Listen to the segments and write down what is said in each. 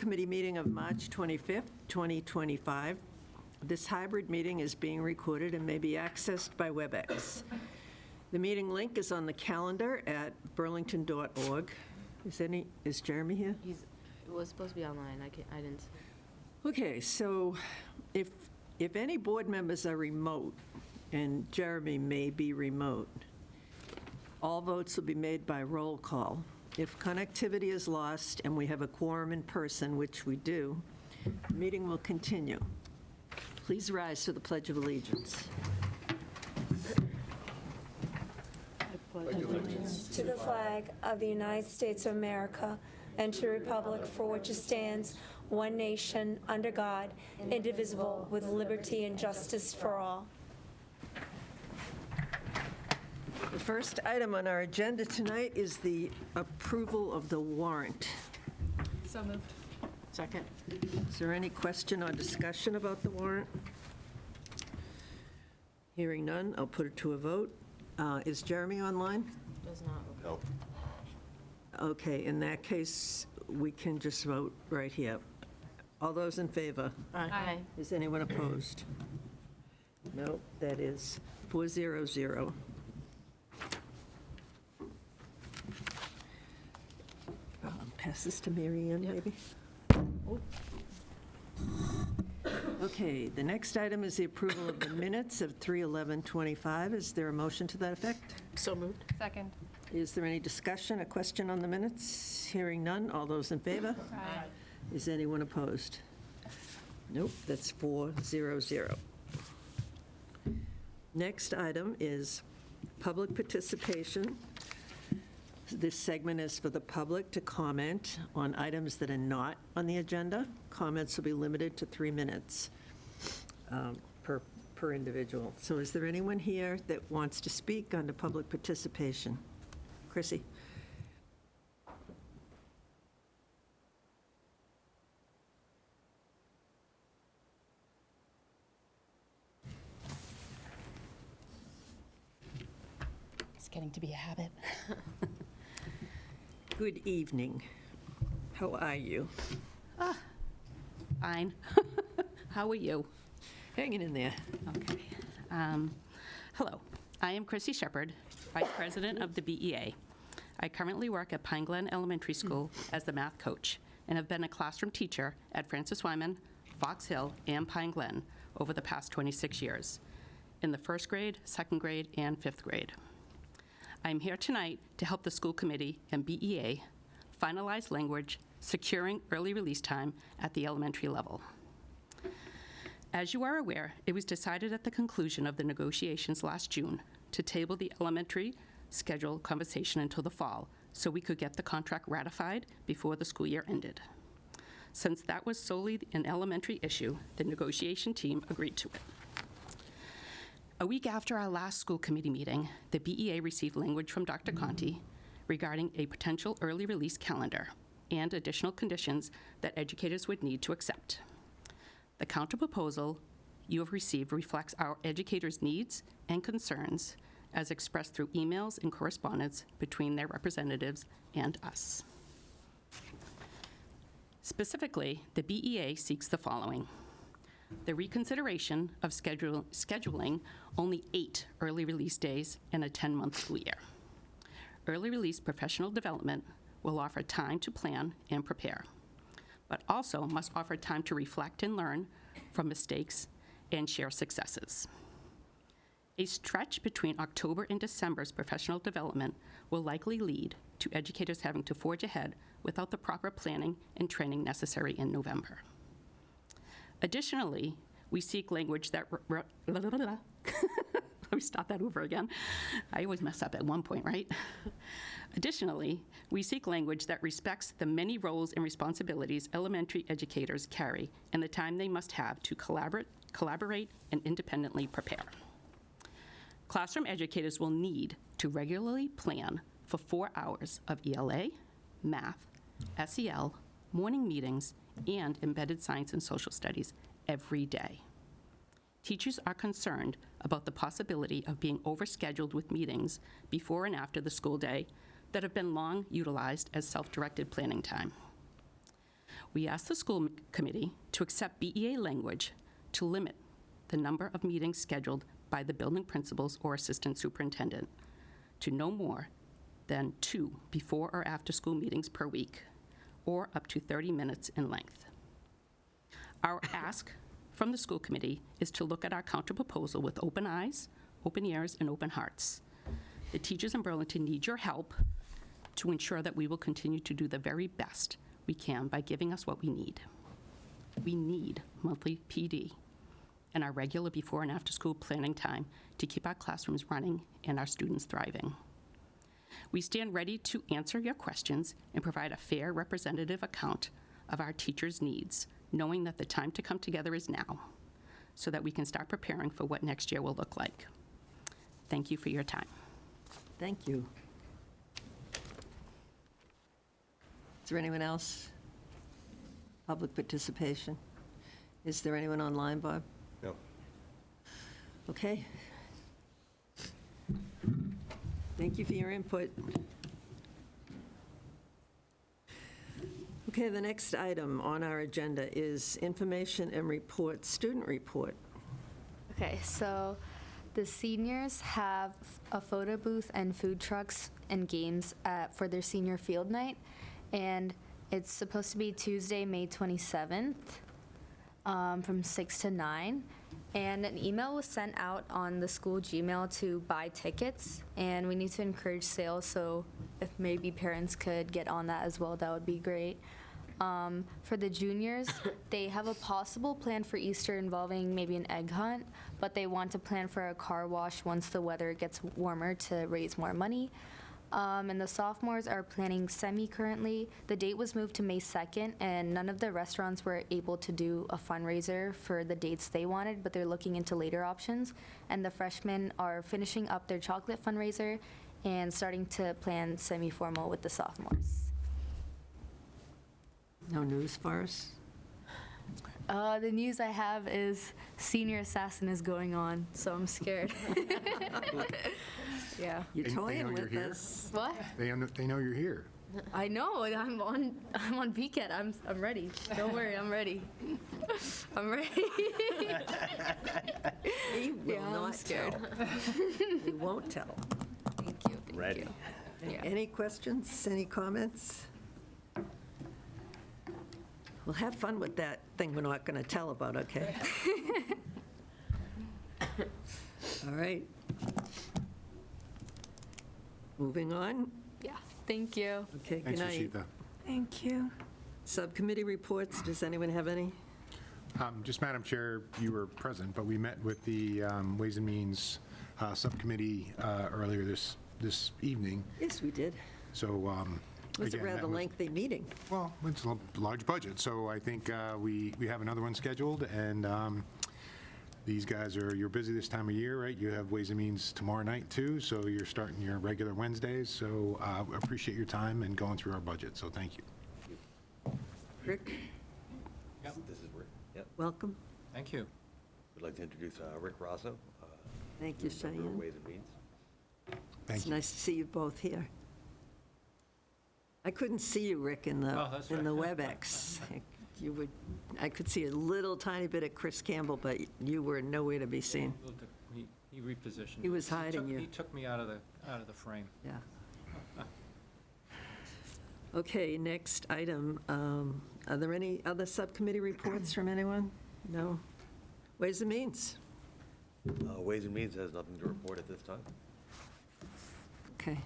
Committee meeting of March 25th, 2025. This hybrid meeting is being recorded and may be accessed by WebEx. The meeting link is on the calendar at burlington.org. Is Jeremy here? It was supposed to be online. I didn't. Okay, so if any board members are remote, and Jeremy may be remote, all votes will be made by roll call. If connectivity is lost and we have a quorum in person, which we do, the meeting will continue. Please rise for the Pledge of Allegiance. Allegiance to the flag of the United States of America and to the republic for which it stands, one nation, under God, indivisible, with liberty and justice for all. The first item on our agenda tonight is the approval of the warrant. So moved. Second. Is there any question or discussion about the warrant? Hearing none, I'll put it to a vote. Is Jeremy online? Does not. No. Okay, in that case, we can just vote right here. All those in favor? Aye. Is anyone opposed? No, that is 400. Pass this to Mary Ann, maybe? Okay, the next item is the approval of the minutes of 3/11/25. Is there a motion to that effect? So moved. Second. Is there any discussion, a question on the minutes? Hearing none, all those in favor? Aye. Is anyone opposed? Nope, that's 400. Next item is public participation. This segment is for the public to comment on items that are not on the agenda. Comments will be limited to 3 minutes per individual. So is there anyone here that wants to speak under public participation? Chrissy? It's getting to be a habit. Good evening. How are you? Fine. How are you? Hanging in there. Okay. Hello. I am Chrissy Shepard, Vice President of the BEA. I currently work at Pine Glen Elementary School as the math coach and have been a classroom teacher at Francis Wyman, Fox Hill, and Pine Glen over the past 26 years in the first grade, second grade, and fifth grade. I'm here tonight to help the school committee and BEA finalize language securing early release time at the elementary level. As you are aware, it was decided at the conclusion of the negotiations last June to table the elementary schedule conversation until the fall so we could get the contract ratified before the school year ended. Since that was solely an elementary issue, the negotiation team agreed to it. A week after our last school committee meeting, the BEA received language from Dr. Conti regarding a potential early release calendar and additional conditions that educators would need to accept. The counterproposal you have received reflects our educators' needs and concerns as expressed through emails and correspondence between their representatives and us. Specifically, the BEA seeks the following: the reconsideration of scheduling only 8 early release days in a 10-month school year. Early release professional development will offer time to plan and prepare, but also must offer time to reflect and learn from mistakes and share successes. A stretch between October and December's professional development will likely lead to educators having to forge ahead without the proper planning and training necessary in November. Additionally, we seek language that let me start that over again. I always mess up at one point, right? Additionally, we seek language that respects the many roles and responsibilities elementary educators carry and the time they must have to collaborate and independently prepare. Classroom educators will need to regularly plan for 4 hours of ELA, math, SEL, morning meetings, and embedded science and social studies every day. Teachers are concerned about the possibility of being overscheduled with meetings before and after the school day that have been long utilized as self-directed planning time. We asked the school committee to accept BEA language to limit the number of meetings scheduled by the building principals or assistant superintendent to no more than 2 before or after school meetings per week, or up to 30 minutes in length. Our ask from the school committee is to look at our counter proposal with open eyes, open ears, and open hearts. The teachers in Burlington need your help to ensure that we will continue to do the very best we can by giving us what we need. We need monthly PD and our regular before and after school planning time to keep our classrooms running and our students thriving. We stand ready to answer your questions and provide a fair representative account of our teachers' needs, knowing that the time to come together is now, so that we can start preparing for what next year will look like. Thank you for your time. Thank you. Is there anyone else? Public participation? Is there anyone online, Bob? No. Okay. Thank you for your input. Okay, the next item on our agenda is information and report, student report. Okay, so the seniors have a photo booth and food trucks and games for their senior field night, and it's supposed to be Tuesday, May 27th, from 6 to 9. And an email was sent out on the school Gmail to buy tickets, and we need to encourage sales, so if maybe parents could get on that as well, that would be great. For the juniors, they have a possible plan for Easter involving maybe an egg hunt, but they want to plan for a car wash once the weather gets warmer to raise more money. And the sophomores are planning semi currently. The date was moved to May 2nd, and none of the restaurants were able to do a fundraiser for the dates they wanted, but they're looking into later options. And the freshmen are finishing up their chocolate fundraiser and starting to plan semi-formal with the sophomores. No news for us? The news I have is Senior Assassin is going on, so I'm scared. Yeah. You're They know toying you're with here? us. What? They know you're here. I know. I'm on BCAT. I'm ready. Don't worry. I'm ready. I'm ready. We will Yeah, I'm not scared. tell. We won't tell. Thank you. Thank Ready. you. Yeah. Any questions, any comments? We'll have fun with that thing we're not going to tell about, okay? All right. Moving on. Yeah. Thank you. Okay, good Thanks, night. Rashida. Thank you. Subcommittee reports, does anyone have any? Just, Madam Chair, you were present, but we met with the Ways and Means Subcommittee earlier this evening. Yes, we did. So, It was a again, rather that was- lengthy meeting. Well, it's a large budget, so I think we have another one scheduled, and these guys you're busy this time of year, right? You have Ways and Means tomorrow night, too, so you're starting your regular Wednesdays, so we appreciate your time and going through our budget, so thank you. Rick, This is Rick. Yep. welcome. Thank you. We'd like to introduce Rick Rosso. Thank you, who's a member of Cheyenne. Ways and Means. Thank It's you. nice to see you both here. I couldn't see you, Rick, in the Oh, that's in the right. WebEx. I could see a little tiny bit of Chris Campbell, but you were nowhere to be seen. He repositioned. He was me. hiding you. He took me out of the frame. Yeah. Okay, next item. Are there any other subcommittee reports from anyone? No? Ways and Means? Ways and Means has nothing to report at this time. Okay.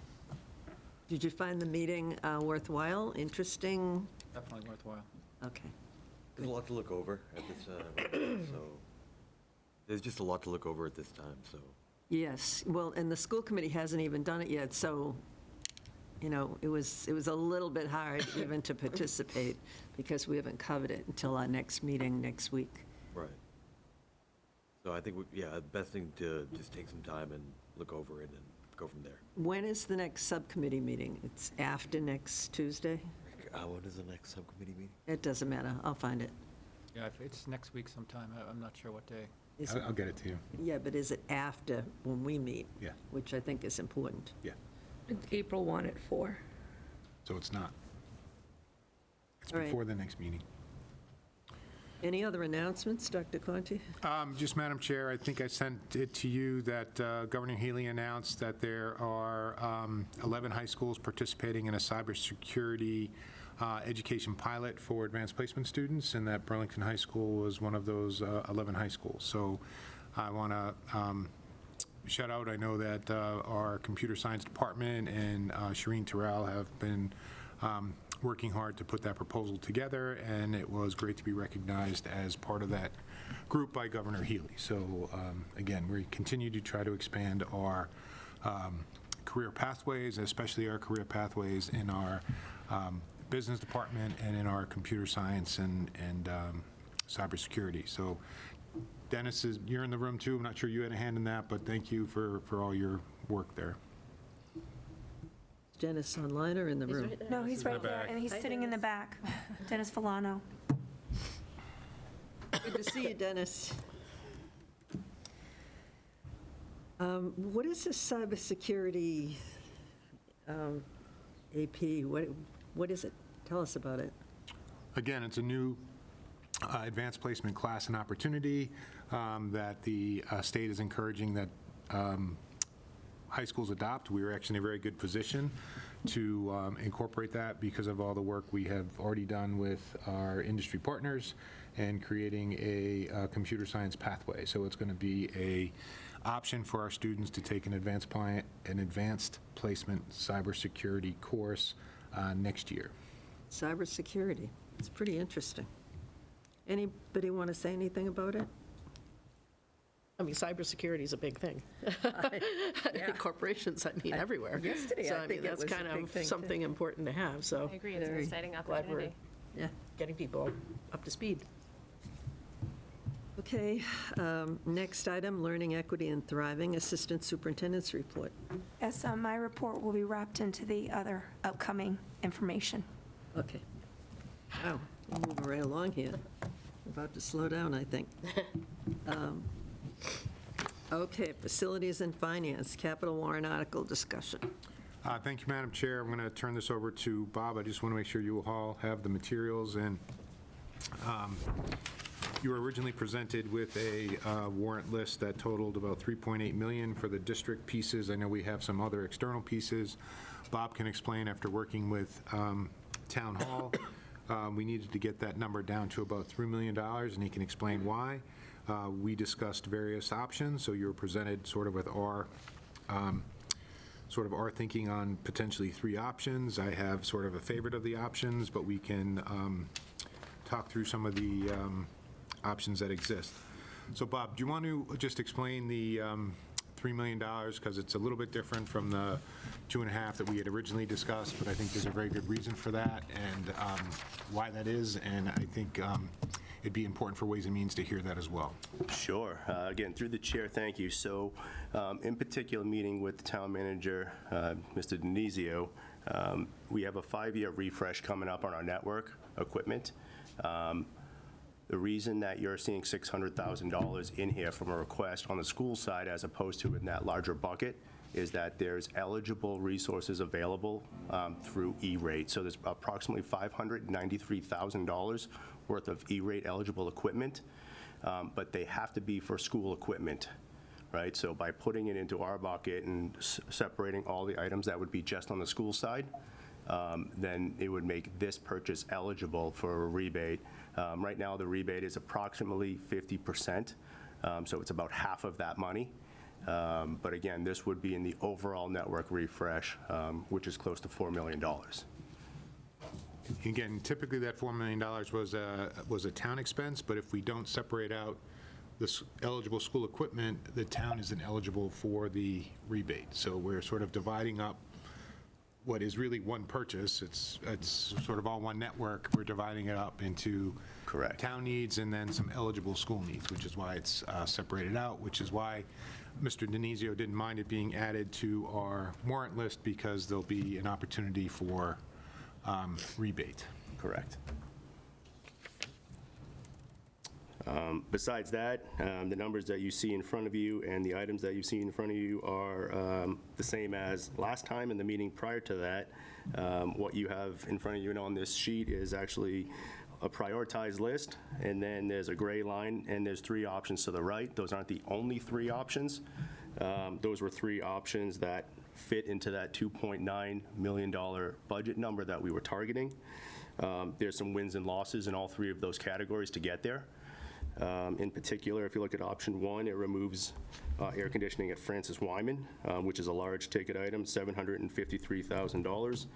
Did you find the meeting worthwhile, interesting? Definitely worthwhile. Okay. There's a lot to look over at this, so, there's just a lot to look over at this time, so. Yes, well, and the school committee hasn't even done it yet, so, you know, it was a little bit hard even to participate because we haven't covered it until our next meeting next week. Right. So I think, the best thing to just take some time and look over it and go from there. When is the next subcommittee meeting? It's after next Tuesday? When is the next subcommittee meeting? It doesn't matter, I'll find it. Yeah, it's next week sometime. I'm not sure what day. Is it- I'll get it to you. Yeah, but is it after when we meet? Yeah. Which I think is important. Yeah, April 1 at 4. so it's not. It's All right. before the next meeting. Any other announcements, Dr. Conti? Just, Madam Chair, I think I sent it to you that Governor Healy announced that there are 11 high schools participating in a cybersecurity education pilot for advanced placement students, and that Burlington High School was one of those 11 high schools. So I want to shout out, I know that our computer science department and Shireen Terrell have been working hard to put that proposal together, and it was great to be recognized as part of that group by Governor Healy. So again, we continue to try to expand our career pathways, especially our career pathways in our business department and in our computer science and cybersecurity. So Dennis, you're in the room too. I'm not sure you had a hand in that, but thank you for all your work there. Dennis online or in the He's room? right there. No, he's right there, back. and he's Hi, sitting in the back. Dennis Volano. Good to see you, Dennis. What is this cybersecurity AP? What is it? Tell us about it. Again, it's a new advanced placement class and opportunity that the state is encouraging that high schools adopt. We are actually in a very good position to incorporate that because of all the work we have already done with our industry partners and creating a computer science pathway. So it's going to be a option for our students to take an advanced placement cybersecurity course next year. Cybersecurity. It's pretty interesting. Anybody want to say anything about it? I mean, cybersecurity is a big thing. Yeah. Corporations, I mean, everywhere. Yesterday, So, I think that that's was a kind big of thing, too. something important to have, so I agree, it's an Very exciting glad we're opportunity. Yeah. getting people up to speed. Okay, next item, Learning Equity and Thriving, Assistant Superintendent's Report. Yes, my report will be wrapped into the other upcoming information. Okay. Wow, we're moving right along here. About to slow down, I think. Okay, Facilities and Finance, Capital Warrant Article discussion. Thank you, Madam Chair. I'm going to turn this over to Bob. I just want to make sure you all have the materials, and you were originally presented with a warrant list that totaled about 3.8 million for the district pieces. I know we have some other external pieces. Bob can explain after working with Town Hall. We needed to get that number down to about $3 million, and he can explain why. We discussed various options, so you were presented sort of with our thinking on potentially 3 options. I have sort of a favorite of the options, but we can talk through some of the options that exist. So Bob, do you want to just explain the $3 million, because it's a little bit different from the 2.5 that we had originally discussed, but I think there's a very good reason for that and why that is, and I think it'd be important for Ways and Means to hear that as well. Sure. Again, through the chair, thank you. So, in particular, meeting with the town manager, Mr. Denizio, we have a 5-year refresh coming up on our network equipment. The reason that you're seeing $600,000 in here from a request on the school side as opposed to in that larger bucket is that there's eligible resources available through E-rate. So there's approximately $593,000 worth of E-rate eligible equipment, but they have to be for school equipment, right? So by putting it into our bucket and separating all the items that would be just on the school side, then it would make this purchase eligible for a rebate. Right now, the rebate is approximately 50%, so it's about half of that money. But again, this would be in the overall network refresh, which is close to $4 million. Again, typically that $4 million was a town expense, but if we don't separate out this eligible school equipment, the town isn't eligible for the rebate. So we're sort of dividing up what is really one purchase. It's sort of all one network. We're dividing it up into Correct. town needs and then some eligible school needs, which is why it's separated out, which is why Mr. Denizio didn't mind it being added to our warrant list, because there'll be an opportunity for rebate. Correct. Besides that, the numbers that you see in front of you and the items that you see in front of you are the same as last time in the meeting prior to that. What you have in front of you and on this sheet is actually a prioritized list, and then there's a gray line, and there's 3 options to the right. Those aren't the only 3 options. Those were 3 options that fit into that $2.9 million budget number that we were targeting. There's some wins and losses in all 3 of those categories to get there. In particular, if you look at option 1, it removes air conditioning at Francis Wyman, which is a large ticket item, $753,000.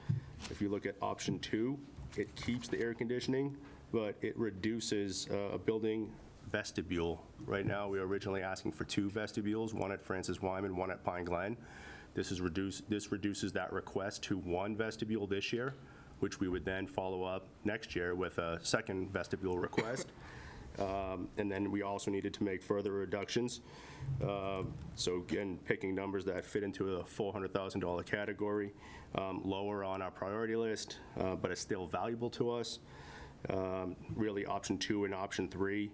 If you look at option 2, it keeps the air conditioning, but it reduces a building vestibule. Right now, we were originally asking for 2 vestibules, one at Francis Wyman, one at Pine Glen. This reduces that request to 1 vestibule this year, which we would then follow up next year with a second vestibule request. And then we also needed to make further reductions. So again, picking numbers that fit into a $400,000 category, lower on our priority list, but it's still valuable to us. Really, option 2 and option 3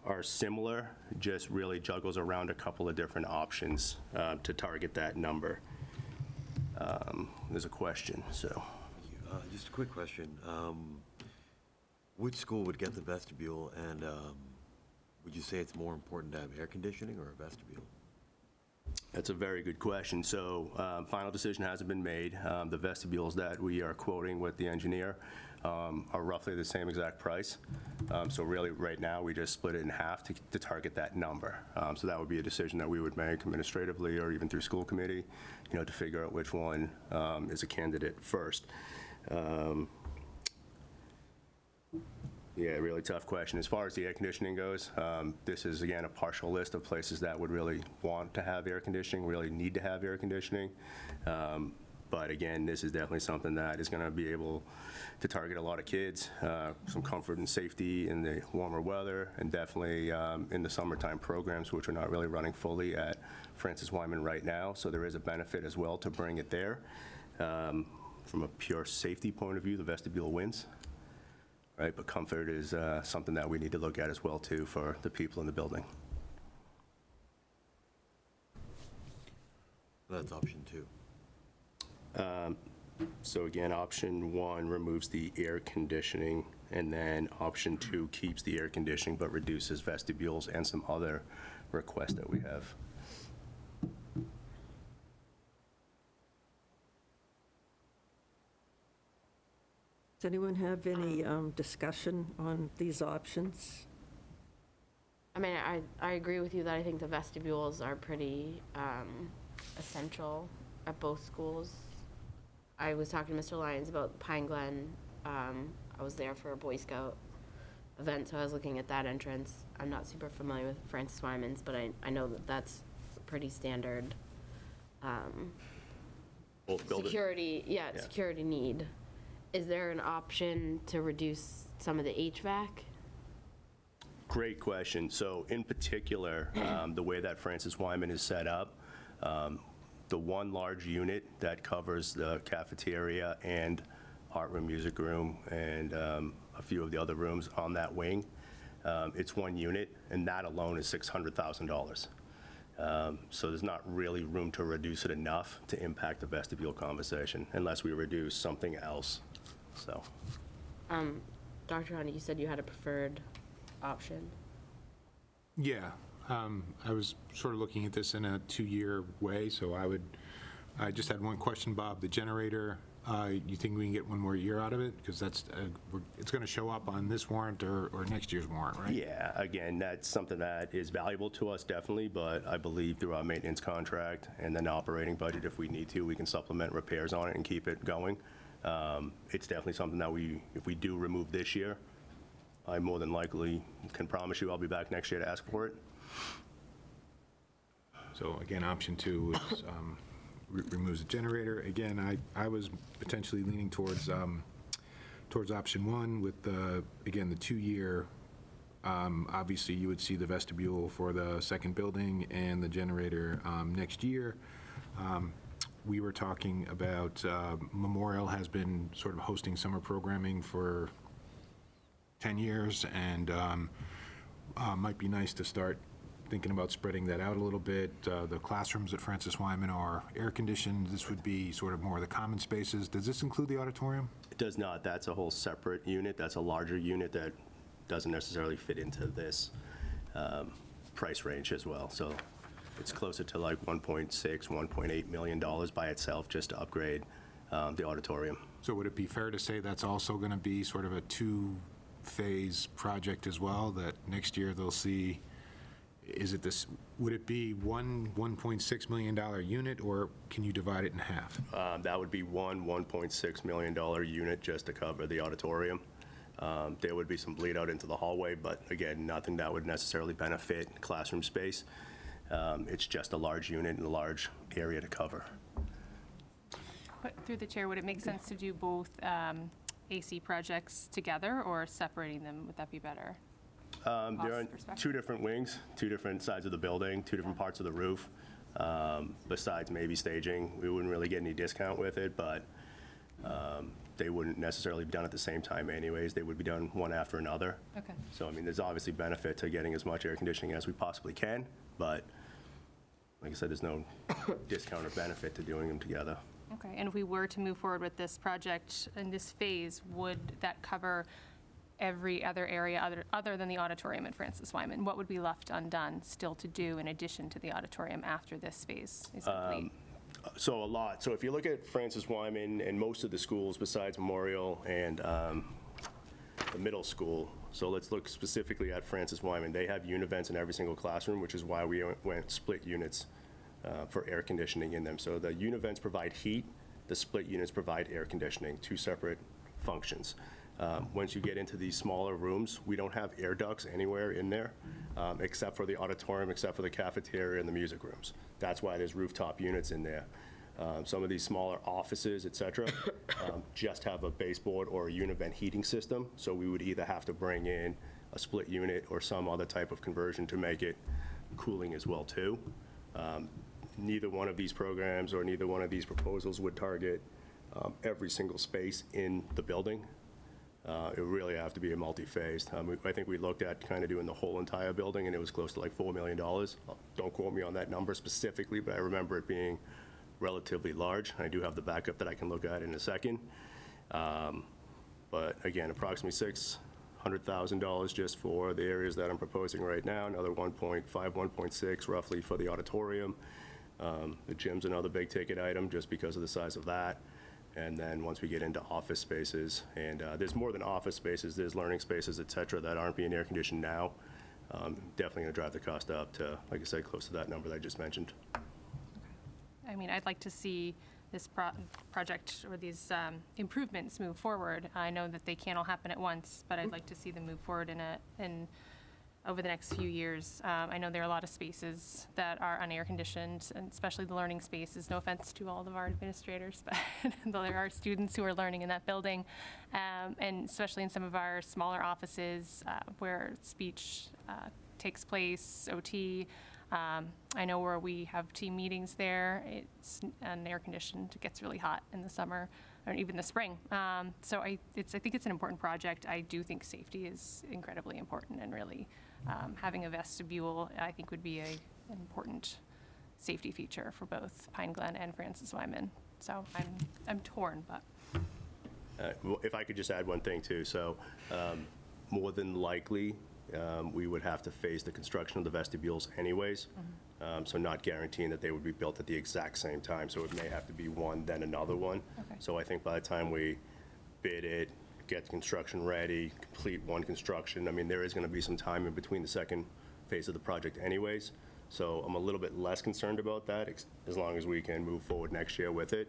are similar, just really juggles around a couple of different options to target that number. There's a question, so. Just a quick question. Which school would get the vestibule, and would you say it's more important to have air conditioning or a vestibule? That's a very good question. So final decision hasn't been made. The vestibules that we are quoting with the engineer are roughly the same exact price. So really, right now, we just split it in half to target that number. So that would be a decision that we would make administratively or even through school committee, to figure out which one is a candidate first. Yeah, really tough question. As far as the air conditioning goes, this is, again, a partial list of places that would really want to have air conditioning, really need to have air conditioning. But again, this is definitely something that is going to be able to target a lot of kids, some comfort and safety in the warmer weather, and definitely in the summertime programs, which are not really running fully at Francis Wyman right now. So there is a benefit as well to bring it there. From a pure safety point of view, the vestibule wins. Right, but comfort is something that we need to look at as well, too, for the people in the building. That's option 2. So again, option 1 removes the air conditioning, and then option 2 keeps the air conditioning but reduces vestibules and some other requests that we have. Does anyone have any discussion on these options? I mean, I agree with you that I think the vestibules are pretty essential at both schools. I was talking to Mr. Lyons about Pine Glen. I was there for a Boy Scout event, so I was looking at that entrance. I'm not super familiar with Francis Wyman's, but I know that that's pretty standard security. Yeah, security need. Is there an option to reduce some of the HVAC? Great question. So in particular, the way that Francis Wyman is set up, the one large unit that covers the cafeteria and art room, music room, and a few of the other rooms on that wing, it's one unit, and that alone is $600,000. So there's not really room to reduce it enough to impact the vestibule conversation unless we reduce something else. So, Dr. Honey, you said you had a preferred option. Yeah, I was sort of looking at this in a 2-year way, so I just had one question, Bob. The generator, you think we can get one more year out of it? Because it's going to show up on this warrant or next year's warrant, right? Yeah, again, that's something that is valuable to us, definitely, but I believe through our maintenance contract and then operating budget, if we need to, we can supplement repairs on it and keep it going. It's definitely something that if we do remove this year, I more than likely can promise you I'll be back next year to ask for it. So again, option 2 is removes the generator. Again, I was potentially leaning towards option 1 with the 2-year. Obviously, you would see the vestibule for the second building and the generator next year. We were talking about Memorial has been sort of hosting summer programming for 10 years, and Might be nice to start thinking about spreading that out a little bit. The classrooms at Francis Wyman are air-conditioned. This would be sort of more of the common spaces. Does this include the auditorium? It does not. That's a whole separate unit. That's a larger unit that doesn't necessarily fit into this price range as well. So it's closer to like $1.6, $1.8 million by itself just to upgrade the auditorium. So would it be fair to say that's also going to be sort of a two-phase project as well, that next year they'll see, would it be one $1.6 million unit, or can you divide it in half? That would be one $1.6 million unit just to cover the auditorium. There would be some bleed out into the hallway, but again, nothing that would necessarily benefit classroom space. It's just a large unit and a large area to cover. But through the chair, would it make sense to do both AC projects together or separating them? Would that be better? They're on perspective. two different wings, two different sides of the building, two different parts of the roof. Besides maybe staging, we wouldn't really get any discount with it, but they wouldn't necessarily be done at the same time anyways. They would be done one after another. Okay. So, I mean, there's obviously benefit to getting as much air conditioning as we possibly can, but like I said, there's no discount or benefit to doing them together. Okay, and if we were to move forward with this project in this phase, would that cover every other area other than the auditorium at Francis Wyman? What would be left undone still to do in addition to the auditorium after this phase is complete? So a lot. So if you look at Francis Wyman and most of the schools besides Memorial and the middle school, so let's look specifically at Francis Wyman. They have univents in every single classroom, which is why we went split units for air conditioning in them. So the univents provide heat, the split units provide air conditioning, two separate functions. Once you get into these smaller rooms, we don't have air ducts anywhere in there, except for the auditorium, except for the cafeteria and the music rooms. That's why there's rooftop units in there. Some of these smaller offices, et cetera, just have a baseboard or a univent heating system, so we would either have to bring in a split unit or some other type of conversion to make it cooling as well, too. Neither one of these programs or neither one of these proposals would target every single space in the building. It would really have to be a multi-phased. I think we looked at kind of doing the whole entire building, and it was close to like $4 million. Don't quote me on that number specifically, but I remember it being relatively large. I do have the backup that I can look at in a second. But again, approximately $600,000 just for the areas that I'm proposing right now, another 1.5, 1.6 roughly for the auditorium. The gym's another big ticket item just because of the size of that. And then once we get into office spaces, and there's more than office spaces, there's learning spaces, et cetera, that aren't being air conditioned now. Definitely gonna drive the cost up to, like I said, close to that number that I just mentioned. I mean, I'd like to see this project or these improvements move forward. I know that they can't all happen at once, but I'd like to see them move forward in over the next few years. I know there are a lot of spaces that are unair conditioned, and especially the learning spaces. No offense to all of our administrators, but there are students who are learning in that building, and especially in some of our smaller offices where speech takes place, OT. I know where we have team meetings there, it's air conditioned. It gets really hot in the summer or even the spring. So I think it's an important project. I do think safety is incredibly important, and really having a vestibule, I think, would be an important safety feature for both Pine Glen and Francis Wyman. So I'm torn, but. Well, if I could just add one thing too, so more than likely, we would have to phase the construction of the vestibules anyways, so not guaranteeing that they would be built at the exact same time, so it may have to be one, then another one. Okay. So I think by the time we bid it, get the construction ready, complete one construction, I mean, there is going to be some time in between the second phase of the project anyways, so I'm a little bit less concerned about that, as long as we can move forward next year with it.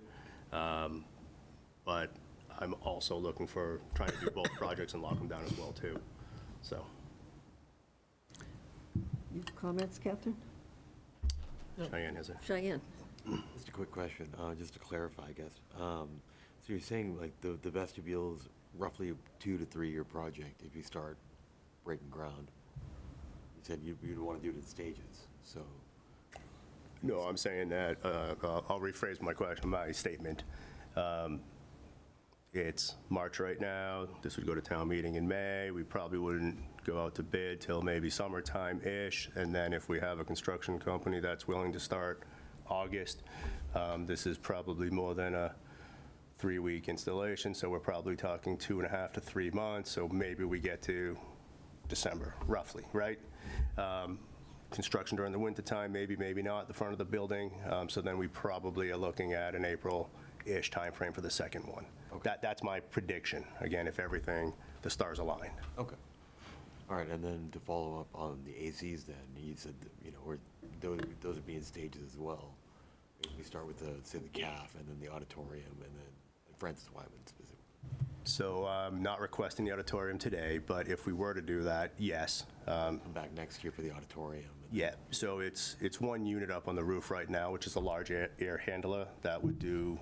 But I'm also looking for trying to do both projects and lock them down as well, too, so. You have comments, Catherine? Cheyenne has it. Cheyenne? Just a quick question, just to clarify, I guess. So you're saying like the vestibule's roughly a 2 to 3 year project if you start breaking ground. You said you'd want to do it in stages, so. No, I'm saying that, I'll rephrase my statement. It's March right now, this would go to town meeting in May, we probably wouldn't go out to bid till maybe summertime-ish, and then if we have a construction company that's willing to start August, this is probably more than a 3-week installation, so we're probably talking 2.5 to 3 months, so maybe we get to December, roughly, right? Construction during the wintertime, maybe, maybe not, the front of the building, so then we probably are looking at an April-ish timeframe for the second one. Okay. That's my prediction, again, if everything, the stars align. Okay. All right, and then to follow up on the ACs then, you said, that, you know, those would be in stages as well. Maybe we start with, say, the CAF, and then the auditorium, and then Francis Wyman specifically. So not requesting the auditorium today, but if we were to do that, yes. Come back next year for the auditorium. Yeah, so it's one unit up on the roof right now, which is a large air handler that would do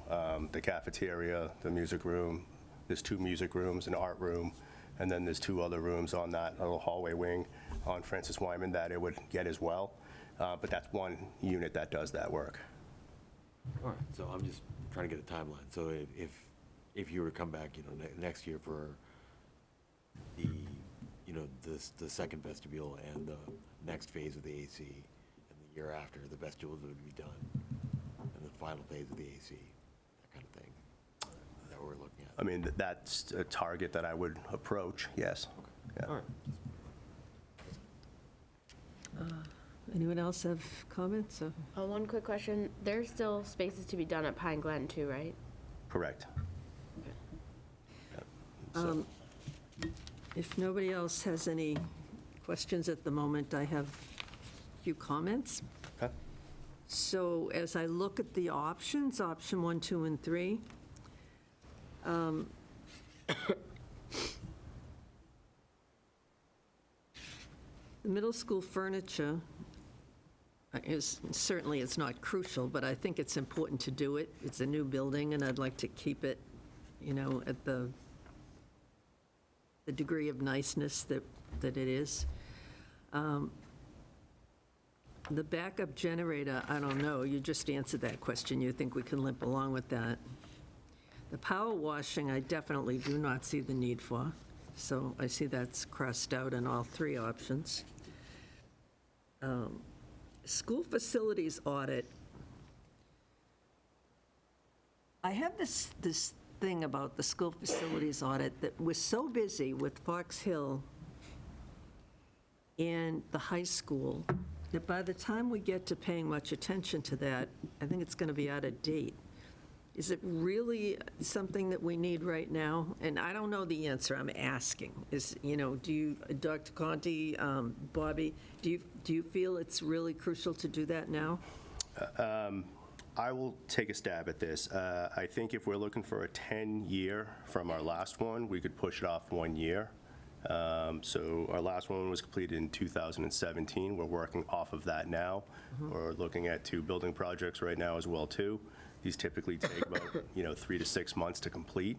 the cafeteria, the music room. There's 2 music rooms, an art room, and then there's 2 other rooms on that little hallway wing on Francis Wyman that it would get as well. But that's one unit that does that work. All right, so I'm just trying to get a timeline. So if you were to come back, you know, next year for the, you know, the second vestibule and the next phase of the AC, and the year after, the vestibules would be done, and the final phase of the AC, that kind of thing. Is that what we're looking at? I mean, that's a target that I would approach, yes. Yeah. All right. Anyone else have comments? One quick question. There's still spaces to be done at Pine Glen too, right? Correct. So- If nobody else has any questions at the moment, I have a few comments. Okay. So as I look at the options, option 1, 2, and 3, the middle school furniture certainly it's not crucial, but I think it's important to do it. It's a new building, and I'd like to keep it, you know, at the degree of niceness that it is. The backup generator, I don't know, you just answered that question. You think we can limp along with that. The power washing, I definitely do not see the need for, so I see that's crossed out in all 3 options. School facilities audit. I have this thing about the school facilities audit that we're so busy with Fox Hill and the high school that by the time we get to paying much attention to that, I think it's going to be out of date. Is it really something that we need right now? And I don't know the answer, I'm asking. Do you, Dr. Conti, Bobby, do you feel it's really crucial to do that now? I will take a stab at this. I think if we're looking for a 10-year from our last one, we could push it off 1 year. So our last one was completed in 2017. We're working off of that now. We're looking at 2 building projects right now as well, too. These typically take about 3 to 6 months to complete.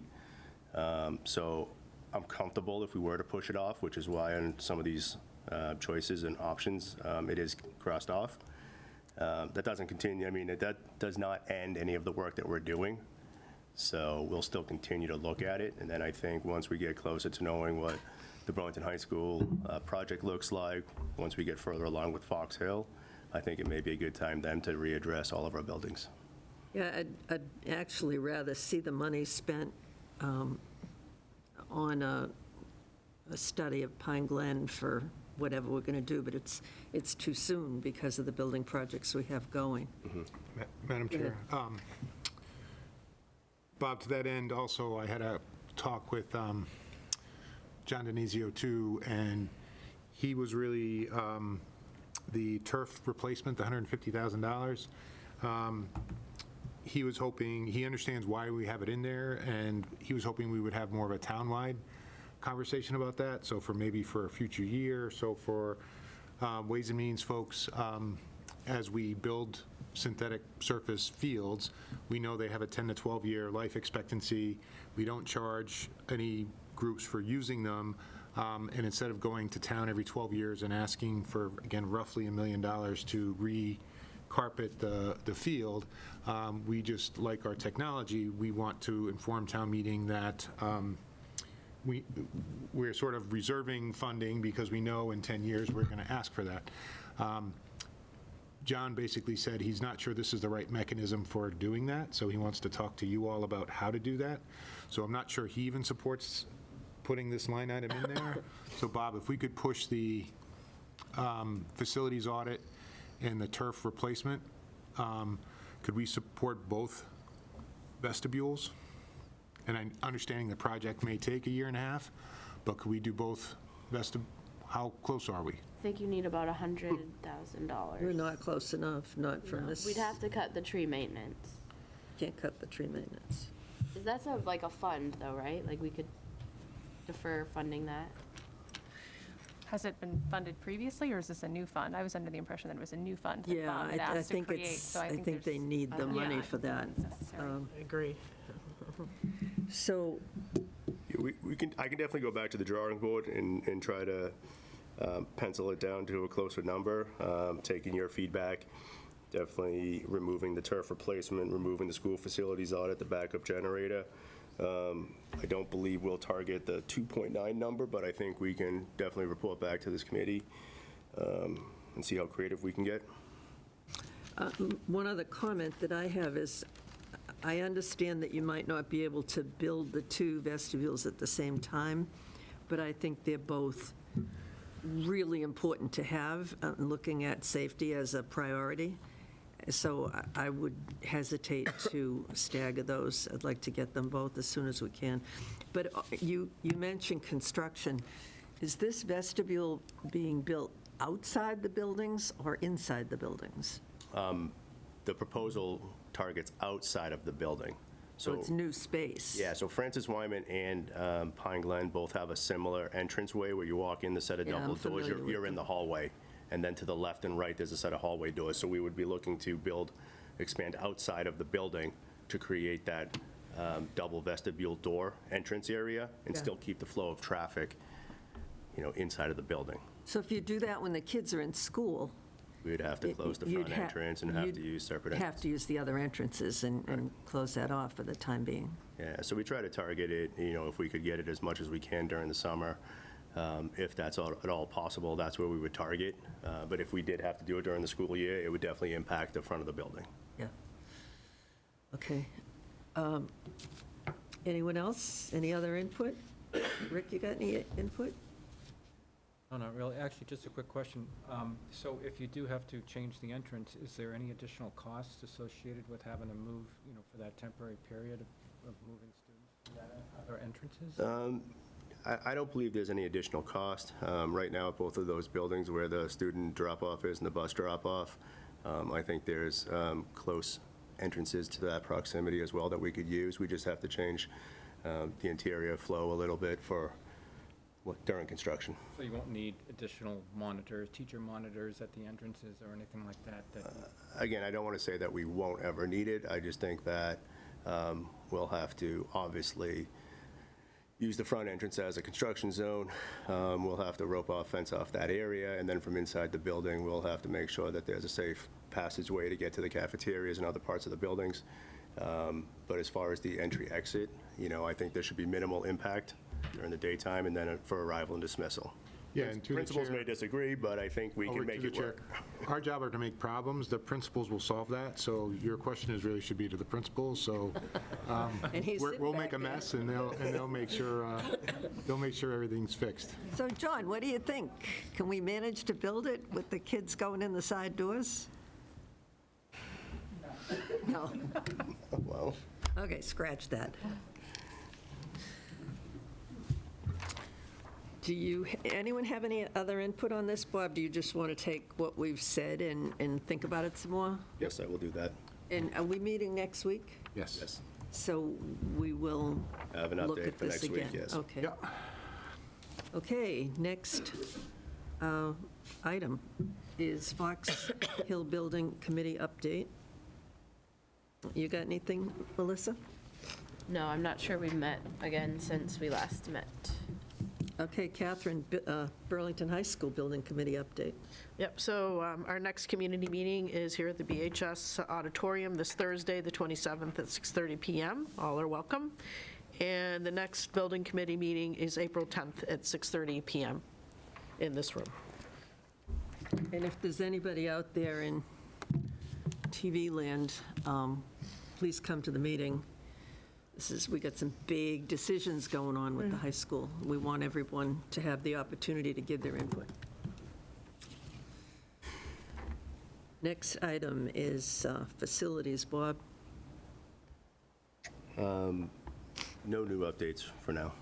So I'm comfortable if we were to push it off, which is why on some of these choices and options, it is crossed off. That doesn't continue, that does not end any of the work that we're doing. So we'll still continue to look at it. And then I think once we get closer to knowing what the Burlington High School project looks like, once we get further along with Fox Hill, I think it may be a good time then to readdress all of our buildings. Yeah, I'd actually rather see the money spent on a study of Pine Glen for whatever we're going to do, but it's too soon because of the building projects we have going. Madam Chair, Bob, to that end, also, I had a talk with John Denizio, too, and he was really, the turf replacement, the $150,000, he was hoping, he understands why we have it in there, and he was hoping we would have more of a townwide conversation about that, so maybe for a future year, so for Ways and Means folks, as we build synthetic surface fields, we know they have a 10 to 12-year life expectancy. We don't charge any groups for using them, and instead of going to town every 12 years and asking for, again, roughly $1 million to re-carpet the field, we just, like our technology, we want to inform town meeting that we're sort of reserving funding because we know in 10 years we're going to ask for that. John basically said he's not sure this is the right mechanism for doing that, so he wants to talk to you all about how to do that. So I'm not sure he even supports putting this line item in there. So Bob, if we could push the facilities audit and the turf replacement, could we support both vestibules? And I'm understanding the project may take 1.5 years, but could we do both how close are we? I think you need about $100,000. We're not close enough, not from this. We'd have to cut the tree maintenance. Can't cut the tree maintenance. Is that like a fund though, right? Like we could defer funding that? Has it been funded previously, or is this a new fund? I was under the impression that it was a new fund that Yeah, Bob had I asked to think create, it's, so I think they there's- need the money Yeah, for that. it's necessary. I agree. So, I can definitely go back to the drawing board and try to pencil it down to a closer number, taking your feedback, definitely removing the turf replacement, removing the school facilities audit, the backup generator. I don't believe we'll target the 2.9 number, but I think we can definitely report back to this committee and see how creative we can get. one other comment that I have is, I understand that you might not be able to build the two vestibules at the same time, but I think they're both really important to have, looking at safety as a priority. So I would hesitate to stagger those. I'd like to get them both as soon as we can. But you mentioned construction. Is this vestibule being built outside the buildings or inside the buildings? The proposal targets outside of the building. So it's new space? Yeah, so Francis Wyman and Pine Glen both have a similar entranceway where you walk in the set of Yeah, I'm double doors, familiar with you're in the hallway. And then to the left and right, there's a set of hallway doors. So we would be looking to expand outside of the building to create that double vestibule door entrance area and Yeah. still keep the flow of traffic, inside of the building. So if you do that when the kids are in school, We would have to close the you'd front entrance and have you'd to use separate have entrances. to use the other entrances and close that off for the time being. Yeah, so we try to target it, if we could get it as much as we can during the summer. If that's at all possible, that's where we would target. But if we did have to do it during the school year, it would definitely impact the front of the building. Yeah. Okay. Anyone else? Any other input? Rick, you got any input? No, not really. Actually, just a quick question. So if you do have to change the entrance, is there any additional costs associated with having to move, for that temporary period of moving students to that other entrances? I don't believe there's any additional cost. Right now, at both of those buildings where the student drop-off is and the bus drop-off, I think there's close entrances to that proximity as well that we could use. We just have to change the interior flow a little bit during construction. So you won't need additional monitors, teacher monitors at the entrances or anything like that? Again, I don't want to say that we won't ever need it. I just think that we'll have to obviously use the front entrance as a construction zone. We'll have to rope off, fence off that area, and then from inside the building, we'll have to make sure that there's a safe passageway to get to the cafeterias and other parts of the buildings. But as far as the entry-exit, I think there should be minimal impact during the daytime and then for arrival and dismissal. Yeah, and through the Principals chair- may disagree, but I think we can Rick, make through it the chair, work. Our job are to make problems. The principals will solve that. So your question should be to the principals. So And he's sitting we'll back make a there. mess, and they'll make sure everything's fixed. So, John, what do you think? Can we manage to build it with the kids going in the side doors? No. Well, Okay, scratch that. Anyone have any other input on this, Bob? Do you just want to take what we've said and think about it some more? yes, I will do that. And are we meeting next week? Yes. Yes. So we will Have an look update at for this next week, again. yes. Okay. Yeah. Okay, next item is Fox Hill Building Committee update. You got anything, Melissa? No, I'm not sure we've met again since we last met. Okay, Catherine, Burlington High School Building Committee update. Yep, so our next community meeting is here at the BHS Auditorium this Thursday, the 27th at 6:30 PM. All are welcome. And the next building committee meeting is April 10th at 6:30 PM in this room. And if there's anybody out there in TV land, please come to the meeting. We got some big decisions going on with the high school. We want everyone to have the opportunity to give their input. Next item is facilities. Bob? No new updates for now.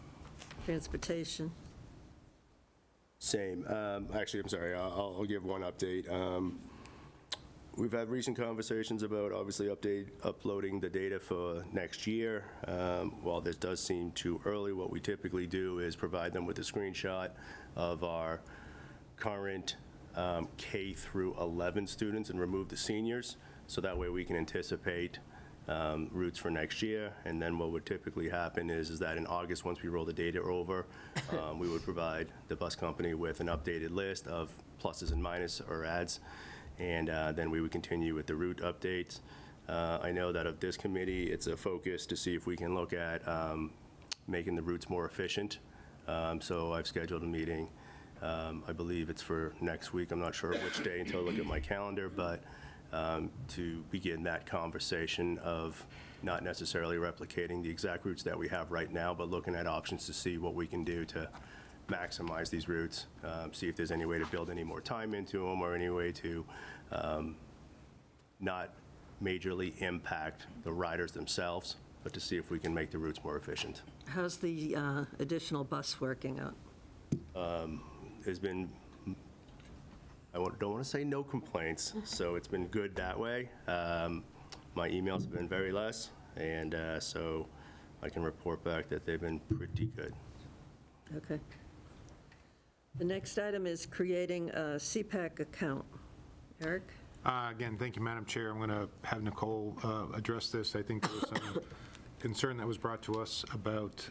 Transportation? Same. Actually, I'm sorry, I'll give one update. We've had recent conversations about obviously uploading the data for next year. While this does seem too early, what we typically do is provide them with a screenshot of our current K through 11 students and remove the seniors, so that way we can anticipate routes for next year. And then what would typically happen is that in August, once we roll the data over, we would provide the bus company with an updated list of pluses and minuses or adds, and then we would continue with the route updates. I know that of this committee, it's a focus to see if we can look at making the routes more efficient. So I've scheduled a meeting. I believe it's for next week. I'm not sure which day until I look at my calendar, but to begin that conversation of not necessarily replicating the exact routes that we have right now, but looking at options to see what we can do to maximize these routes, see if there's any way to build any more time into them or any way to not majorly impact the riders themselves, but to see if we can make the routes more efficient. How's the additional bus working out? There's been, don't want to say no complaints, so it's been good that way. My emails have been very less, and so I can report back that they've been pretty good. Okay. The next item is creating a CPAC account. Eric? Again, thank you, Madam Chair. I'm going to have Nicole address this. I think there was some concern that was brought to us about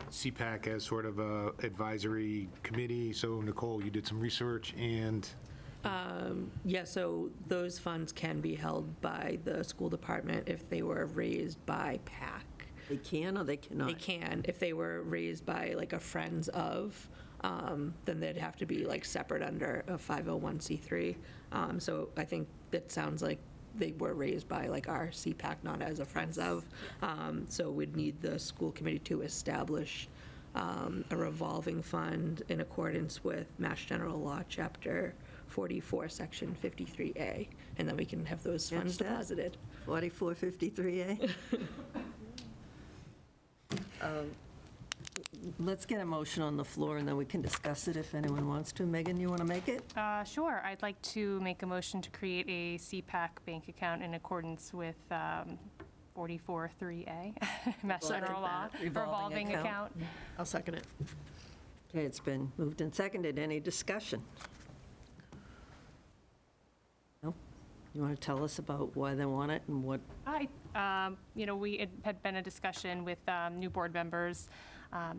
CPAC as sort of a advisory committee. So Nicole, you did some research and... Yeah, so those funds can be held by the school department if they were raised by PAC. They can or they cannot? They can. If they were raised by like a Friends of, then they'd have to be like separate under a 501c3. So I think that sounds like they were raised by like our CPAC, not as a Friends of. So we'd need the school committee to establish a revolving fund in accordance with Mass General Law, Chapter 44, Section 53A, and then we can have those funds deposited. 4453A? Let's get a motion on the floor, and then we can discuss it if anyone wants to. Megan, you want to make it? Sure. I'd like to make a motion to create a CPAC bank account in accordance with 44.3A, Mass General Law, revolving account. I'll second it. Okay, it's been moved and seconded. Any discussion? No? You want to tell us about why they want it and what? We had been a discussion with new board members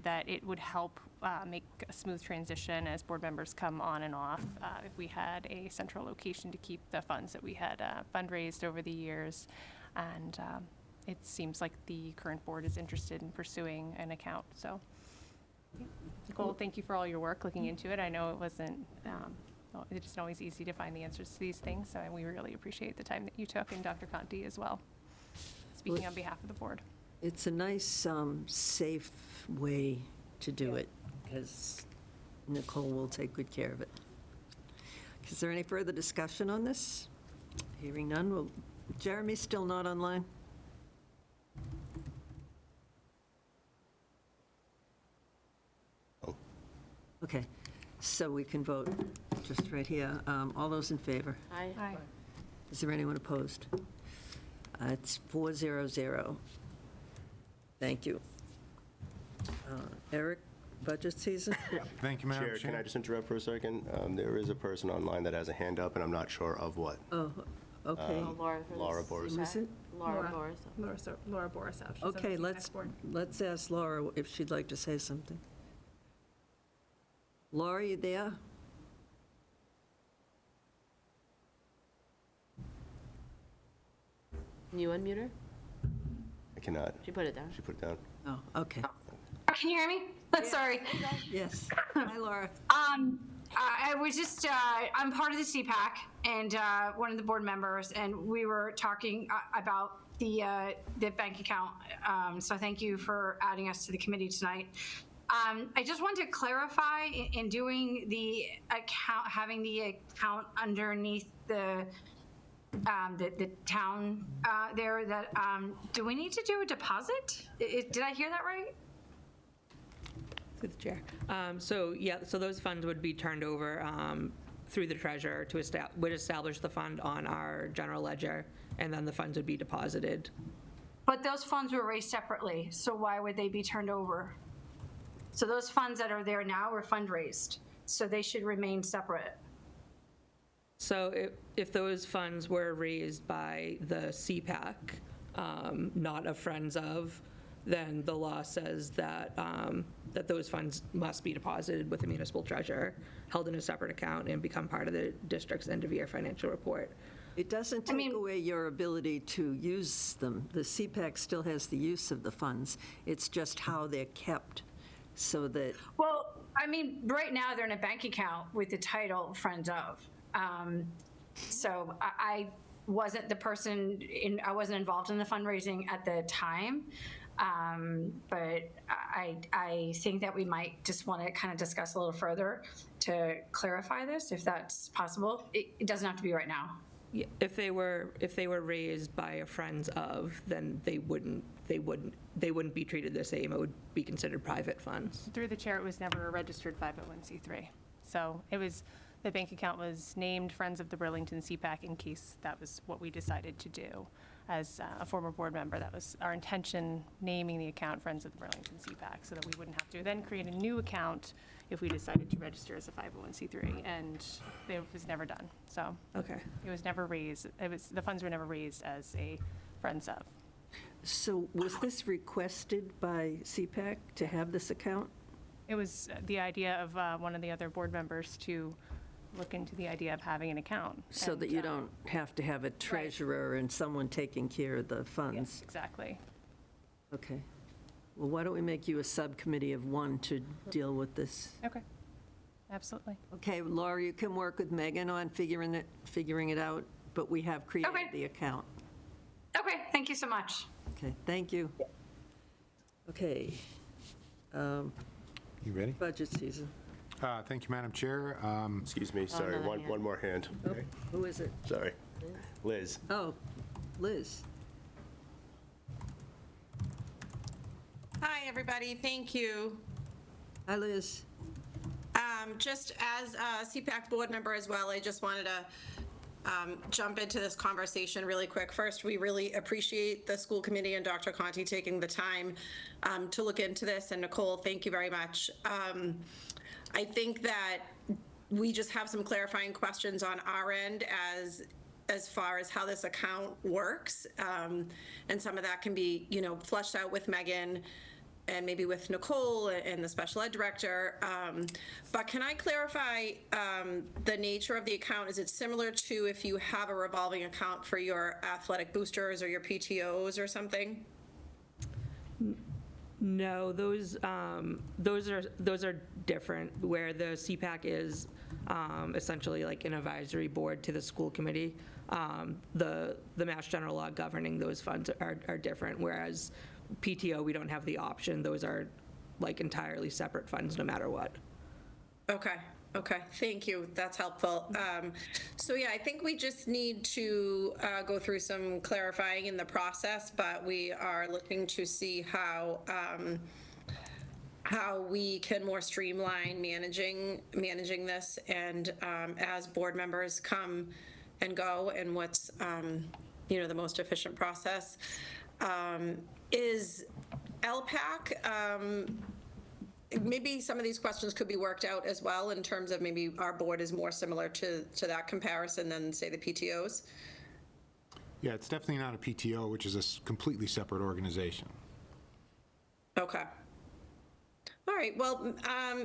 that it would help make a smooth transition as board members come on and off if we had a central location to keep the funds that we had fundraised over the years. And it seems like the current board is interested in pursuing an account. So, Nicole, thank you for all your work looking into it. I know it wasn't, it isn't always easy to find the answers to these things, so we really appreciate the time that you took, and Dr. Conti as well, speaking on behalf of the board. It's a nice, safe way to do it, because Nicole will take good care of it. Is there any further discussion on this? Hearing none. Jeremy's still not online? Oh. Okay, so we can vote just right here. All those in favor? Aye. Is there anyone opposed? It's 400. Thank you. Eric, budget season? Thank you, Madam Chair, Chair. can I just interrupt for a second? There is a person online that has a hand up, and I'm not sure of what. Oh, okay. Laura Boris. Who is it? Laura Boris. Laura Borisov. She's on the Okay, CPAC board. let's ask Laura if she'd like to say something. Laura, you there? Can you unmute her? cannot. She put it down. She put it down. Oh, okay. Can you hear me? Sorry. Yes. Hi, Laura. I was just, I'm part of the CPAC and one of the board members, and we were talking about the bank account. So thank you for adding us to the committee tonight. I just want to clarify in doing the account, having the account underneath the town there, that do we need to do a deposit? Did I hear that right? Through the chair. So those funds would be turned over through the treasurer to establish the fund on our general ledger, and then the funds would be deposited. But those funds were raised separately, so why would they be turned over? So those funds that are there now were fundraised, so they should remain separate. So if those funds were raised by the CPAC, not a Friends of, then the law says that that those funds must be deposited with the municipal treasurer, held in a separate account, and become part of the district's end-of-year financial report. It doesn't take away your ability to use them. The CPAC still has the use of the funds. It's just how they're kept, so that, Well, I mean, right now, they're in a bank account with the title Friends of. So I wasn't the person, I wasn't involved in the fundraising at the time. But I think that we might just want to kind of discuss a little further to clarify this, if that's possible. It doesn't have to be right now. Yeah, if they were raised by a Friends of, then they wouldn't be treated the same. It would be considered private funds. Through the chair, it was never a registered 501c3. So it was, the bank account was named Friends of the Burlington CPAC in case that was what we decided to do. As a former board member, that was our intention, naming the account Friends of the Burlington CPAC, so that we wouldn't have to then create a new account if we decided to register as a 501c3, and it was never done. So Okay. it was never raised, the funds were never raised as a Friends of. so was this requested by CPAC to have this account? It was the idea of one of the other board members to look into the idea of having an account. So And, that you don't have to have a treasurer and someone taking care of the funds? Yes, exactly. Okay. Well, why don't we make you a subcommittee of one to deal with this? Okay, absolutely. Okay, Laura, you can work with Megan on figuring it out, but we have created Okay. the account. Okay, thank you so much. Okay, thank you. Okay. You ready? Budget season. Thank you, Madam Chair. Excuse me, sorry, no, not yet. one more hand. Oh, who is it? Sorry. Liz. Oh, Liz. Hi, everybody. Thank you. Hi, Liz. Just as a CPAC board member as well, I just wanted to jump into this conversation really quick. First, we really appreciate the school committee and Dr. Conti taking the time to look into this. And Nicole, thank you very much. I think that we just have some clarifying questions on our end as far as how this account works. And some of that can be, fleshed out with Megan and maybe with Nicole and the special ed director. But can I clarify the nature of the account? Is it similar to if you have a revolving account for your athletic boosters or your PTOs or something? No, those are different, where the CPAC is essentially like an advisory board to the school committee. The Mass General Law governing those funds are different, whereas PTO, we don't have the option. Those are like entirely separate funds no matter what. Okay, thank you. That's helpful. So yeah, I think we just need to go through some clarifying in the process, but we are looking to see how we can more streamline managing this, and as board members come and go, and what's the most efficient process. Is LPAC, maybe some of these questions could be worked out as well in terms of maybe our board is more similar to that comparison than, say, the PTOs? Yeah, it's definitely not a PTO, which is a completely separate organization. Okay. All right, well,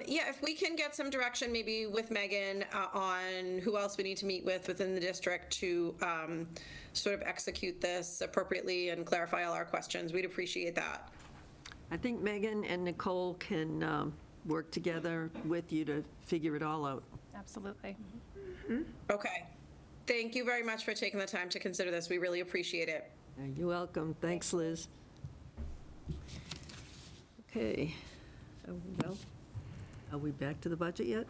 yeah, if we can get some direction, maybe with Megan, on who else we need to meet with within the district to sort of execute this appropriately and clarify all our questions, we'd appreciate that. I think Megan and Nicole can work together with you to figure it all out. Absolutely. Okay. Thank you very much for taking the time to consider this. We really appreciate it. You're welcome. Thanks, Liz. Okay. Well, are we back to the budget yet?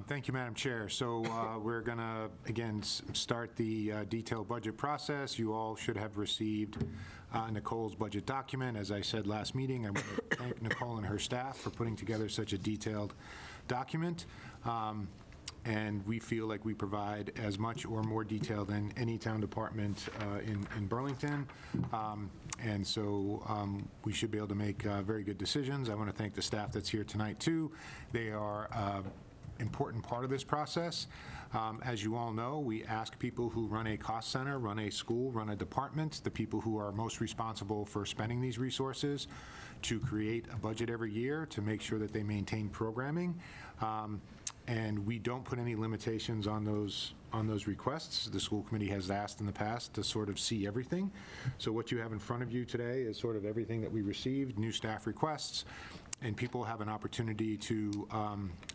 Thank you, Madam Chair. So we're going to, again, start the detailed budget process. You all should have received Nicole's budget document. As I said last meeting, I want to thank Nicole and her staff for putting together such a detailed document. And we feel like we provide as much or more detail than any town department in Burlington. And so we should be able to make very good decisions. I want to thank the staff that's here tonight, too. They are important part of this process. As you all know, we ask people who run a cost center, run a school, run a department, the people who are most responsible for spending these resources, to create a budget every year to make sure that they maintain programming. And we don't put any limitations on those requests. The school committee has asked in the past to sort of see everything. So what you have in front of you today is sort of everything that we received, new staff requests, and people have an opportunity to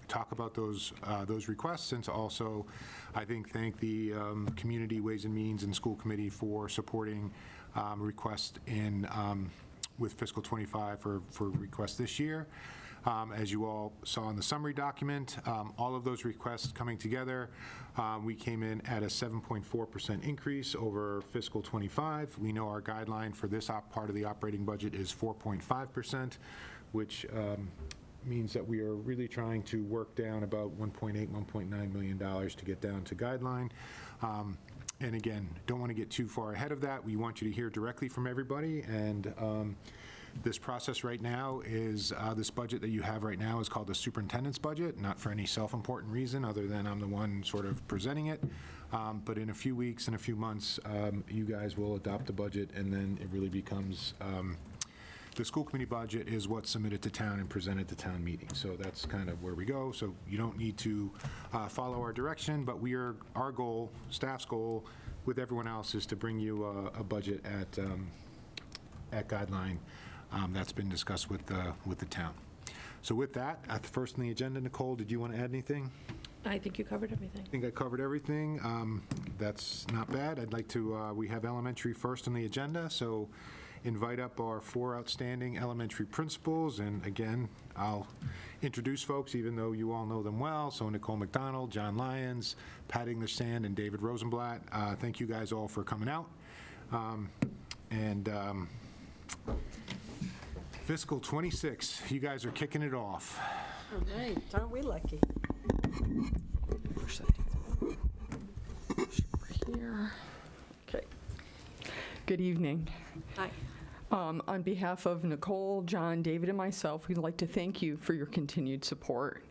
talk about those requests, and to also, I think, thank the Community Ways and Means and School Committee for supporting requests with fiscal 25 for requests this year. As you all saw in the summary document, all of those requests coming together, we came in at a 7.4% increase over fiscal 25. We know our guideline for this part of the operating budget is 4.5%, which means that we are really trying to work down about $1.8, $1.9 million to get down to guideline. And again, don't want to get too far ahead of that. We want you to hear directly from everybody, and this process right now is, this budget that you have right now is called the superintendent's budget, not for any self-important reason other than I'm the one sort of presenting it. But in a few weeks, in a few months, you guys will adopt the budget, and then it really becomes, the school committee budget is what's submitted to town and presented to town meeting. So that's kind of where we go. So you don't need to follow our direction, but our goal, staff's goal, with everyone else, is to bring you a budget at guideline that's been discussed with the town. So with that, at the first on the agenda, Nicole, did you want to add anything? I think you covered everything. I think I covered everything. That's not bad. I'd like to, we have elementary first on the agenda, so invite up our 4 outstanding elementary principals. And again, I'll introduce folks, even though you all know them well. So Nicole McDonald, John Lyons, Pat Englishstand, and David Rosenblatt. Thank you guys all for coming out. Fiscal 26, you guys are kicking it off. All right, aren't we lucky? Push that over here. Okay. Good evening. Hi. On behalf of Nicole, John, David, and myself, we'd like to thank you for your continued support.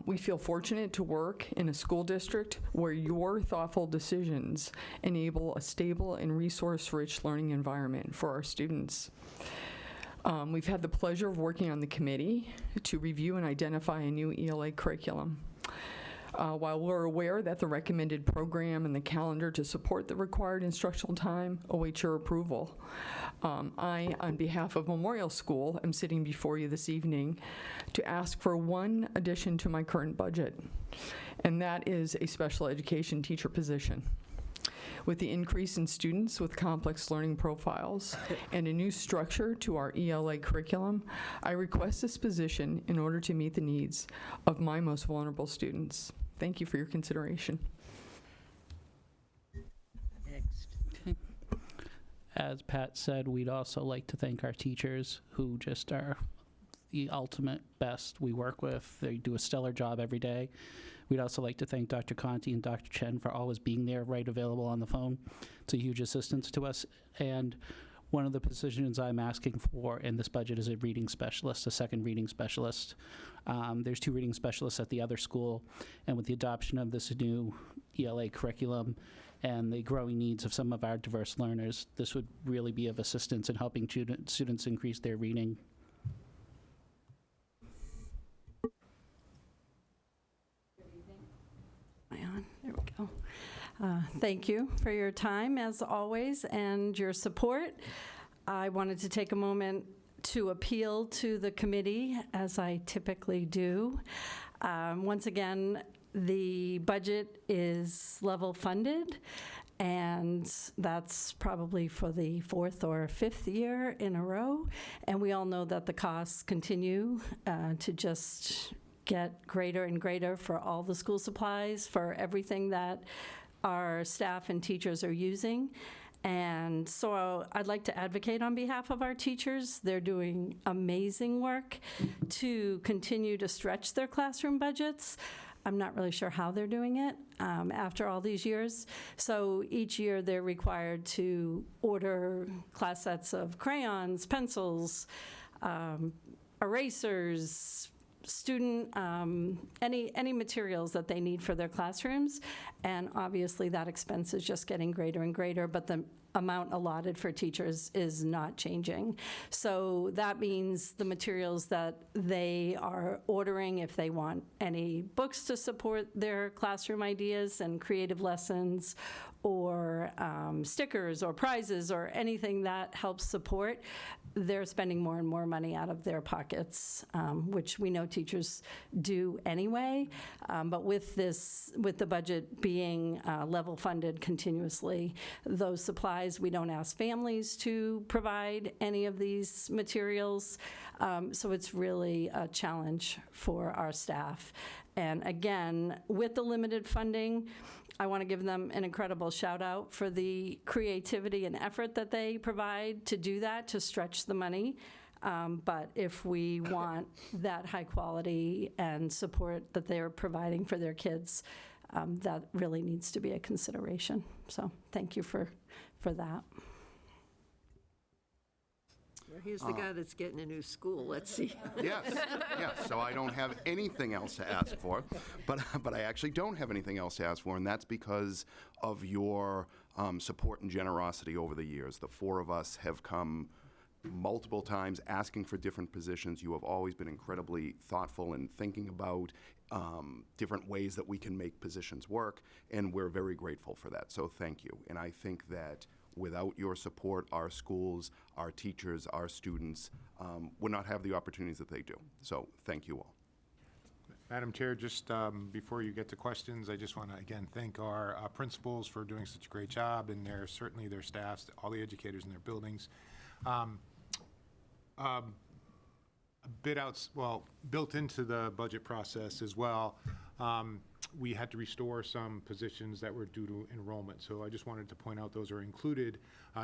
We feel fortunate to work in a school district where your thoughtful decisions enable a stable and resource-rich learning environment for our students. We've had the pleasure of working on the committee to review and identify a new ELA curriculum. While we're aware that the recommended program and the calendar to support the required instructional time await your approval, I, on behalf of Memorial School, am sitting before you this evening to ask for one addition to my current budget, and that is a special education teacher position. With the increase in students with complex learning profiles and a new structure to our ELA curriculum, I request this position in order to meet the needs of my most vulnerable students. Thank you for your consideration. Next. As Pat said, we'd also like to thank our teachers, who just are the ultimate best we work with. They do a stellar job every day. We'd also like to thank Dr. Conti and Dr. Chen for always being there, right available on the phone. It's a huge assistance to us. And one of the positions I'm asking for in this budget is a reading specialist, a second reading specialist. There's 2 reading specialists at the other school, and with the adoption of this new ELA curriculum, and the growing needs of some of our diverse learners, this would really be of assistance in helping students increase their reading. Am I on? There we go. Thank you for your time, as always, and your support. I wanted to take a moment to appeal to the committee, as I typically do. Once again, the budget is level funded, and that's probably for the 4th or 5th year in a row. And we all know that the costs continue to just get greater and greater for all the school supplies, for everything that our staff and teachers are using. And so I'd like to advocate on behalf of our teachers. They're doing amazing work to continue to stretch their classroom budgets. I'm not really sure how they're doing it after all these years. So each year they're required to order class sets of crayons, pencils, erasers, student, any materials that they need for their classrooms. And obviously that expense is just getting greater and greater, but the amount allotted for teachers is not changing. So that means the materials that they are ordering, if they want any books to support their classroom ideas and creative lessons, or stickers or prizes or anything that helps support, they're spending more and more money out of their pockets, which we know teachers do anyway. But with the budget being level funded continuously, those supplies, we don't ask families to provide any of these materials. So it's really a challenge for our staff. And again, with the limited funding, I want to give them an incredible shout out for the creativity and effort that they provide to do that, to stretch the money. But if we want that high quality and support that they're providing for their kids, that really needs to be a consideration. So thank you for that. Well, here's the guy that's getting a new school. Let's see. Yes, yes. So I don't have anything else to ask for, but I actually don't have anything else to ask for, and that's because of your support and generosity over the years. The 4 of us have come multiple times asking for different positions. You have always been incredibly thoughtful in thinking about different ways that we can make positions work, and we're very grateful for that. So thank you. And I think that without your support, our schools, our teachers, our students would not have the opportunities that they do. So thank you all. Madam Chair, just before you get to questions, I just want to again thank our principals for doing such a great job, and certainly their staffs, all the educators in their buildings. Built into the budget process as well, we had to restore some positions that were due to enrollment. So I just wanted to point out those are included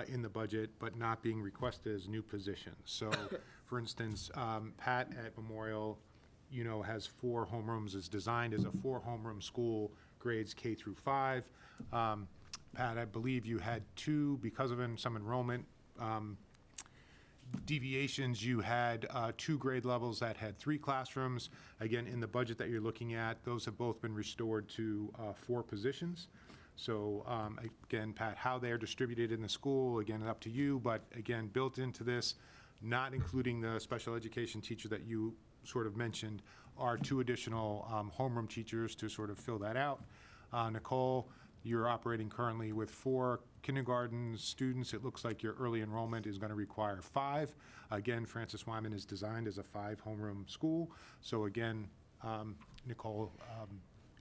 in the budget, but not being requested as new positions. So, for instance, Pat at Memorial, has 4 homerooms, is designed as a 4 homeroom school, grades K through 5. Pat, I believe you had 2, because of some enrollment deviations, you had 2 grade levels that had 3 classrooms. Again, in the budget that you're looking at, those have both been restored to 4 positions. So again, Pat, how they're distributed in the school, again, up to you, but again, built into this, not including the special education teacher that you sort of mentioned, are 2 additional homeroom teachers to sort of fill that out. Nicole, you're operating currently with 4 kindergarten students. It looks like your early enrollment is going to require 5. Again, Francis Wyman is designed as a 5 homeroom school. So again, Nicole,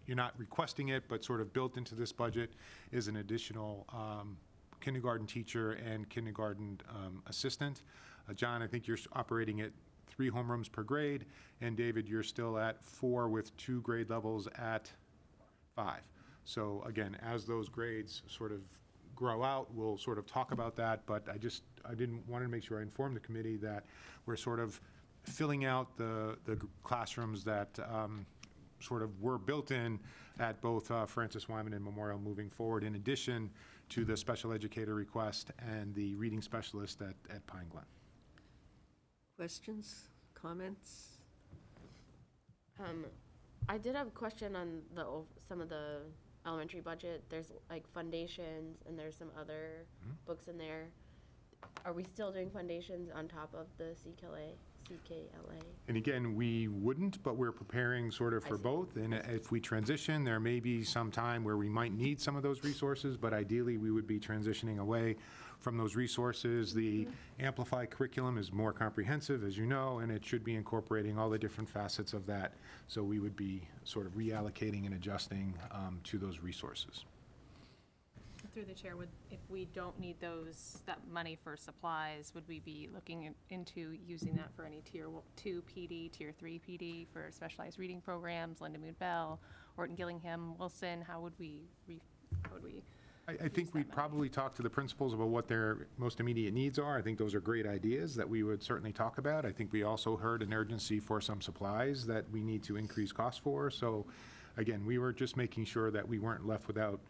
you're not requesting it, but sort of built into this budget is an additional kindergarten teacher and kindergarten assistant. John, I think you're operating at 3 homerooms per grade, and David, you're still at 4 with 2 grade levels at 5. So again, as those grades sort of grow out, we'll sort of talk about that, but I wanted to make sure I informed the committee that we're sort of filling out the classrooms that sort of were built in at both Francis Wyman and Memorial moving forward, in addition to the special educator request and the reading specialist at Pine Glen. Questions, comments? I did have a question on some of the elementary budget, there's like foundations and there's some other books in there. Are we still doing foundations on top of the CKLA? And again, we wouldn't, but we're preparing sort of for both. And if we transition, there may be some time where we might need some of those resources, but ideally, we would be transitioning away from those resources. The Amplify curriculum is more comprehensive, as you know, and it should be incorporating all the different facets of that. So we would be sort of reallocating and adjusting to those resources. Through the chair, if we don't need that money for supplies, would we be looking into using that for any Tier 2 PD, Tier 3 PD for specialized reading programs, Lindenwood Bell, Orton Gillingham, Wilson? How would we I think we'd probably talk to the principals about what their most immediate needs are. I think those are great ideas that we would certainly talk about. I think we also heard an urgency for some supplies that we need to increase costs for. So again, we were just making sure that we weren't left without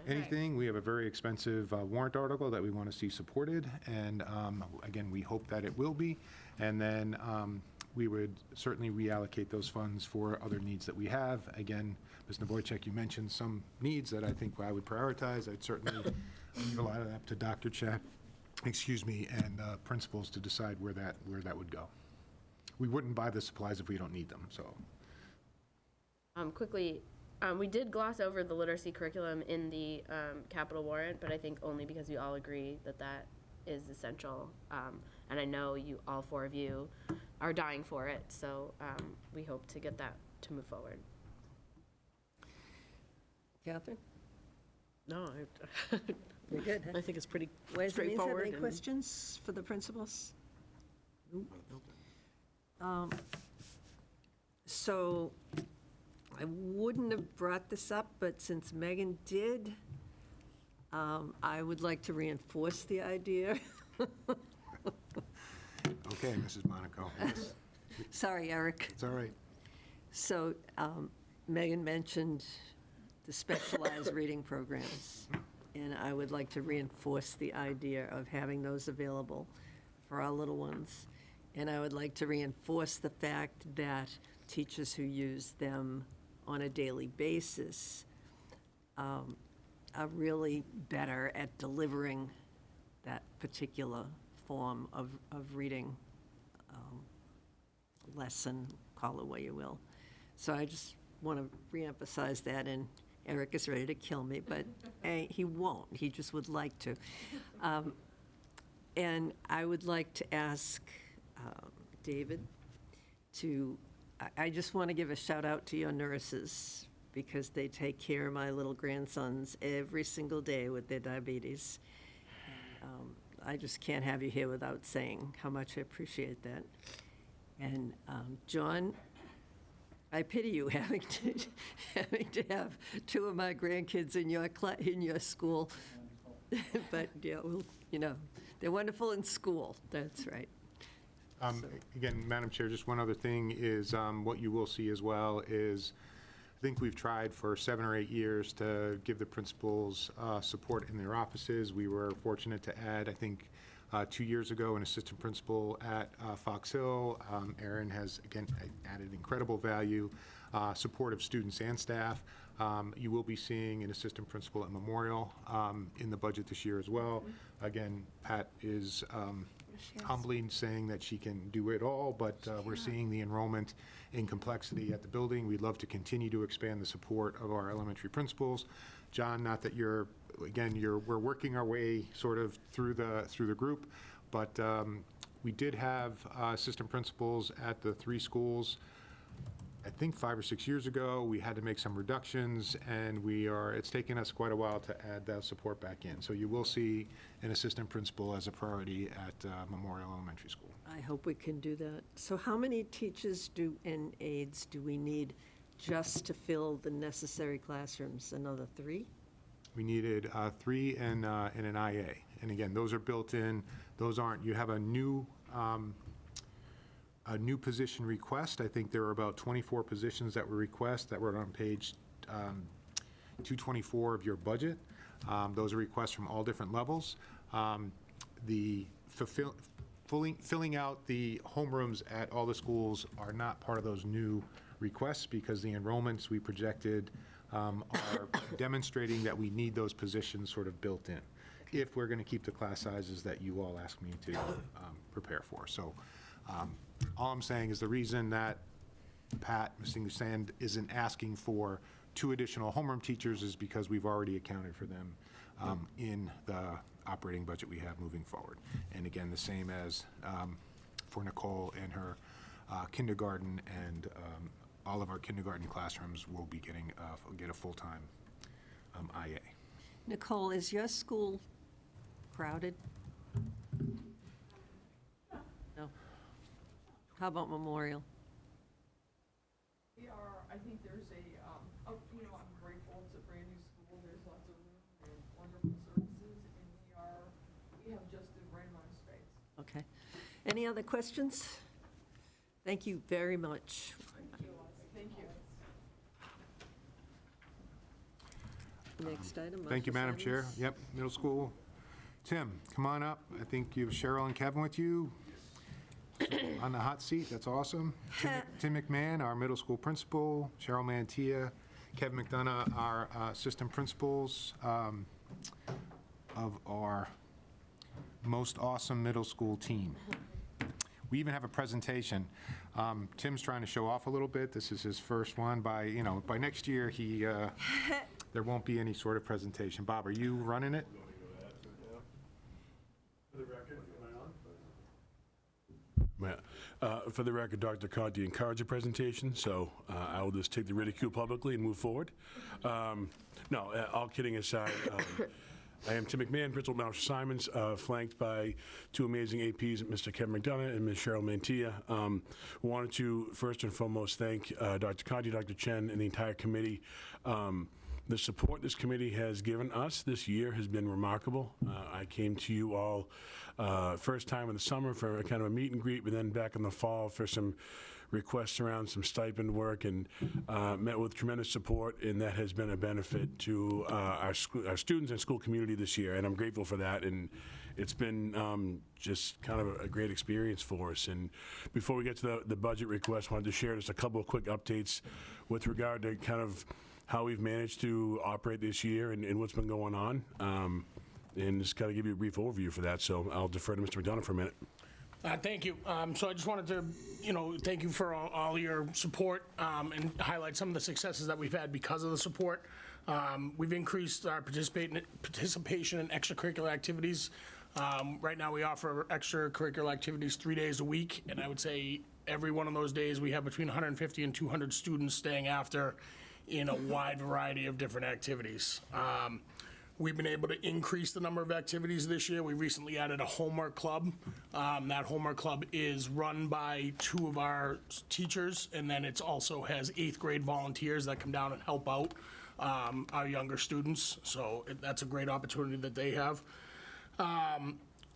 anything. We have a very expensive warrant article that we want to see supported, and again, we hope that it will be. And then we would certainly reallocate those funds for other needs that we have. Again, Ms. Nevoychek, you mentioned some needs that I think I would prioritize. I'd certainly leave a lot of that to Dr. Chap, and principals to decide where that would go. We wouldn't buy the supplies if we don't need them, so. Quickly, we did gloss over the literacy curriculum in the capital warrant, but I think only because we all agree that that is essential. And I know all four of you are dying for it, so we hope to get that to move forward. Catherine? No, You're good, huh? I think it's pretty Ways and Means have straightforward. any questions for the principals? So I wouldn't have brought this up, but since Megan did, I would like to reinforce the idea. Okay, Mrs. Monaco. Yes. Sorry, Eric. It's all right. So Megan mentioned the specialized reading programs, and I would like to reinforce the idea of having those available for our little ones. And I would like to reinforce the fact that teachers who use them on a daily basis are really better at delivering that particular form of reading lesson, call it what you will. So I just want to reemphasize that, and Eric is ready to kill me, but he won't. He just would like to. And I would like to ask David I just want to give a shout out to your nurses, because they take care of my little grandsons every single day with their diabetes. And, I just can't have you here without saying how much I appreciate that. And John, I pity you having to have two of my grandkids in your school. But yeah, well, they're wonderful in school. That's right. Again, Madam Chair, just one other thing is what you will see as well is, I think we've tried for 7 or 8 years to give the principals support in their offices. We were fortunate to add, I think, 2 years ago, an assistant principal at Fox Hill. Erin has, again, added incredible value, support of students and staff. You will be seeing an assistant principal at Memorial in the budget this year as well. Again, Pat is humbly saying that she can do it all, but we're seeing the enrollment in complexity at the building. We'd love to continue to expand the support of our elementary principals. John, not that we're working our way sort of through the group, but we did have assistant principals at the 3 schools. I think 5 or 6 years ago. We had to make some reductions, and it's taken us quite a while to add that support back in. So you will see an assistant principal as a priority at Memorial Elementary School. I hope we can do that. So how many teachers and aides do we need just to fill the necessary classrooms? Another 3? We needed 3 and an IA. And again, those are built in. Those aren't, you have a new position request. I think there were about 24 positions that were requested that were on page 224 of your budget. Those are requests from all different levels. Filling out the homerooms at all the schools are not part of those new requests, because the enrollments we projected are demonstrating that we need those positions sort of built in, if we're going to keep the class sizes that you all asked me to prepare for. So all I'm saying is the reason that Pat, Mr. Sand, isn't asking for 2 additional homeroom teachers is because we've already accounted for them in the operating budget we have moving forward. And again, the same as for Nicole and her kindergarten, and all of our kindergarten classrooms will be get a full-time IA. Nicole, is your school crowded? No. How about Memorial? We are, I think there's I'm grateful it's a brand-new school, there's lots of room, there's wonderful services, and we have just the right amount of space. Okay. Any other questions? Thank you very much. Thank you. Next item. Thank you, Madam Chair. Simonds. Yep, middle school. Tim, come on up. I think you have Cheryl and Kevin with you on the hot seat. That's awesome. Tim McMahon, our middle school principal, Cheryl Mantia, Kevin McDonough, our assistant principals of our most awesome middle school team. We even have a presentation. Tim's trying to show off a little bit. This is his first one. By next year, there won't be any sort of presentation. Bob, are you running it? For the record, Dr. Conti encouraged a presentation, so I will just take the ridicule publicly and move forward. No, all kidding aside, I am Tim McMahon, principal at Mount Simonds, flanked by 2 amazing APs, Mr. Kevin McDonough and Ms. Cheryl Mantia. Wanted to first and foremost thank Dr. Conti, Dr. Chen, and the entire committee. The support this committee has given us this year has been remarkable. I came to you all first time in the summer for a kind of a meet and greet, but then back in the fall for some requests around some stipend work, and met with tremendous support, and that has been a benefit to our students and school community this year, and I'm grateful for that. And it's been just kind of a great experience for us. And before we get to the budget request, I wanted to share just a couple of quick updates with regard to kind of how we've managed to operate this year and what's been going on. And just kind of give you a brief overview for that. So I'll defer to Mr. McDonough for a minute. Thank you. So I just wanted to, thank you for all your support and highlight some of the successes that we've had because of the support. We've increased our participation in extracurricular activities. Right now we offer extracurricular activities 3 days a week, and I would say every one of those days we have between 150 and 200 students staying after in a wide variety of different activities. We've been able to increase the number of activities this year. We recently added a homework club. That homework club is run by 2 of our teachers, and then it also has 8th grade volunteers that come down and help out our younger students. So that's a great opportunity that they have.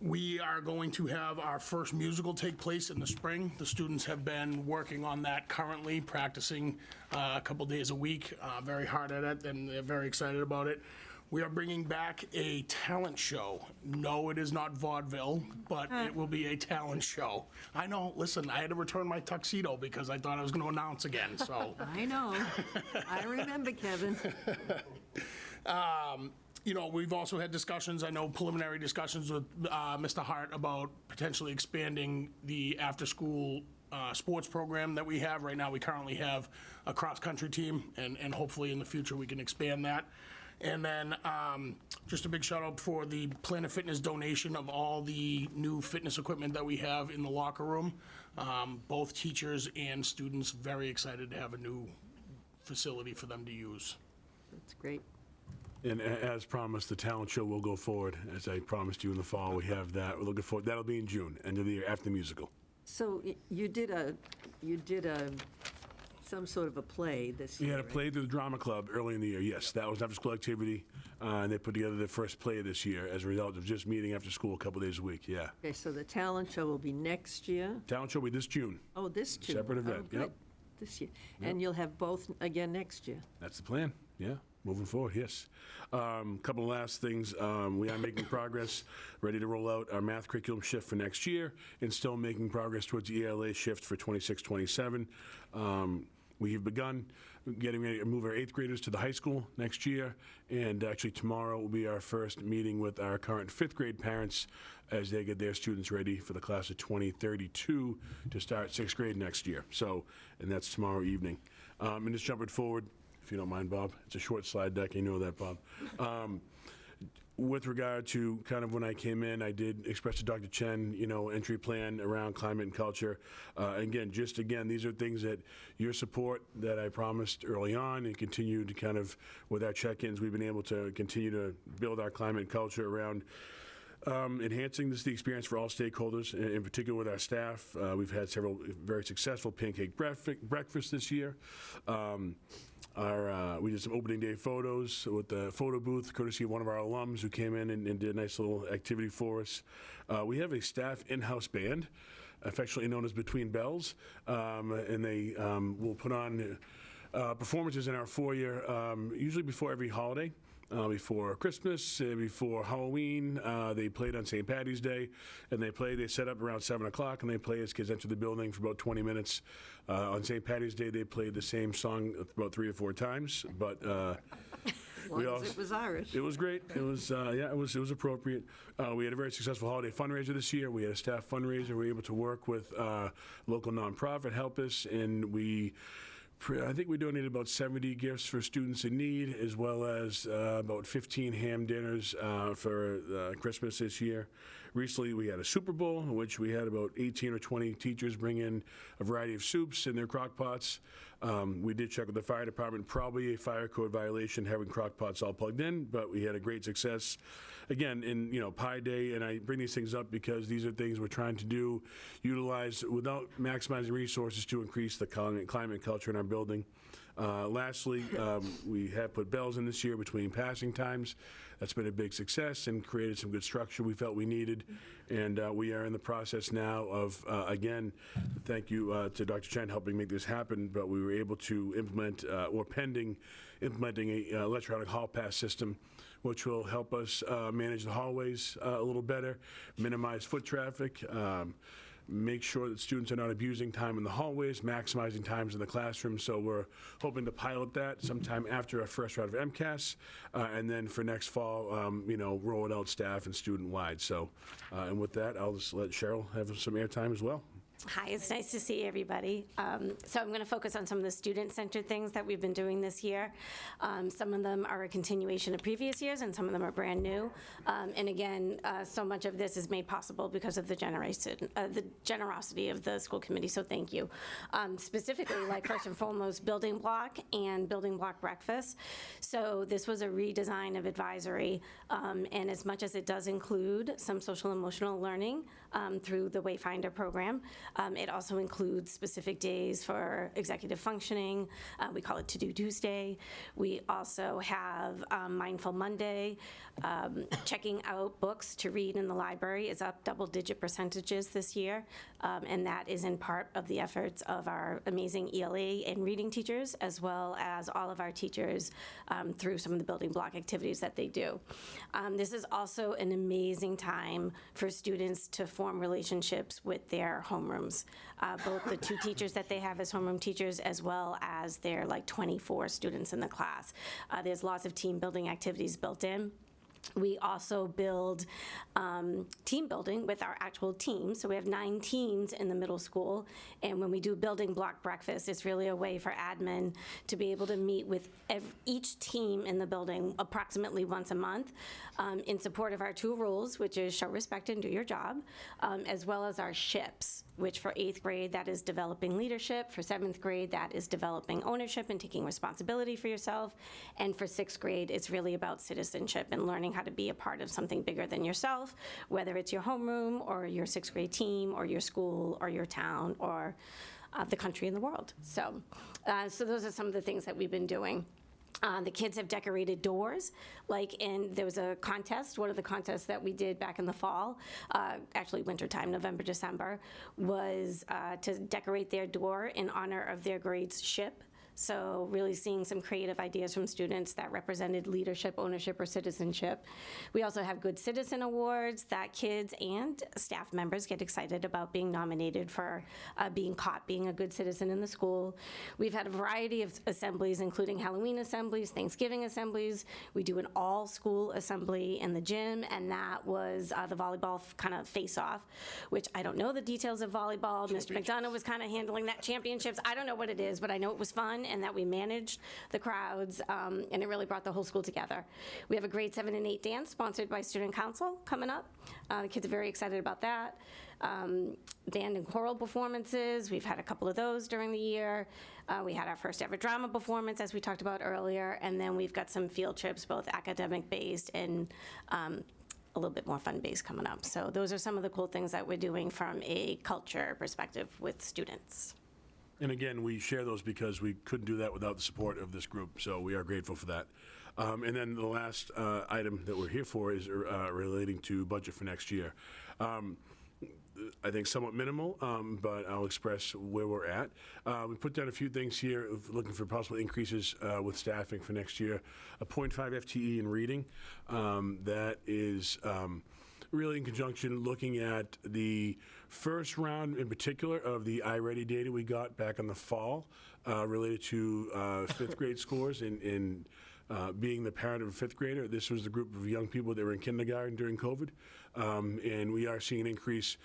We are going to have our first musical take place in the spring. The students have been working on that currently, practicing a couple days a week, very hard at it, and they're very excited about it. We are bringing back a talent show. No, it is not vaudeville, but it will be a talent show. I know, listen, I had to return my tuxedo because I thought I was going to announce again, so. I know. I remember, Kevin. We've also had discussions, I know preliminary discussions with Mr. Hart about potentially expanding the after-school sports program that we have. Right now, we currently have a cross-country team, and hopefully in the future we can expand that. And then just a big shout out for the Planet Fitness donation of all the new fitness equipment that we have in the locker room. Both teachers and students very excited to have a new facility for them to use. That's great. And as promised, the talent show will go forward. As I promised you in the fall, we have that. We're looking forward. That'll be in June, end of the year, after the musical. So you did some sort of a play this year. We had a play through the drama club early in the year, yes. That was an after-school activity, and they put together their first play this year as a result of just meeting after school a couple days a week, yeah. Okay, so the talent show will be next year? Talent show will be this June. Oh, this June? Separate event, Oh, good. yep. This year. Yep. And you'll have both again next year? That's the plan, yeah. Moving forward, yes. Couple of last things. We are making progress, ready to roll out our math curriculum shift for next year, and still making progress towards the ELA shift for 26-27. We have begun getting ready to move our 8th graders to the high school next year, and actually tomorrow will be our first meeting with our current 5th grade parents as they get their students ready for the class of 2032 to start 6th grade next year. So, and that's tomorrow evening. And just jumping forward, if you don't mind, Bob. It's a short slide deck, you know that, Bob. With regard to kind of when I came in, I did express to Dr. Chen, entry plan around climate and culture. Again, these are things that your support that I promised early on and continue to kind of, with our check-ins, we've been able to continue to build our climate and culture around enhancing the experience for all stakeholders, in particular with our staff. We've had several very successful pancake breakfasts this year. We did some opening day photos with the photo booth, courtesy of one of our alums who came in and did a nice little activity for us. We have a staff in-house band, affectionately known as Between Bells, and they will put on performances in our foyer, usually before every holiday. Before Christmas, before Halloween, they played on St. Patty's Day, and they set up around 7 o'clock, and they play as kids enter the building for about 20 minutes. On St. Patty's Day, they played the same song about 3 or 4 times, but it was Irish. It was great. It was it was appropriate. We had a very successful holiday fundraiser this year. We had a staff fundraiser. We were able to work with local nonprofit help us, and I think we donated about 70 gifts for students in need, as well as about 15 ham dinners for Christmas this year. Recently, we had a Super Bowl, in which we had about 18 or 20 teachers bring in a variety of soups in their crock pots. We did check with the fire department, probably a fire code violation having crock pots all plugged in, but we had a great success. Again, in Pi Day, and I bring these things up because these are things we're trying to utilize without maximizing resources to increase the climate culture in our building. Lastly, we have put bells in this year between passing times. That's been a big success and created some good structure we felt we needed. And we are in the process now of, again, thank you to Dr. Chen helping make this happen, but we were able to implement, or pending implementing a electronic hall pass system, which will help us manage the hallways a little better, minimize foot traffic, make sure that students are not abusing time in the hallways, maximizing times in the classroom. So we're hoping to pilot that sometime after our first round of MCAS, and then for next fall, roll it out staff and student-wide. So, and with that, I'll just let Cheryl have some airtime as well. Hi, it's nice to see everybody. So I'm going to focus on some of the student-centered things that we've been doing this year. Some of them are a continuation of previous years, and some of them are brand new. And again, so much of this is made possible because of the generosity of the school committee, so thank you. Specifically, first and foremost, building block and building block breakfast. So this was a redesign of advisory, and as much as it does include some social emotional learning through the Wayfinder program, it also includes specific days for executive functioning. We call it To-Do Tuesday. We also have Mindful Monday. Checking out books to read in the library is up double-digit percentages this year, and that is in part of the efforts of our amazing ELA and reading teachers, as well as all of our teachers through some of the building block activities that they do. This is also an amazing time for students to form relationships with their homerooms, both the 2 teachers that they have as homeroom teachers, as well as their 24 students in the class. There's lots of team building activities built in. We also build team building with our actual teams. So we have 9 teams in the middle school. And when we do building block breakfast, it's really a way for admin to be able to meet with each team in the building approximately once a month in support of our 2 rules, which is show respect and do your job, as well as our SHIPs, which for 8th grade, that is developing leadership. For 7th grade, that is developing ownership and taking responsibility for yourself. And for 6th grade, it's really about citizenship and learning how to be a part of something bigger than yourself, whether it's your homeroom or your 6th grade team or your school or your town or the country and the world. So those are some of the things that we've been doing. The kids have decorated doors, there was a contest. One of the contests that we did back in the fall, actually wintertime, November, December, was to decorate their door in honor of their grade's ship. So really seeing some creative ideas from students that represented leadership, ownership, or citizenship. We also have Good Citizen Awards that kids and staff members get excited about being nominated for being caught being a good citizen in the school. We've had a variety of assemblies, including Halloween assemblies, Thanksgiving assemblies. We do an all-school assembly in the gym, and that was the volleyball kind of face-off, which I don't know the details of volleyball. Mr. McDonough was kind of handling that championships. I don't know what it is, but I know it was fun and that we managed the crowds, and it really brought the whole school together. We have a grade 7 and 8 dance sponsored by Student Council coming up. The kids are very excited about that. Band and choral performances, we've had a couple of those during the year. We had our first ever drama performance, as we talked about earlier, and then we've got some field trips, both academic-based and a little bit more fun-based coming up. So those are some of the cool things that we're doing from a culture perspective with students. And again, we share those because we couldn't do that without the support of this group, so we are grateful for that. And then the last item that we're here for is relating to budget for next year. I think somewhat minimal, but I'll express where we're at. We put down a few things here, looking for possible increases with staffing for next year. A 0.5 FTE in reading. That is really in conjunction looking at the first round in particular of the iReady data we got back in the fall related to fifth grade scores and being the parent of a fifth grader. This was the group of young people that were in kindergarten during COVID. And we are seeing an increase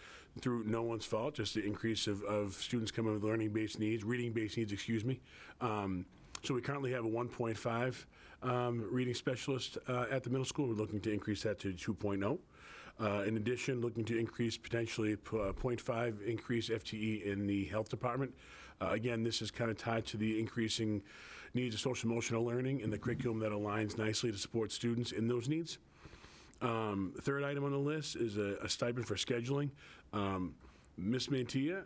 through no one's fault, just the increase of students coming with learning-based needs, reading-based needs, excuse me. So we currently have a 1.5 reading specialist at the middle school. We're looking to increase that to 2.0. In addition, looking to increase potentially 0.5 increase FTE in the health department. Again, this is kind of tied to the increasing needs of social emotional learning and the curriculum that aligns nicely to support students in those needs. The third item on the list is a stipend for scheduling. Ms. Mantilla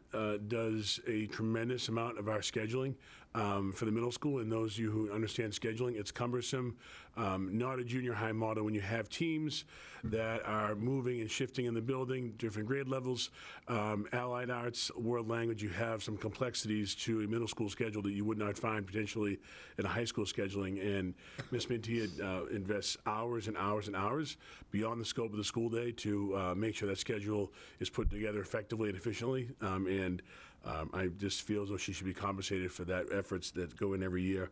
does a tremendous amount of our scheduling for the middle school, and those of you who understand scheduling, it's cumbersome. Not a junior high model when you have teams that are moving and shifting in the building, different grade levels, allied arts, world language, you have some complexities to a middle school schedule that you would not find potentially in a high school scheduling. And Ms. Mantilla invests hours and hours and hours beyond the scope of the school day to make sure that schedule is put together effectively and efficiently. I just feel as though she should be compensated for that efforts that go in every year.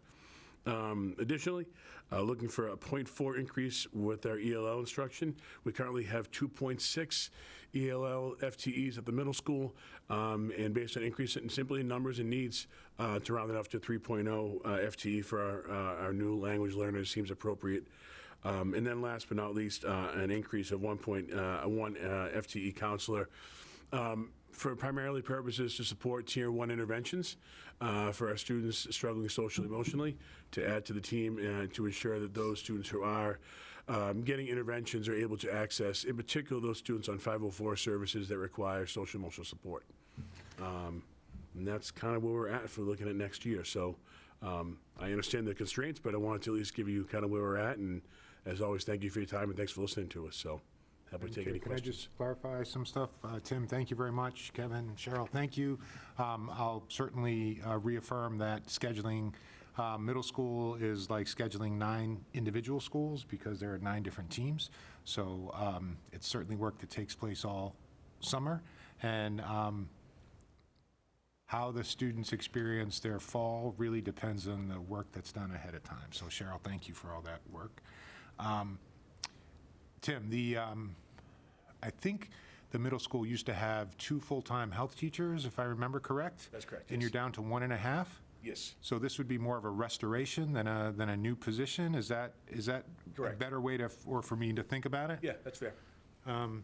Additionally, looking for a 0.4 increase with our ELL instruction. We currently have 2.6 ELL FTEs at the middle school, and based on increase in simply numbers and needs, to round it up to 3.0 FTE for our new language learners seems appropriate. And then last but not least, an increase of 1 FTE counselor. For primarily purposes to support Tier 1 interventions for our students struggling socially emotionally, to add to the team and to ensure that those students who are getting interventions are able to access, in particular, those students on 504 services that require social emotional support. And that's kind of where we're at if we're looking at next year. So I understand the constraints, but I wanted to at least give you kind of where we're at. And as always, thank you for your time and thanks for listening to us. So. Happy to take any questions. Can I just clarify some stuff? Tim, thank you very much. Kevin, Cheryl, thank you. I'll certainly reaffirm that scheduling middle school is like scheduling 9 individual schools because there are 9 different teams. So it's certainly work that takes place all summer. And how the students experience their fall really depends on the work that's done ahead of time. So Cheryl, thank you for all that work. Tim, I think the middle school used to have 2 full-time health teachers, if I remember correct? That's correct, And yes. you're down to 1.5? Yes. So this would be more of a restoration than a new position? Is that Correct. a better way to, or for me to think about it? Yeah, that's fair. And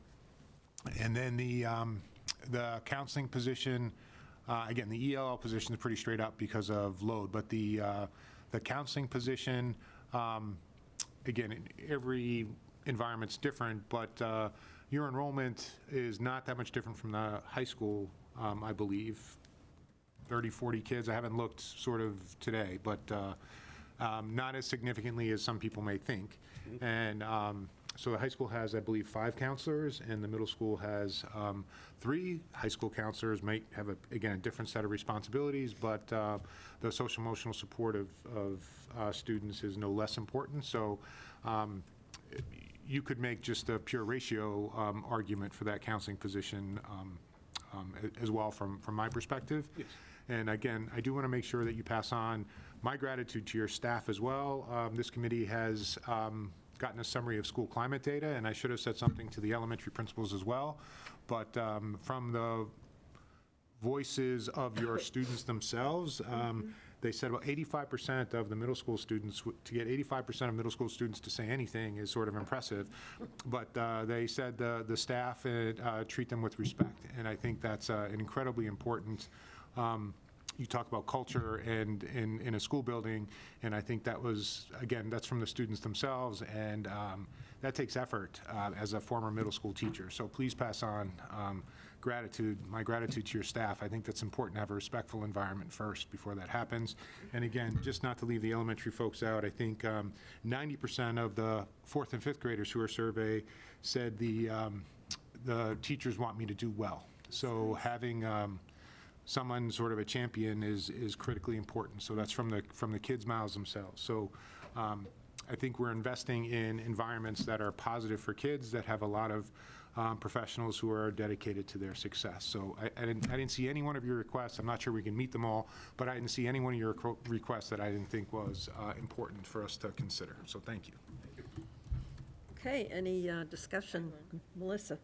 then the counseling position, again, the ELL position is pretty straight up because of load, but the counseling position, again, every environment's different, but your enrollment is not that much different from the high school, I believe. 30, 40 kids. I haven't looked sort of today, but not as significantly as some people may think. And So the high school has, I believe, 5 counselors, and the middle school has 3. High school counselors might have, again, a different set of responsibilities, but the social emotional support of students is no less important. So you could make just a pure ratio argument for that counseling position as well from my perspective. Yes. And again, I do want to make sure that you pass on my gratitude to your staff as well. This committee has gotten a summary of school climate data, and I should have said something to the elementary principals as well. But from the voices of your students themselves, they said about 85% of the middle school students, to get 85% of middle school students to say anything is sort of impressive. But they said the staff treat them with respect, and I think that's an incredibly important. You talk about culture and in a school building, and I think that was, again, that's from the students themselves, and that takes effort as a former middle school teacher. So please pass on my gratitude to your staff. I think that's important to have a respectful environment first before that happens. And again, just not to leave the elementary folks out, I think 90% of the 4th and 5th graders who are surveyed said the teachers want me to do well. So having someone sort of a champion is critically important. So that's from the kids' mouths themselves. So I think we're investing in environments that are positive for kids, that have a lot of professionals who are dedicated to their success. So I didn't see any one of your requests. I'm not sure we can meet them all, but I didn't see any one of your requests that I didn't think was important for us to consider. So thank you. Okay, any discussion? Melissa?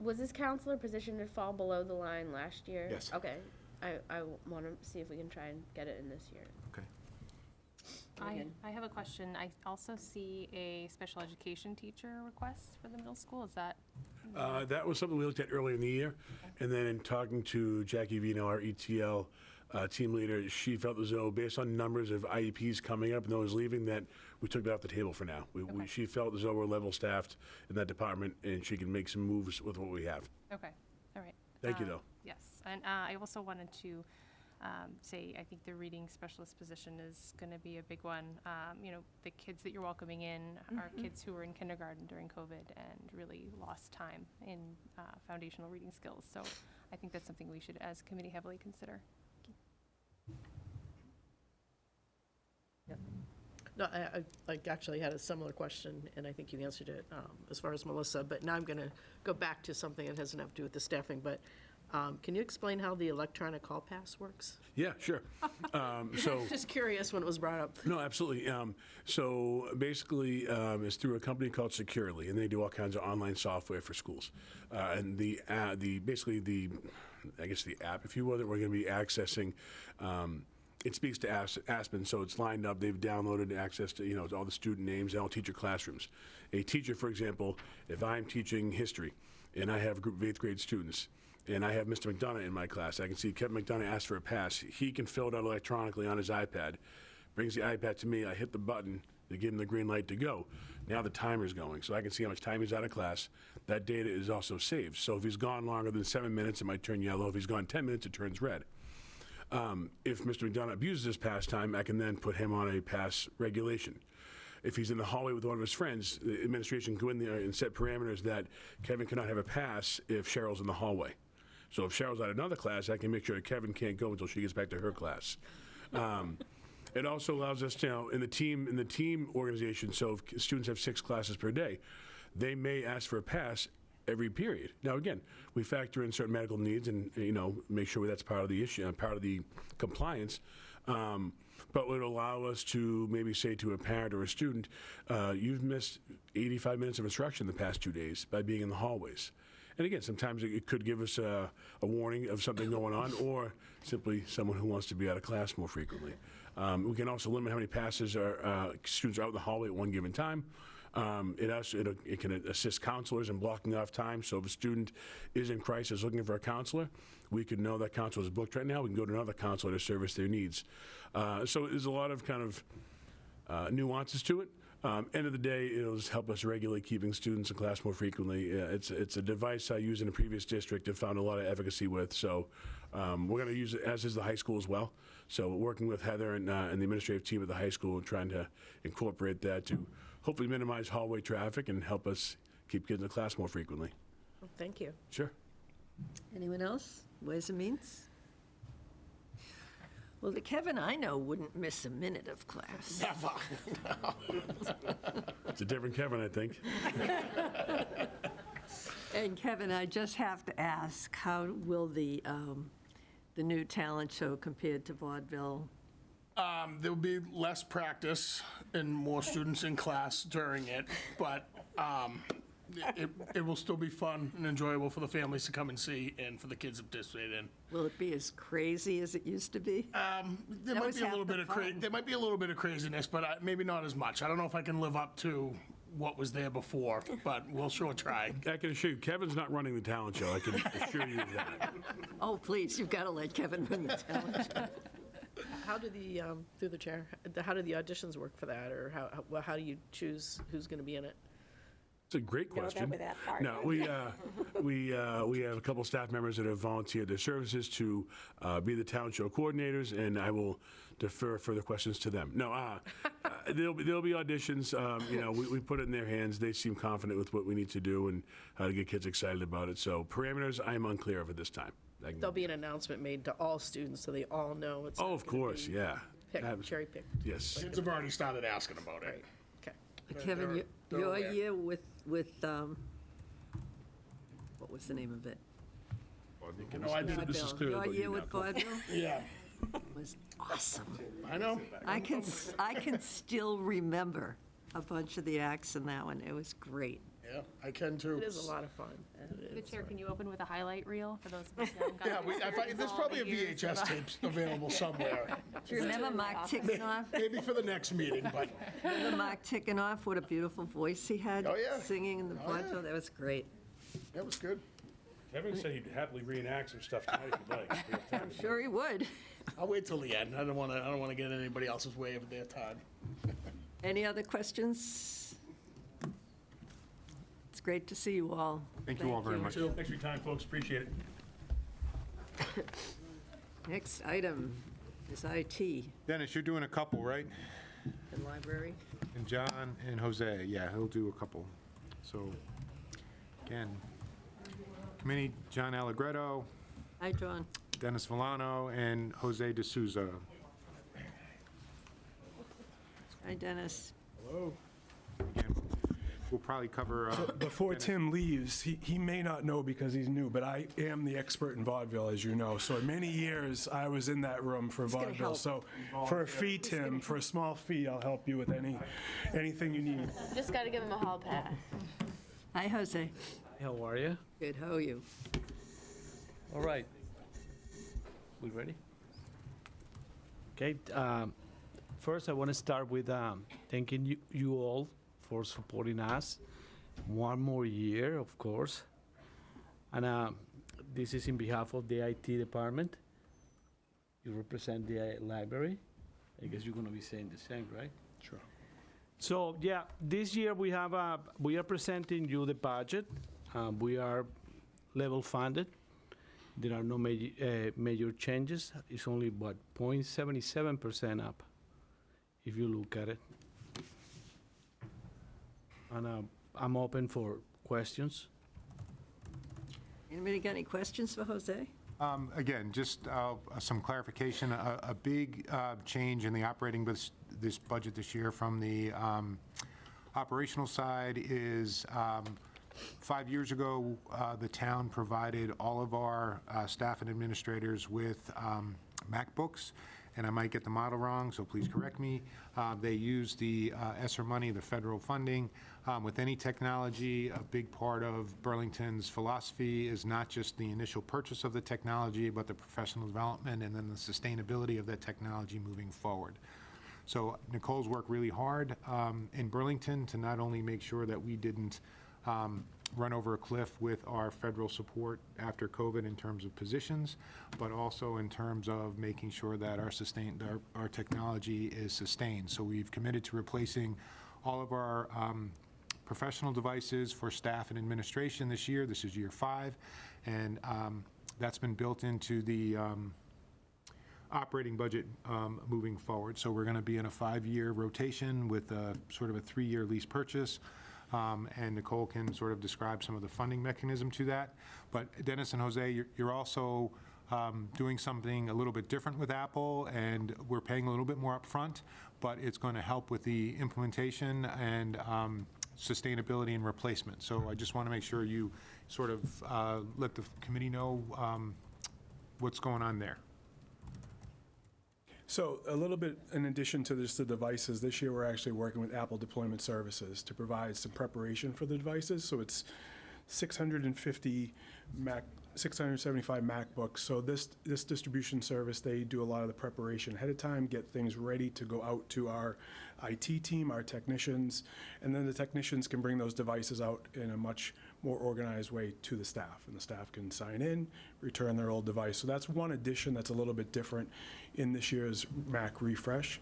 Was this counselor position to fall below the line last year? Yes. Okay. I want to see if we can try and get it in this year. Okay. I have a question. I also see a special education teacher request for the middle school. Is that? That was something we looked at earlier in the year, and then in talking to Jackie Vino, our ETL team leader, she felt as though, based on numbers of IEPs coming up and those leaving, that we took that off the table for now. She felt as though we're level staffed in that department, and she can make some moves with what we have. Okay, all right. Thank you, though. Yes, and I also wanted to say, I think the reading specialist position is going to be a big one. The kids that you're welcoming in are kids who were in kindergarten during COVID and really lost time in foundational reading skills. So I think that's something we should, as a committee, heavily consider. No, I actually had a similar question, and I think you answered it as far as Melissa, but now I'm going to go back to something that has nothing to do with the staffing, but can you explain how the electronic call pass works? Yeah, sure. Just curious when it was brought up. No, absolutely. So basically, it's through a company called Securely, and they do all kinds of online software for schools. And the app, if you will, that we're going to be accessing. It speaks to Aspen, so it's lined up. They've downloaded access to all the student names and all teacher classrooms. A teacher, for example, if I'm teaching history and I have a group of 8th grade students, and I have Mr. McDonough in my class, I can see Kevin McDonough asked for a pass. He can fill it out electronically on his iPad, brings the iPad to me, I hit the button, they give him the green light to go. Now the timer's going, so I can see how much time he's out of class. That data is also saved. So if he's gone longer than 7 minutes, it might turn yellow. If he's gone 10 minutes, it turns red. If Mr. McDonough abuses his pass time, I can then put him on a pass regulation. If he's in the hallway with one of his friends, the administration can go in there and set parameters that Kevin cannot have a pass if Cheryl's in the hallway. So if Cheryl's at another class, I can make sure that Kevin can't go until she gets back to her class. It also allows us to, in the team organization, so if students have 6 classes per day, they may ask for a pass every period. Now, again, we factor in certain medical needs and, make sure that's part of the issue, part of the compliance. But it would allow us to maybe say to a parent or a student, you've missed 85 minutes of instruction the past 2 days by being in the hallways. And again, sometimes it could give us a warning of something going on, or simply someone who wants to be out of class more frequently. We can also limit how many passes students are out in the hallway at one given time. It can assist counselors in blocking off time. So if a student is in crisis looking for a counselor, we could know that counselor is booked right now. We can go to another counselor to service their needs. So there's a lot of kind of nuances to it. End of the day, it'll just help us regulate keeping students in class more frequently. It's a device I used in a previous district and found a lot of efficacy with, so we're going to use it, as is the high school as well. So working with Heather and the administrative team at the high school and trying to incorporate that to hopefully minimize hallway traffic and help us keep kids in class more frequently. Thank you. Sure. Anyone else? Ways and Means? Well, the Kevin I know wouldn't miss a minute of class. Never. It's a different Kevin, I think. And Kevin, I just have to ask, how will the new talent show compared to vaudeville? There'll be less practice and more students in class during it, but it will still be fun and enjoyable for the families to come and see and for the kids to participate in. Will it be as crazy as it used to be? There might be a little bit of there might be a little bit of craziness, but maybe not as much. I don't know if I can live up to what was there before, but we'll sure try. I can assure you, Kevin's not running the talent show. I can assure you of that. Oh, please, you've got to let Kevin run the talent show. How do the, through the chair, how do the auditions work for that, or how do you choose who's going to be in it? It's a great question. No, we have a couple staff members that have volunteered their services to be the talent show coordinators, and I will defer further questions to them. No, there'll be auditions. We put it in their hands. They seem confident with what we need to do and how to get kids excited about it. So parameters, I'm unclear of at this time. There'll be an announcement made to all students so they all know it's. Oh, of course, yeah. Cherry picked. Yes. Kids have already started asking about it. Okay. Kevin, they're your aware. year with what was the name of it? No, I did. This is clearly Your about year you with now. vaudeville Yeah, was awesome. I know. I can still remember a bunch of the acts in that one. It was great. Yeah, I can too. It is a lot of fun. The chair, can you open with a highlight reel for those of us who haven't gotten Yeah, there's probably a VHS tape available somewhere. Do you remember Mark Tickenoff? Maybe for the next meeting, but Remember Mark Tickenoff? What a beautiful voice he had. Oh, yeah. Singing in the Oh, yeah. vaudeville. That was great. that was good. Kevin said he'd happily reenact some stuff tonight if you'd like. We have time. I'm sure he would. I'll wait till the end. I don't want to get in anybody else's way of their time. Any other questions? It's great to see you all. Thank you all very much. Thanks for your time, folks. Appreciate it. Next item is IT, Dennis, you're doing a couple, right? the library. And John and Jose, yeah, he'll do a couple. So, again, committee, John Allegretto, Hi, John. Dennis Villano, and Jose D'Souza. Hi, Dennis. Hello. Again, we'll probably cover. Before Tim leaves, he may not know because he's new, but I am the expert in vaudeville, as you know. So many years I was in that room for vaudeville. help. So for a fee, Tim, for a small fee, I'll help you with anything you need. Just got to give him a hall pass. Hi, Jose. How are you? Good, how are you? All right. We ready? Okay. First, I want to start with thanking you all for supporting us. One more year, of course. And this is in behalf of the IT department. You represent the library. I guess you're going to be saying the same, right? Sure. So, yeah, this year we are presenting you the budget. We are level funded. There are no major changes. It's only, 0.77% up, if you look at it. And I'm open for questions. Anybody got any questions for Jose? Again, just some clarification. A big change in the operating this budget this year from the operational side is 5 years ago, the town provided all of our staff and administrators with MacBooks, and I might get the model wrong, so please correct me. They use the ESSER money, the federal funding. With any technology, a big part of Burlington's philosophy is not just the initial purchase of the technology, but the professional development and then the sustainability of that technology moving forward. So Nicole's worked really hard in Burlington to not only make sure that we didn't run over a cliff with our federal support after COVID in terms of positions, but also in terms of making sure that our technology is sustained. So we've committed to replacing all of our professional devices for staff and administration this year. This is year 5, and that's been built into the operating budget moving forward. So we're going to be in a 5-year rotation with a sort of a 3-year lease purchase. And Nicole can sort of describe some of the funding mechanism to that. But Dennis and Jose, you're also doing something a little bit different with Apple, and we're paying a little bit more upfront, but it's going to help with the implementation and sustainability and replacement. So I just want to make sure you sort of let the committee know what's going on there. So a little bit in addition to just the devices, this year we're actually working with Apple Deployment Services to provide some preparation for the devices. So it's 675 MacBooks. So this distribution service, they do a lot of the preparation ahead of time, get things ready to go out to our IT team, our technicians, and then the technicians can bring those devices out in a much more organized way to the staff, and the staff can sign in, return their old device. So that's one addition that's a little bit different in this year's Mac refresh.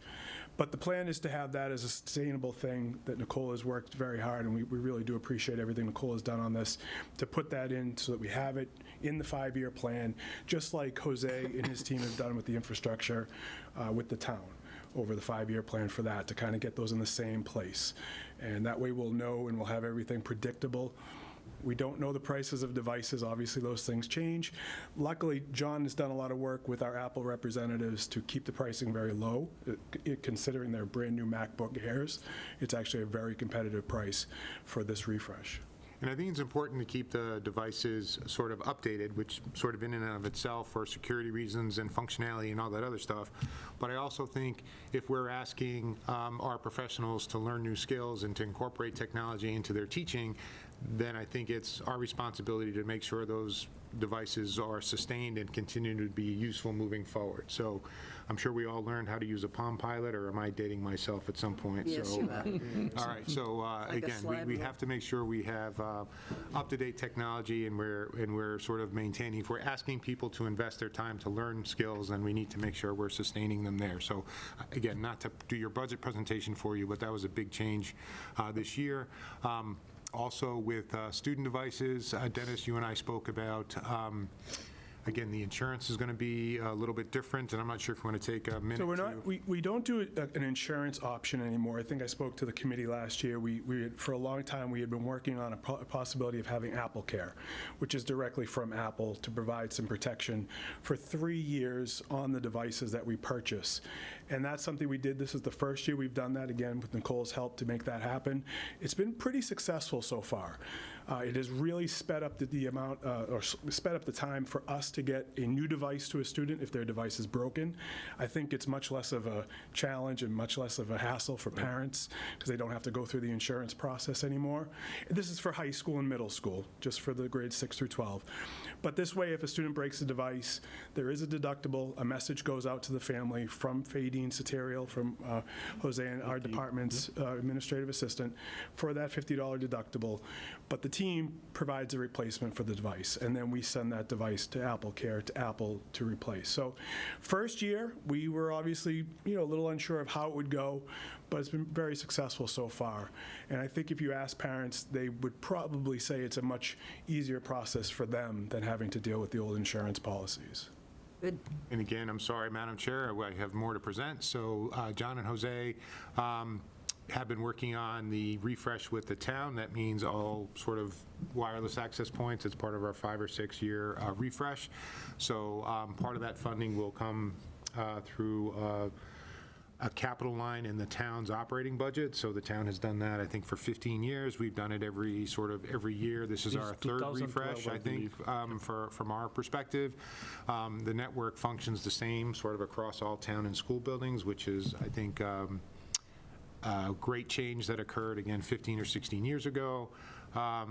But the plan is to have that as a sustainable thing that Nicole has worked very hard, and we really do appreciate everything Nicole has done on this, to put that in so that we have it in the 5-year plan, just like Jose and his team have done with the infrastructure with the town over the 5-year plan for that, to kind of get those in the same place. And that way we'll know and we'll have everything predictable. We don't know the prices of devices. Obviously, those things change. Luckily, John has done a lot of work with our Apple representatives to keep the pricing very low. Considering their brand-new MacBook Airs, it's actually a very competitive price for this refresh. And I think it's important to keep the devices sort of updated, which sort of in and of itself for security reasons and functionality and all that other stuff. But I also think if we're asking our professionals to learn new skills and to incorporate technology into their teaching, then I think it's our responsibility to make sure those devices are sustained and continue to be useful moving forward. So I'm sure we all learned how to use a Palm Pilot, or am I dating myself at some point? Yes, So, you are. all right, so Like a again, slide we rule. have to make sure we have up-to-date technology, and we're sort of maintaining. If we're asking people to invest their time to learn skills, then we need to make sure we're sustaining them there. So again, not to do your budget presentation for you, but that was a big change this year. Also with student devices, Dennis, you and I spoke about, again, the insurance is going to be a little bit different, and I'm not sure if we want to take a minute So we're to... not, we don't do an insurance option anymore. I think I spoke to the committee last year. We had, for a long time, we had been working on a possibility of having Apple Care, which is directly from Apple to provide some protection for 3 years on the devices that we purchase. And that's something we did. This is the first year we've done that, again, with Nicole's help to make that happen. It's been pretty successful so far. It has really sped up the amount, or sped up the time for us to get a new device to a student if their device is broken. I think it's much less of a challenge and much less of a hassle for parents, because they don't have to go through the insurance process anymore. This is for high school and middle school, just for the grades 6 through 12. But this way, if a student breaks a device, there is a deductible. A message goes out to the family from Fadine Satirial, from Jose and our department's administrative assistant, for that $50 deductible. But the team provides a replacement for the device, and then we send that device to Apple Care, to Apple to replace. So first year, we were obviously, a little unsure of how it would go, but it's been very successful so far. And I think if you ask parents, they would probably say it's a much easier process for them than having to deal with the old insurance policies. Good. And again, I'm sorry, Madam Chair, I have more to present. So John and Jose have been working on the refresh with the town. That means all sort of wireless access points. It's part of our 5 or 6 year refresh. So part of that funding will come through a capital line in the town's operating budget. So the town has done that, I think, for 15 years. We've done it every year. This is our third refresh, I think, from our perspective. The network functions the same sort of across all town and school buildings, which is, I think, a great change that occurred, again, 15 or 16 years ago. A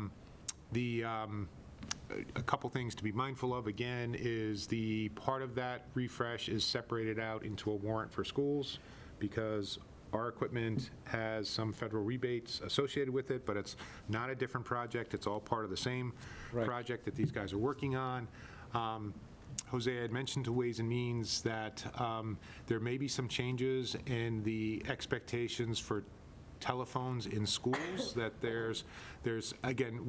couple things to be mindful of, again, is the part of that refresh is separated out into a warrant for schools, because our equipment has some federal rebates associated with it, but it's not a different project. It's all part of the same project that these guys are working on. Jose had mentioned to Ways and Means that there may be some changes in the expectations for telephones in schools, that there's again,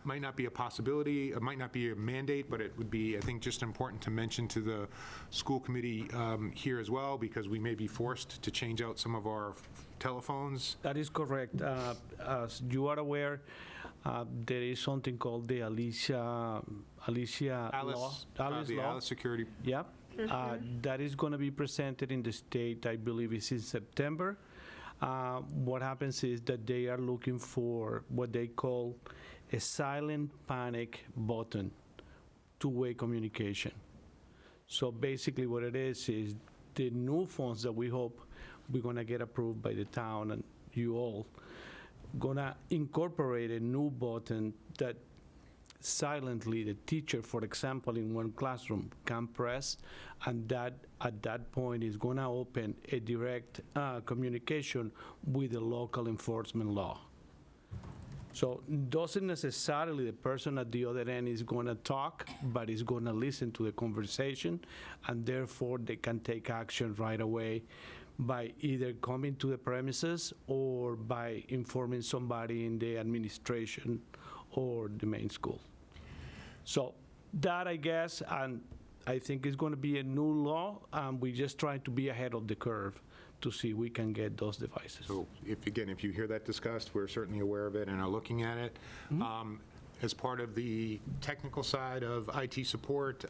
might not be a possibility, it might not be a mandate, but it would be, I think, just important to mention to the school committee here as well, because we may be forced to change out some of our telephones. That is correct. As you are aware, there is something called the Alice law. The Alice Security. Yeah. That is going to be presented in the state, I believe it's in September. What happens is that they are looking for what they call a silent panic button, two-way communication. So basically what it is the new phones that we hope we're going to get approved by the town and you all, going to incorporate a new button that silently the teacher, for example, in one classroom can press, and that at that point is going to open a direct communication with the local enforcement law. So doesn't necessarily the person at the other end is going to talk, but is going to listen to the conversation, and therefore they can take action right away by either coming to the premises or by informing somebody in the administration or the main school. So that, I guess, and I think is going to be a new law, and we're just trying to be ahead of the curve to see we can get those devices. So if you hear that discussed, we're certainly aware of it and are looking at it. As part of the technical side of IT support,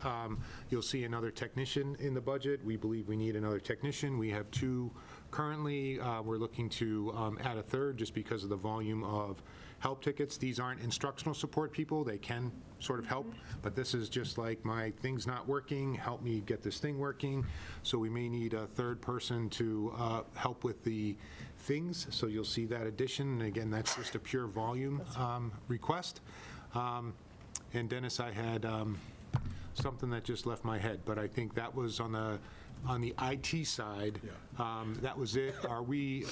you'll see another technician in the budget. We believe we need another technician. We have 2 currently. We're looking to add a third just because of the volume of help tickets. These aren't instructional support people. They can sort of help, but this is just like my thing's not working, help me get this thing working. So we may need a third person to help with the things. So you'll see that addition. And again, that's just a pure volume request. And Dennis, I had something that just left my head, but I think that was on the IT side. That was it. Are we,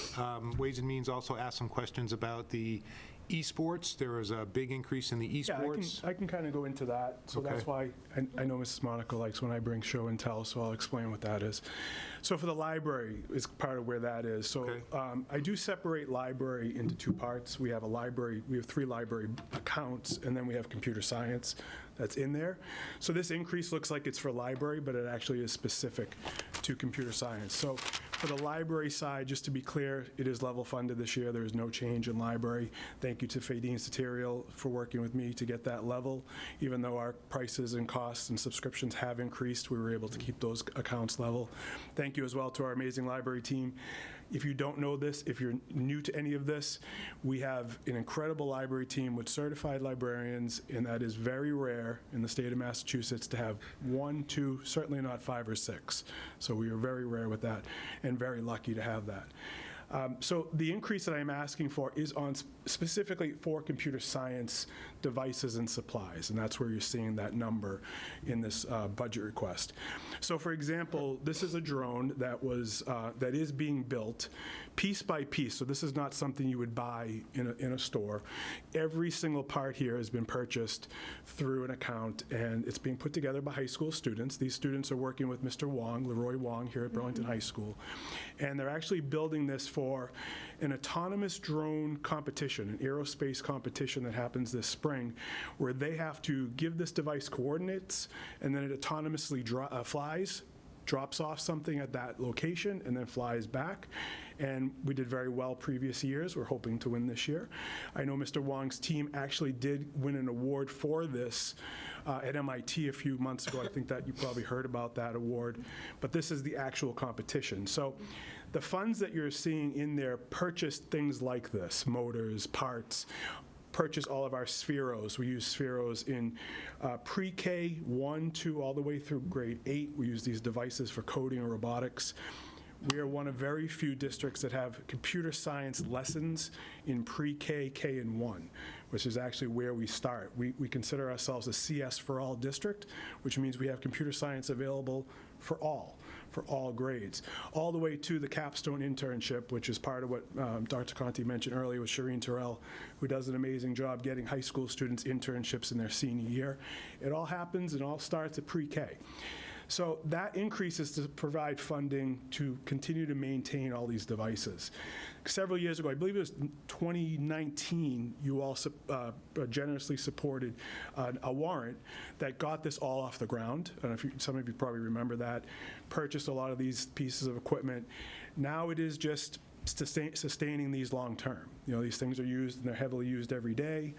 Ways and Means also asked some questions about the esports. There was a big increase in the esports. Yeah, I can kind of go into that. So Okay. that's why I know Mrs. Monaco likes when I bring show and tell, so I'll explain what that is. So for the library is part of where that is. So I do separate library into 2 parts. We have 3 library accounts, and then we have computer science that's in there. So this increase looks like it's for library, but it actually is specific to computer science. So for the library side, just to be clear, it is level funded this year. There is no change in library. Thank you to Fadine Satirial for working with me to get that level. Even though our prices and costs and subscriptions have increased, we were able to keep those accounts level. Thank you as well to our amazing library team. If you don't know this, if you're new to any of this, we have an incredible library team with certified librarians, and that is very rare in the state of Massachusetts to have 1, 2, certainly not 5 or 6. So we are very rare with that and very lucky to have that. So the increase that I'm asking for is on specifically for computer science devices and supplies, and that's where you're seeing that number in this budget request. So for example, this is a drone that is being built piece by piece, so this is not something you would buy in a store. Every single part here has been purchased through an account, and it's being put together by high school students. These students are working with Mr. Wong, Leroy Wong, here at Burlington High School, and they're actually building this for an autonomous drone competition, an aerospace competition that happens this spring, where they have to give this device coordinates, and then it autonomously drops off something at that location, and then flies back. And we did very well previous years. We're hoping to win this year. I know Mr. Wong's team actually did win an award for this at MIT a few months ago. I think that you probably heard about that award. But this is the actual competition. So the funds that you're seeing in there purchased things like this, motors, parts, purchase all of our spheros. We use spheros in pre-K 1, 2, all the way through grade 8. We use these devices for coding and robotics. We are one of very few districts that have computer science lessons in pre-K, K, and 1, which is actually where we start. We consider ourselves a CS for all district, which means we have computer science available for all grades, all the way to the capstone internship, which is part of what Dr. Conti mentioned earlier with Shireen Terrell, who does an amazing job getting high school students internships in their senior year. It all happens and all starts at pre-K. So that increase is to provide funding to continue to maintain all these devices. Several years ago, I believe it was 2019, you all generously supported a warrant that got this all off the ground. I don't know if some of you probably remember that. Purchased a lot of these pieces of equipment. Now it is just sustaining these long term. You know, these things are used and they're heavily used every day.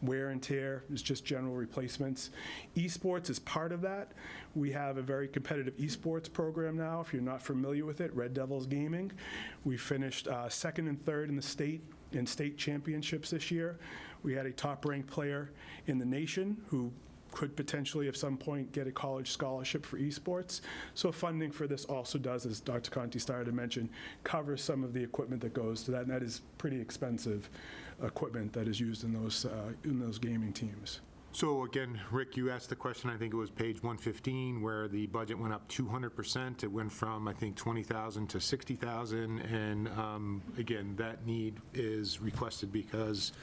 Wear and tear is just general replacements. Esports is part of that. We have a very competitive esports program now. If you're not familiar with it, Red Devils Gaming. We finished second and third in the state in state championships this year. We had a top-ranked player in the nation who could potentially at some point get a college scholarship for esports. So funding for this also does, as Dr. Conti started to mention, cover some of the equipment that goes to that, and that is pretty expensive equipment that is used in those gaming teams. So again, Rick, you asked the question, I think it was page 115, where the budget went up 200%. It went from, I think, 20,000 to 60,000. And again, that need is requested because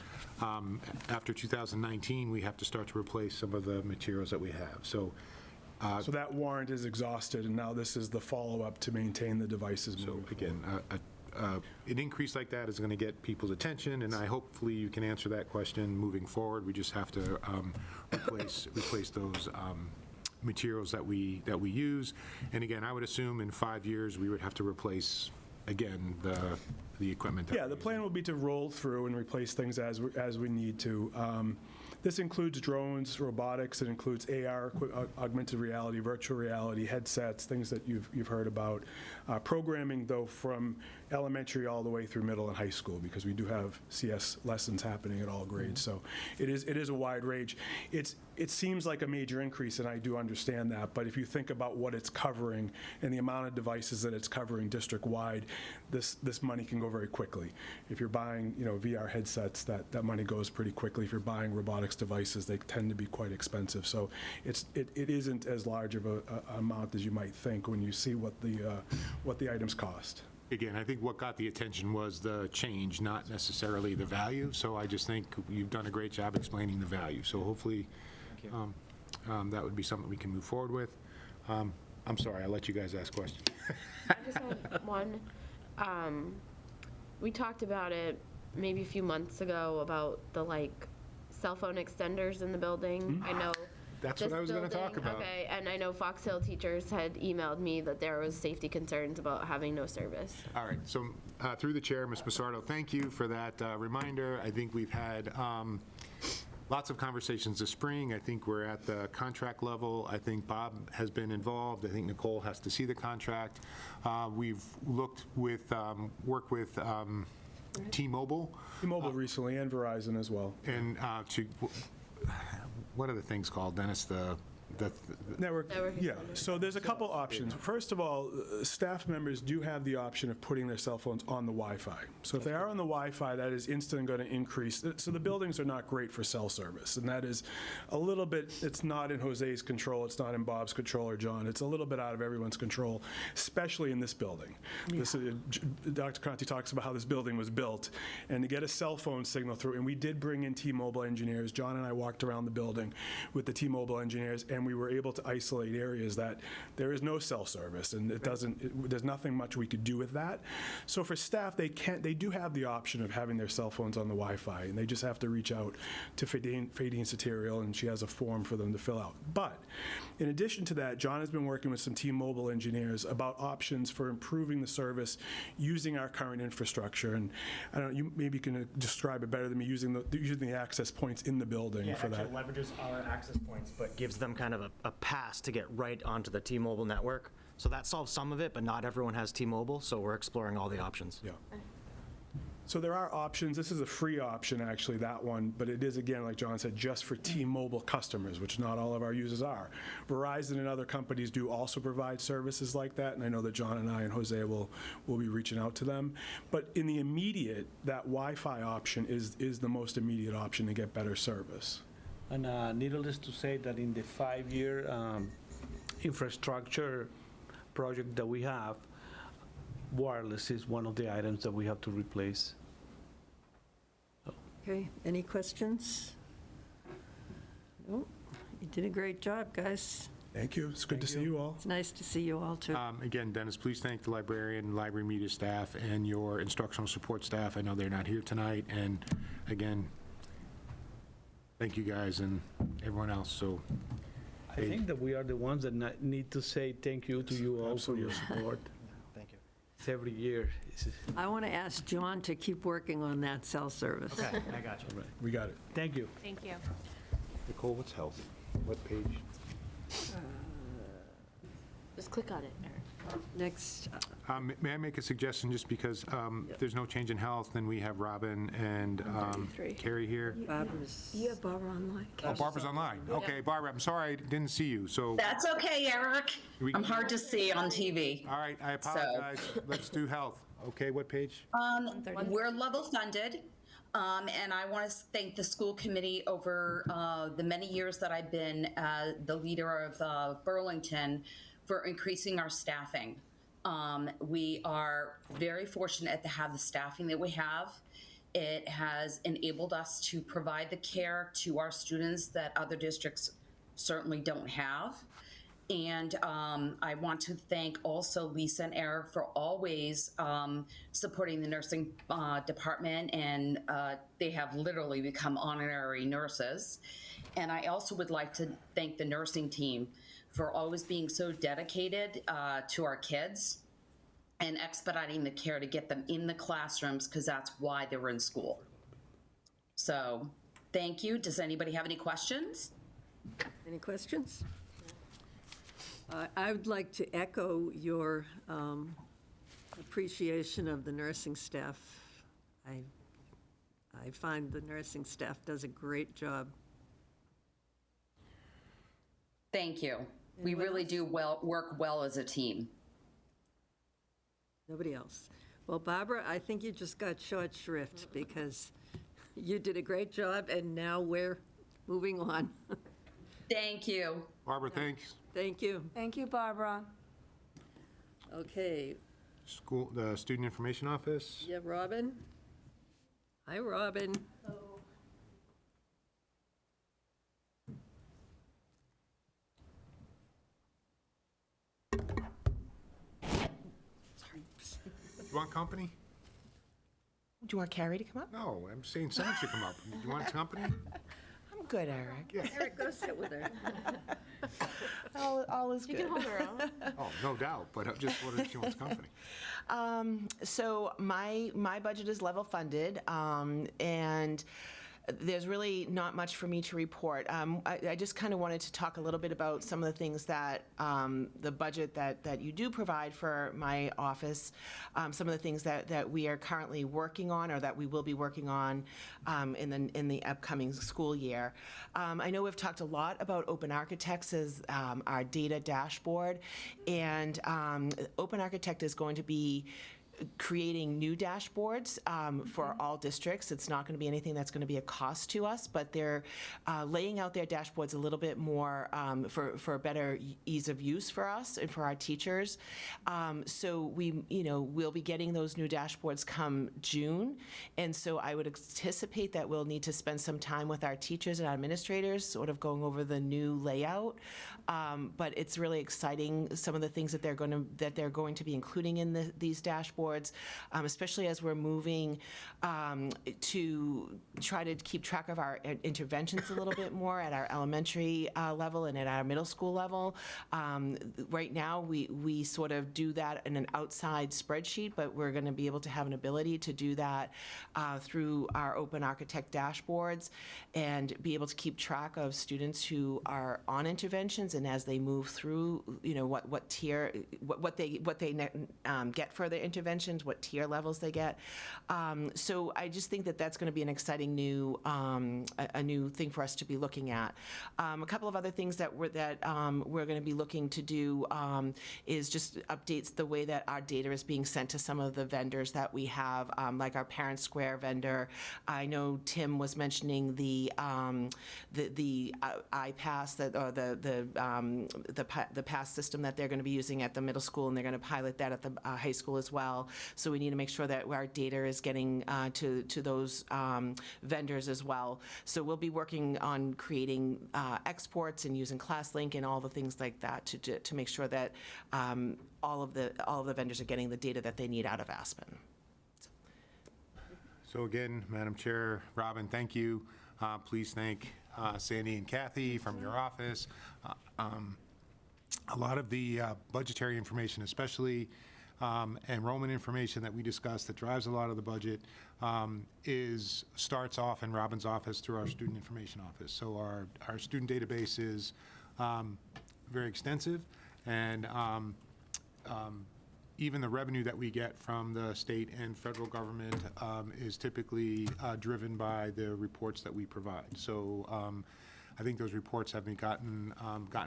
after 2019, we have to start to replace some of the materials that we have. So that warrant is exhausted, and now this is the follow-up to maintain the devices moving forward. Again, an increase like that is going to get people's attention, and hopefully you can answer that question moving forward. We just have to replace those materials that we use. And again, I would assume in 5 years we would have to replace again the equipment. Yeah, the plan will be to roll through and replace things as we need to. This includes drones, robotics. It includes AR, augmented reality, virtual reality, headsets, things that you've heard about. Programming, though, from elementary all the way through middle and high school, because we do have CS lessons happening at all grades. So it is a wide range. It seems like a major increase, and I do understand that. But if you think about what it's covering and the amount of devices that it's covering district-wide, this money can go very quickly. If you're buying, VR headsets, that money goes pretty quickly. If you're buying robotics devices, they tend to be quite expensive. So it isn't as large of a amount as you might think when you see what the items cost. Again, I think what got the attention was the change, not necessarily the value. So I just think you've done a great job explaining the value. So hopefully that would be something we can move forward with. I'm sorry, I'll let you guys ask questions. I just had one. We talked about it maybe a few months ago about the cell phone extenders in the building. I know that's what I was going to talk about. Okay, and I know Fox Hill teachers had emailed me that there was safety concerns about having no service. All right, so through the chair, Ms. Massardo, thank you for that reminder. I think we've had lots of conversations this spring. I think we're at the contract level. I think Bob has been involved. I think Nicole has to see the contract. We've worked with T-Mobile. T-Mobile recently, and Verizon as well. And what are the things called, Dennis? The network. Yeah, so there's a couple options. First of all, staff members do have the option of putting their cell phones on the Wi-Fi. So if they are on the Wi-Fi, that is instantly going to increase. So the buildings are not great for cell service, and that is a little bit, it's not in Jose's control, it's not in Bob's control or John. It's a little bit out of everyone's control, especially in this building. Yeah. Dr. Conti talks about how this building was built, and to get a cell phone signal through, and we did bring in T-Mobile engineers. John and I walked around the building with the T-Mobile engineers, and we were able to isolate areas that there is no cell service, and there's nothing much we could do with that. So for staff, they do have the option of having their cell phones on the Wi-Fi, and they just have to reach out to Fadine Satirial, and she has a form for them to fill out. But in addition to that, John has been working with some T-Mobile engineers about options for improving the service using our current infrastructure. And I don't know, you maybe can describe it better than me, using the access points in the building for that. It leverages our access points, but gives them kind of a pass to get right onto the T-Mobile network. So that solves some of it, but not everyone has T-Mobile, so we're exploring all the options. Yeah. So there are options. This is a free option, actually, that one, but it is, again, like John said, just for T-Mobile customers, which not all of our users are. Verizon and other companies do also provide services like that, and I know that John and I and Jose will be reaching out to them. But in the immediate, that Wi-Fi option is the most immediate option to get better service. And needless to say that in the 5-year infrastructure project that we have, wireless is one of the items that we have to replace. Okay, any questions? No? You did a great job, guys. Thank you. It's good to see you all. It's nice to see you all, too. Again, Dennis, please thank the librarian, library media staff, and your instructional support staff. I know they're not here tonight, and again, thank you guys and everyone else. So, I think that we are the ones that need to say thank you to you all for your support. Thank you. It's every year. I want to ask John to keep working on that cell service. Okay, I got you. We got it. Thank you. Thank you. Nicole, what's health? What page? Just click on it, Eric. Next, May I make a suggestion, just because if there's no change in health, then we have Robin and 33. Carrie here. Barbara's. You have Barbara online. Oh, Barbara's online. Okay, Barbara, I'm sorry I didn't see you, so. That's okay, Eric. I'm hard to see on TV. All right, I apologize. Let's do health. Okay, what page? We're level funded, and I want to thank the school committee over the many years that I've been the leader of Burlington for increasing our staffing. We are very fortunate to have the staffing that we have. It has enabled us to provide the care to our students that other districts certainly don't have. And I want to thank also Lisa and Eric for always supporting the nursing department, and they have literally become honorary nurses. And I also would like to thank the nursing team for always being so dedicated to our kids and expediting the care to get them in the classrooms, because that's why they were in school. So thank you. Does anybody have any questions? Any questions? I would like to echo your appreciation of the nursing staff. I find the nursing staff does a great job. Thank you. We really do work well as a team. Nobody else. Well, Barbara, I think you just got short shrift because you did a great job, and now we're moving on. Thank you. Barbara, thanks. Thank you. Thank you, Barbara. Okay, The Student Information Office. yeah, Robin? Hi, Robin. You want company? Do you want Carrie to come up? No, I'm saying someone should come up. Do you want company? I'm good, Eric. Yeah. Eric, go sit with her. All is good. You can hold her own. Oh, no doubt, but I just wondered if she wants company. So my budget is level funded, and there's really not much for me to report. I just kind of wanted to talk a little bit about some of the things that the budget that you do provide for my office, some of the things that we are currently working on or that we will be working on in the upcoming school year. I know we've talked a lot about Open Architects as our data dashboard, and Open Architect is going to be creating new dashboards for all districts. It's not going to be anything that's going to be a cost to us, but they're laying out their dashboards a little bit more for better ease of use for us and for our teachers. So we'll be getting those new dashboards come June, and so I would anticipate that we'll need to spend some time with our teachers and our administrators, sort of going over the new layout. But it's really exciting, some of the things that they're going to be including in these dashboards. Especially as we're moving to try to keep track of our interventions a little bit more at our elementary level and at our middle school level. Right now, we sort of do that in an outside spreadsheet, but we're going to be able to have an ability to do that through our Open Architect dashboards and be able to keep track of students who are on interventions and as they move through, what tier, what they get for their interventions, what tier levels they get. So I just think that that's going to be an exciting new thing for us to be looking at. A couple of other things that we're going to be looking to do is just updates the way that our data is being sent to some of the vendors that we have, like our Parent Square vendor. I know Tim was mentioning the iPass or the pass system that they're going to be using at the middle school, and they're going to pilot that at the high school as well. well. So we need to make sure that our data is getting to those vendors as well. So we'll be working on creating exports and using ClassLink and all the things like that to make sure that all of the vendors are getting the data that they need out of Aspen. So again, Madam Chair, Robin, thank you. Please thank Sandy and Kathy from your office. A lot of the budgetary information, especially enrollment information that we discussed that drives a lot of the budget, starts off in Robin's office through our student information office. So our student database is very extensive, and even the revenue that we get from the state and federal government is typically driven by the reports that we provide. So I think those reports have gotten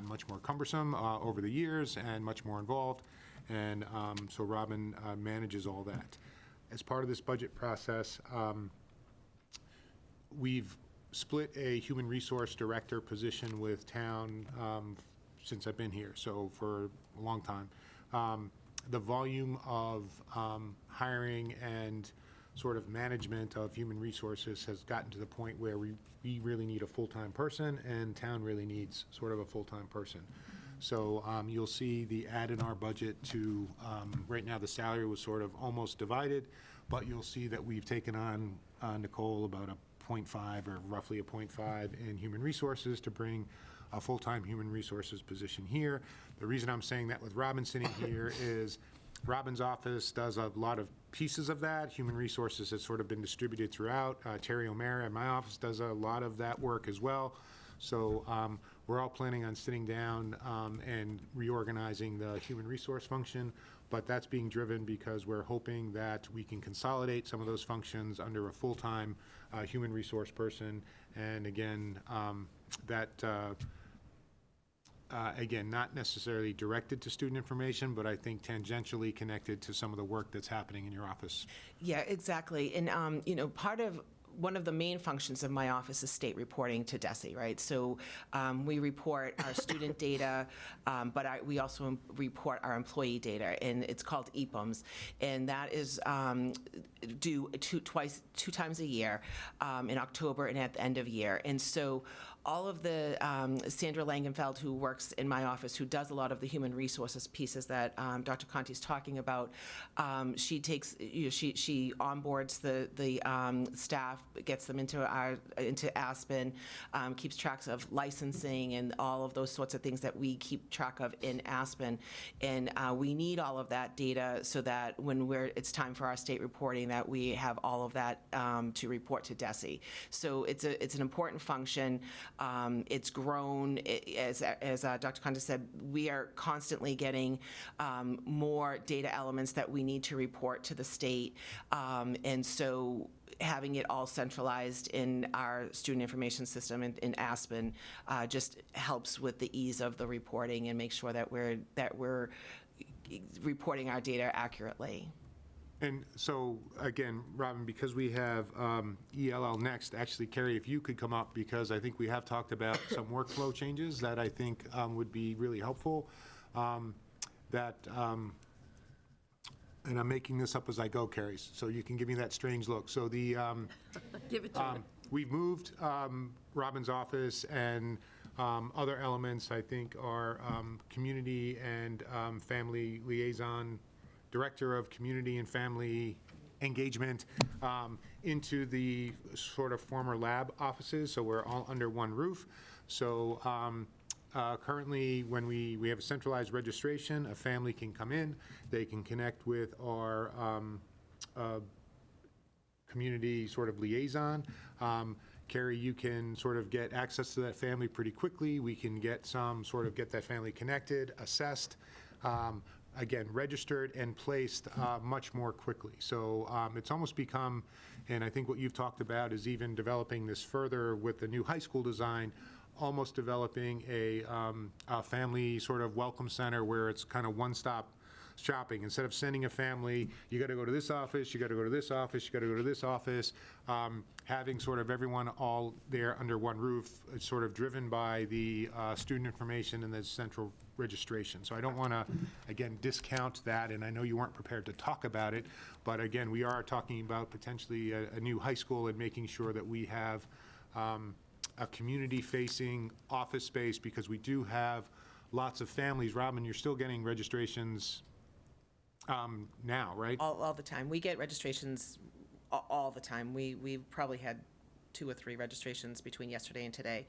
much more cumbersome over the years and much more involved, and so Robin manages all that. As part of this budget process, we've split a human resource director position with town since I've been here, so for a long time. The volume of hiring and sort of management of human resources has gotten to the point where we really need a full-time person, and town really needs sort of a full-time person. So you'll see the add in our budget to, right now the salary was sort of almost divided, but you'll see that we've taken on, Nicole, about a 0.5 or roughly a 0.5 in human resources to bring a full-time human resources position here. The reason I'm saying that with Robin sitting here is Robin's office does a lot of pieces of that. Human resources has sort of been distributed throughout. Terry O'Mara at my office does a lot of that work as well. So we're all planning on sitting down and reorganizing the human resource function, but that's being driven because we're hoping that we can consolidate some of those functions under a full-time human resource person. And again, again, not necessarily directed to student information, but I think tangentially connected to some of the work that's happening in your office. Yeah, exactly. And, one of the main functions of my office is state reporting to DESE, right? So we report our student data, but we also report our employee data, and it's called EPUMS, and that is due two times a year, in October and at the end of year. And so all of the, Sandra Langenfeld, who works in my office, who does a lot of the human resources pieces that Dr. Conti's talking about, she takes, she onboards the staff, gets them into Aspen, keeps track of licensing and all of those sorts of things that we keep track of in Aspen. And we need all of that data so that when it's time for our state reporting, that we have all of that to report to DESE. So it's an important function. It's grown, as Dr. Conti said, we are constantly getting more data elements that we need to report to the state, and so having it all centralized in our student information system in Aspen just helps with the ease of the reporting and make sure that we're reporting our data accurately. And so, again, Robin, because we have ELL next, actually, Carrie, if you could come up, because I think we have talked about some workflow changes that I think would be really helpful. And I'm making this up as I go, Carrie, so you can give me that strange look. So the Give it to me. we've moved Robin's office and other elements, I think, are community and family liaison, Director of Community and Family Engagement, into the sort of former lab offices, so we're all under one roof. So currently, when we have a centralized registration, a family can come in, they can connect with our community sort of liaison. Carrie, you can sort of get access to that family pretty quickly. We can get that family connected, assessed, again, registered and placed much more quickly. So it's almost become, and I think what you've talked about is even developing this further with the new high school design, almost developing a family sort of welcome center where it's kind of one-stop shopping. Instead of sending a family, you got to go to this office, you got to go to this office, you got to go to this office, having sort of everyone all there under one roof, it's sort of driven by the student information and the central registration. So I don't want to, again, discount that, and I know you weren't prepared to talk about it, but again, we are talking about potentially a new high school and making sure that we have a community-facing office space, because we do have lots of families. Robin, you're still getting registrations now, right? All the time. We get registrations all the time. We've probably had 2 or 3 registrations between yesterday and today.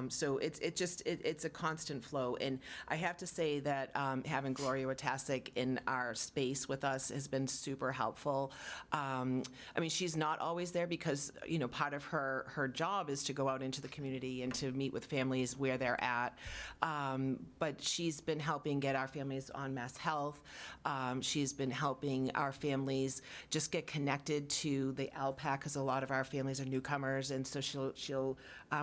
So it's a constant flow. And I have to say that having Gloria Watasek in our space with us has been super helpful. I mean, she's not always there because, you know, part of her job is to go out into the community and to meet with families where they're at. But she's been helping get our families on Mass Health. She's been helping our families just get connected to the LPAC, because a lot of our families are newcomers, and so she'll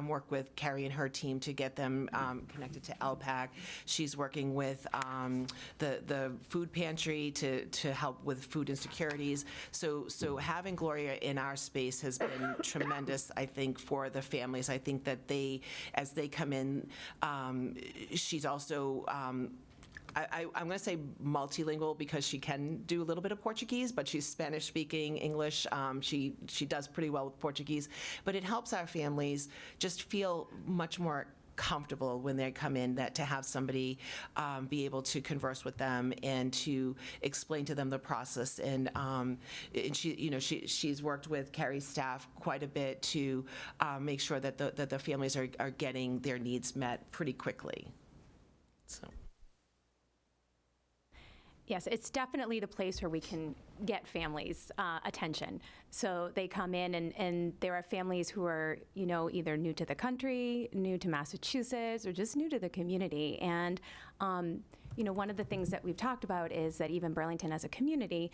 work with Carrie and her team to get them connected to LPAC. She's working with the food pantry to help with food insecurities. So having Gloria in our space has been tremendous, I think, for the families. I think that as they come in, she's also I'm going to say multilingual, because she can do a little bit of Portuguese, but she's Spanish speaking, English. She does pretty well with Portuguese, but it helps our families just feel much more comfortable when they come in, that to have somebody be able to converse with them and to explain to them the process. And she's worked with Carrie's staff quite a bit to make sure that the families are getting their needs met pretty quickly. So. Yes, it's definitely the place where we can get families' attention. So they come in, and there are families who are, you know, either new to the country, new to Massachusetts, or just new to the community. And, you know, one of the things that we've talked about is that even Burlington as a community,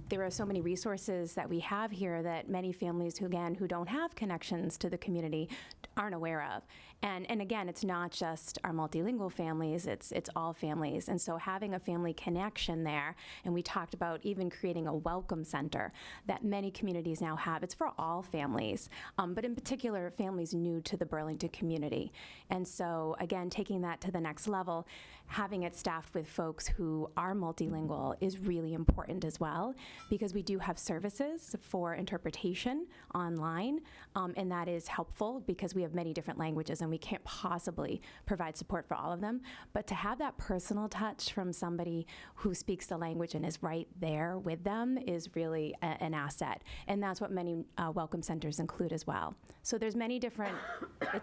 there are so many resources that we have here that many families who don't have connections to the community aren't aware of. And again, it's not just our multilingual families, it's all families. And so having a family connection there, and we talked about even creating a welcome center that many communities now have. It's for all families, but in particular, families new to the Burlington community. And so again, taking that to the next level, having it staffed with folks who are multilingual is really important as well, because we do have services for interpretation online, and that is helpful because we have many different languages and we can't possibly provide support for all of them. But to have that personal touch from somebody who speaks the language and is right there with them is really an asset. And that's what many welcome centers include as well. So there's many different,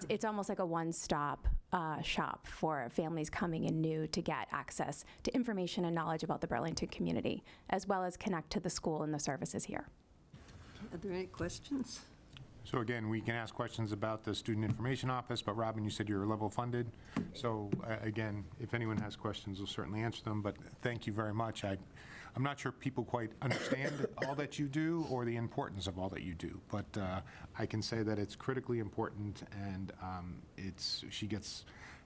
it's almost like a one-stop shop for families coming in new to get access to information and knowledge about the Burlington community, as well as connect to the school and the services here. Are there any questions? So again, we can ask questions about the Student Information Office, but Robin, you said you're level funded. So again, if anyone has questions, we'll certainly answer them, but thank you very much. I'm not sure people quite understand all that you do or the importance of all that you do, but I can say that it's critically important, and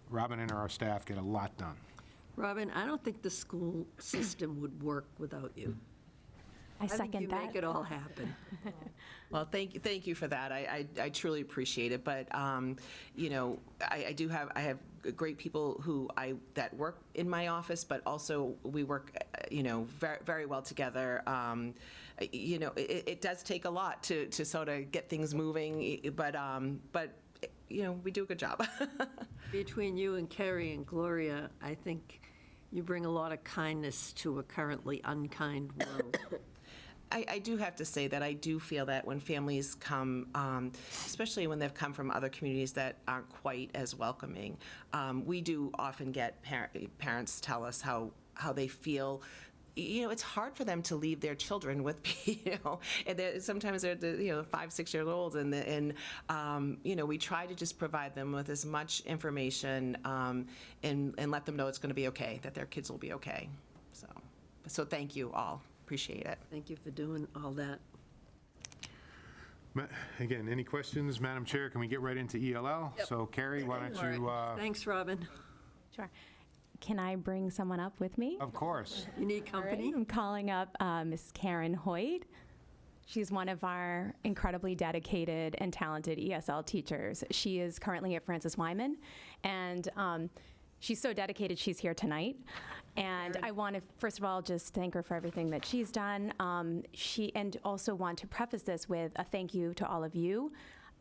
Robin and our staff get a lot done. Robin, I don't think the school system would work without you. I second you that. make it all happen. Well, thank you for that. I truly appreciate it. But you know, I have great people that work in my office, but also we work, you know, very, very well together. You know, it does take a lot to sort of get things moving, but you know, we do a good job. Between you and Carrie and Gloria, I think you bring a lot of kindness to a currently unkind world. I do have to say that I do feel that when families come, especially when they've come from other communities that aren't quite as welcoming, we do often get parents tell us how they feel. You know, it's hard for them to leave their children with, you know, and sometimes they're, you know, 5, 6 years old, and you know, we try to just provide them with as much information and let them know it's going to be okay, that their kids will be okay. So thank you all. Appreciate it. Thank you for doing all that. Again, any questions? Madam Chair, can we get right into ELL? Yep. So Carrie, why don't you... Thanks, Robin. Sure. can I bring someone up with me? Of course. You need company? I'm calling up Miss Karen Hoyt. She's one of our incredibly dedicated and talented ESL teachers. She is currently at Francis Wyman, and she's so dedicated she's here tonight. And I want to, first of all, just thank her for everything that she's done. And also want to preface this with a thank you to all of you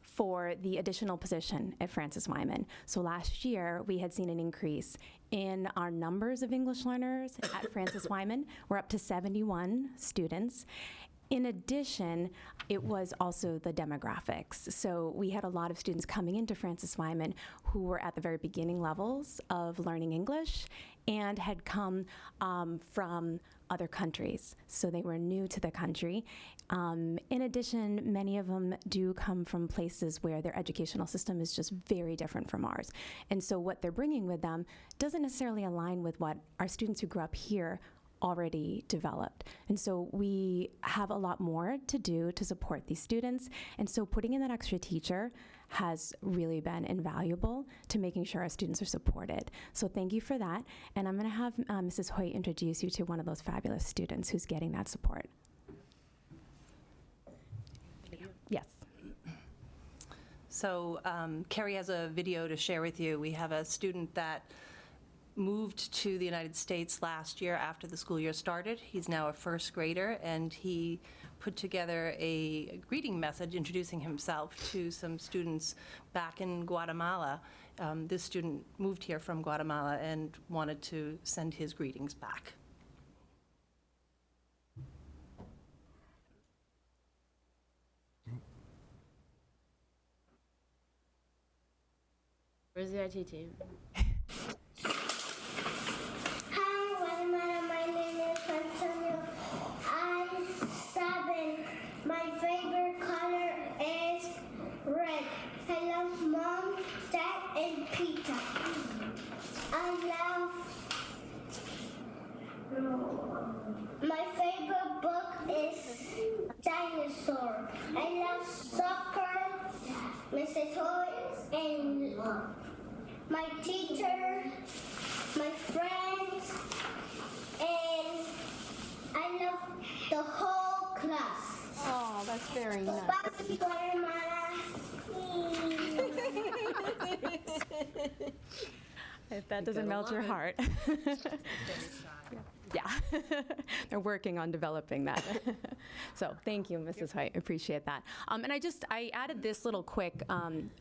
for the additional position at Francis Wyman. So last year, we had seen an increase in our numbers of English learners at Francis Wyman. We're up to 71 students. In addition, it was also the demographics. So we had a lot of students coming into Francis Wyman who were at the very beginning levels of learning English and had come from other countries. So they were new to the country. In addition, many of them do come from places where their educational system is just very different from ours. And so what they're bringing with them doesn't necessarily align with what our students who grew up here already developed. And so we have a lot more to do to support these students. And so putting in that extra teacher has really been invaluable to making sure our students are supported. So thank you for that. And I'm going to have Mrs. Hoyt introduce you to one of those fabulous students who's getting that support. Yes. So Carrie has a video to share with you. We have a student that moved to the United States last year after the school year started. He's now a first grader, and he put together a greeting message introducing himself to some students back in Guatemala. This student moved here from Guatemala and wanted to send his greetings back. Where's the IT team? My name is Antonio. I'm 7. My favorite color is red. I love Mom, Dad, and Peter. My favorite book is Dinosaur. I love soccer, Mrs. Hoy, and my teacher, my friends, and I love the whole class. Oh, that's very nice. Bye, Guatemala. If that doesn't melt your heart. Yeah, they're working on developing that. So thank you, Mrs. Hoyt, appreciate that. And I added this little quick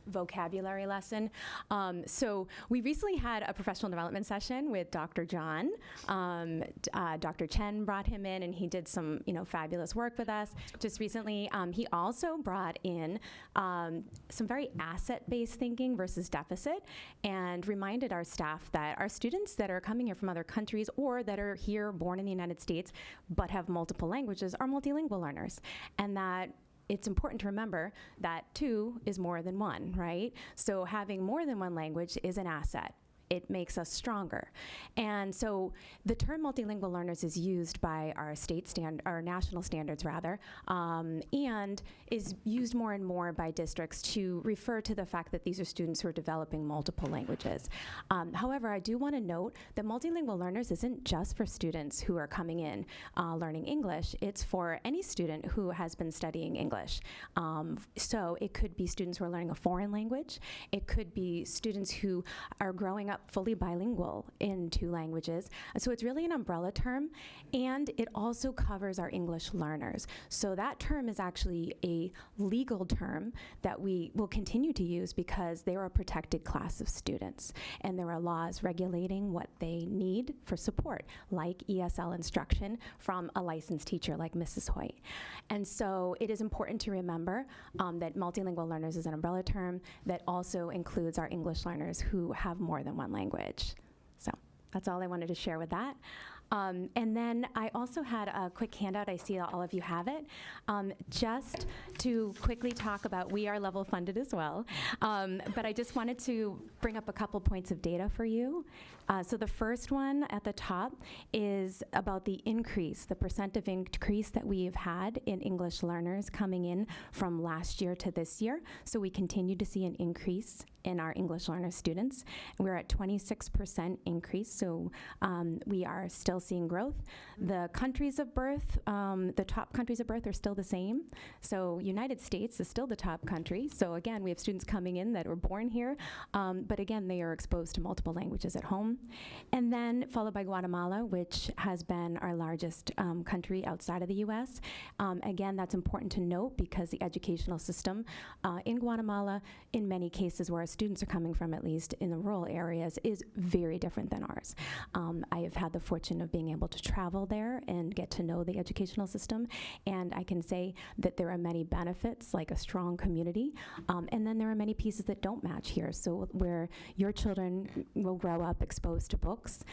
vocabulary lesson. So we recently had a professional development session with Dr. John. Dr. Chen brought him in, and he did some fabulous work with us just recently. He also brought in some very asset-based thinking versus deficit, and reminded our staff that our students that are coming here from other countries or that are here born in the United States but have multiple languages are multilingual learners, and that it's important to remember that 2 is more than 1, right? So having more than 1 language is an asset. It makes us stronger. And so the term multilingual learners is used by our our national standards rather, and is used more and more by districts to refer to the fact that these are students who are developing multiple languages. However, I do want to note that multilingual learners isn't just for students who are coming in learning English. It's for any student who has been studying English. So it could be students who are learning a foreign language. It could be students who are growing up fully bilingual in 2 languages. So it's really an umbrella term, and it also covers our English learners. So that term is actually a legal term that we will continue to use because they're a protected class of students, and there are laws regulating what they need for support, like ESL instruction from a licensed teacher like Mrs. Hoyt. And so it is important to remember that multilingual learners is an umbrella term that also includes our English learners who have more than 1 language. So that's all I wanted to share with that. And then I also had a quick handout. I see that all of you have it. Just to quickly talk about, we are level funded as well. But I just wanted to bring up a couple points of data for you. So the first one at the top is about the increase, the percent of increase that we have had in English learners coming in from last year to this year. So we continue to see an increase in our English learner students. We're at 26% increase, so we are still seeing growth. The countries of birth, the top countries of birth are still the same. So United States is still the top country. So again, we have students coming in that were born here, but again, they are exposed to multiple languages at home. And then followed by Guatemala, which has been our largest country outside of the US. Again, that's important to note because the educational system in Guatemala, in many cases where our students are coming from, at least in the rural areas, is very different than ours. I have had the fortune of being able to travel there and get to know the educational system, and I can say that there are many benefits, like a strong community, and then there are many pieces that don't match here. So where your children will grow up exposed to books,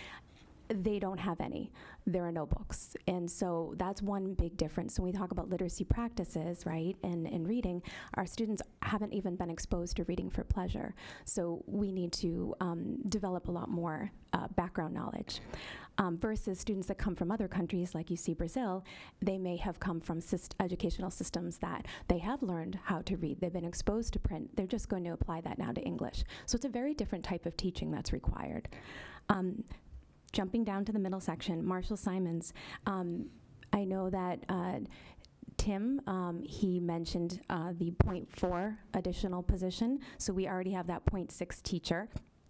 they don't have any. There are no books. And so that's one big difference. When we talk about literacy practices, right, and reading, our students haven't even been exposed to reading for pleasure. So we need to develop a lot more background knowledge. Versus students that come from other countries, like you see Brazil, they may have come from educational systems that they have learned how to read. They've been exposed to print. They're just going to apply that now to English. So it's a very different type of teaching that's required. Jumping down to the middle section, Marshall Simonds. I know that Tim, he mentioned the 0.4 additional position, so we already have that 0.6 teacher.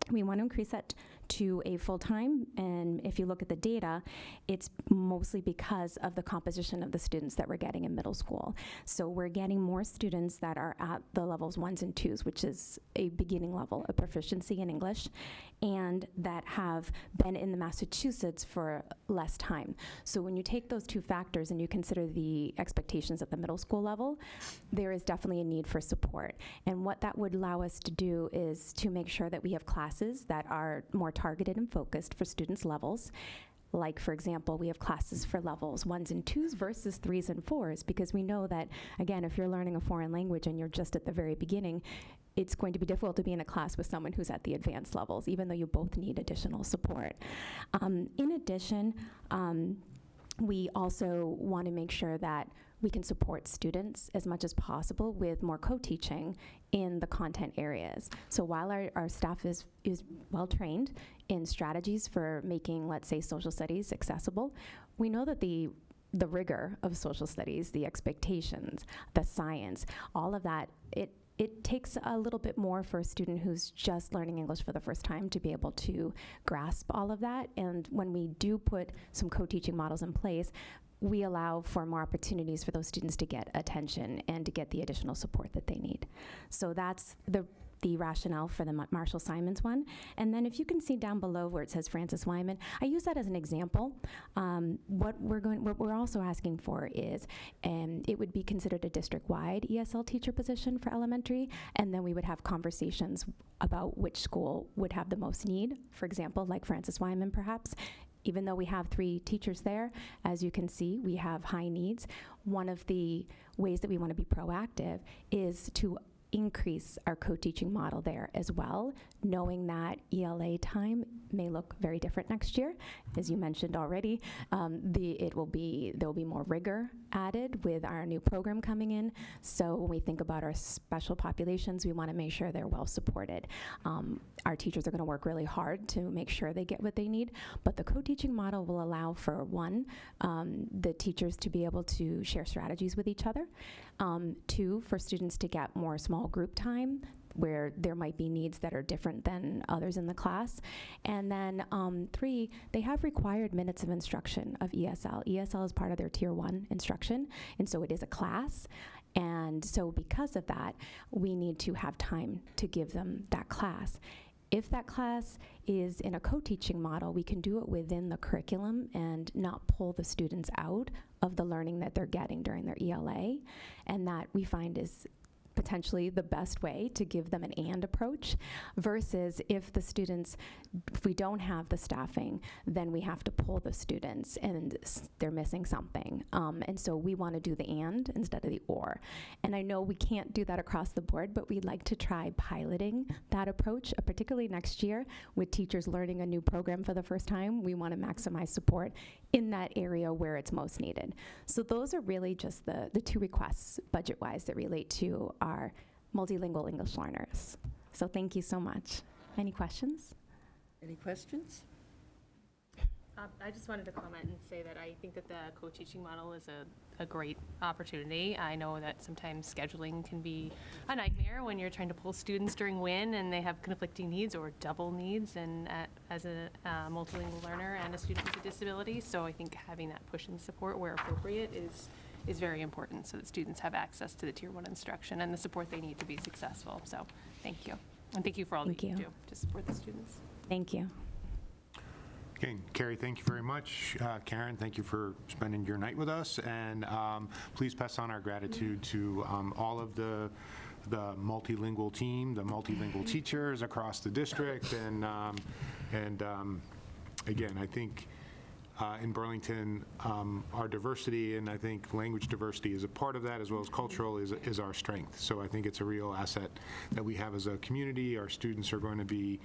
We want to increase that to a full-time, and if you look at the data, it's mostly because of the composition of the students that we're getting in middle school. So we're getting more students that are at the levels 1s and 2s, which is a beginning level of proficiency in English, and that have been in the Massachusetts for less time. So when you take those two factors and you consider the expectations at the middle school level, there is definitely a need for support. And what that would allow us to do is to make sure that we have classes that are more targeted and focused for students' levels. Like, for example, we have classes for levels 1s and 2s versus 3s and 4s, because we know that, again, if you're learning a foreign language and you're just at the very beginning, it's going to be difficult to be in a class with someone who's at the advanced levels, even though you both need additional support. In addition, we also want to make sure that we can support students as much as possible with more co-teaching in the content areas. So while our staff is well trained in strategies for making, let's say, social studies accessible, we know that the rigor of social studies, the expectations, the science, all of that, it takes a little bit more for a student who's just learning English for the first time to be able to grasp all of that. And when we do put some co-teaching models in place, we allow for more opportunities for those students to get attention and to get the additional support that they need. So that's the rationale for the Marshall Simonds one. And then if you can see down below where it says Francis Wyman, I use that as an example. What we're also asking for is, it would be considered a district-wide ESL teacher position for elementary, and then we would have conversations about which school would have the most need. For example, like Francis Wyman, perhaps. Even though we have 3 teachers there, as you can see, we have high needs. One of the ways that we want to be proactive is to increase our co-teaching model there as well, knowing that ELA time may look very different next year. As you mentioned already, there will be more rigor added with our new program coming in. So when we think about our special populations, we want to make sure they're well supported. Our teachers are going to work really hard to make sure they get what they need, but the co-teaching model will allow for, one, the teachers to be able to share strategies with each other, 2, for students to get more small group time where there might be needs that are different than others in the class. And then 3, they have required minutes of instruction of ESL. ESL is part of their Tier 1 instruction, and so it is a class. And so because of that, we need to have time to give them that class. If that class is in a co-teaching model, we can do it within the curriculum and not pull the students out of the learning that they're getting during their ELA. And that we find is potentially the best way to give them an and approach, versus if we don't have the staffing, then we have to pull the students and they're missing something. And so we want to do the and instead of the or. And I know we can't do that across the board, but we'd like to try piloting that approach, particularly next year with teachers learning a new program for the first time. We want to maximize support in that area where it's most needed. So those are really just the two requests budget-wise that relate to our multilingual English learners. So thank you so much. Any questions? Any questions? I just wanted to comment and say that I think that the co-teaching model is a great opportunity. I know that sometimes scheduling can be a nightmare when you're trying to pull students during WIN and they have conflicting needs or double needs, and as a multilingual learner and a student with a disability. So I think having that push and support where appropriate is very important, so that students have access to the Tier 1 instruction and the support they need to be successful. So thank you. And thank you for all that you do to support the students. Thank you. Okay, Carrie, thank you very much. Karen, thank you for spending your night with us, and please pass on our gratitude to all of the multilingual team, the multilingual teachers across the district, and again, I think in Burlington, our diversity, and I think language diversity is a part of that, as well as cultural, is our strength. So I think it's a real asset that we have as a community. Our students are going to be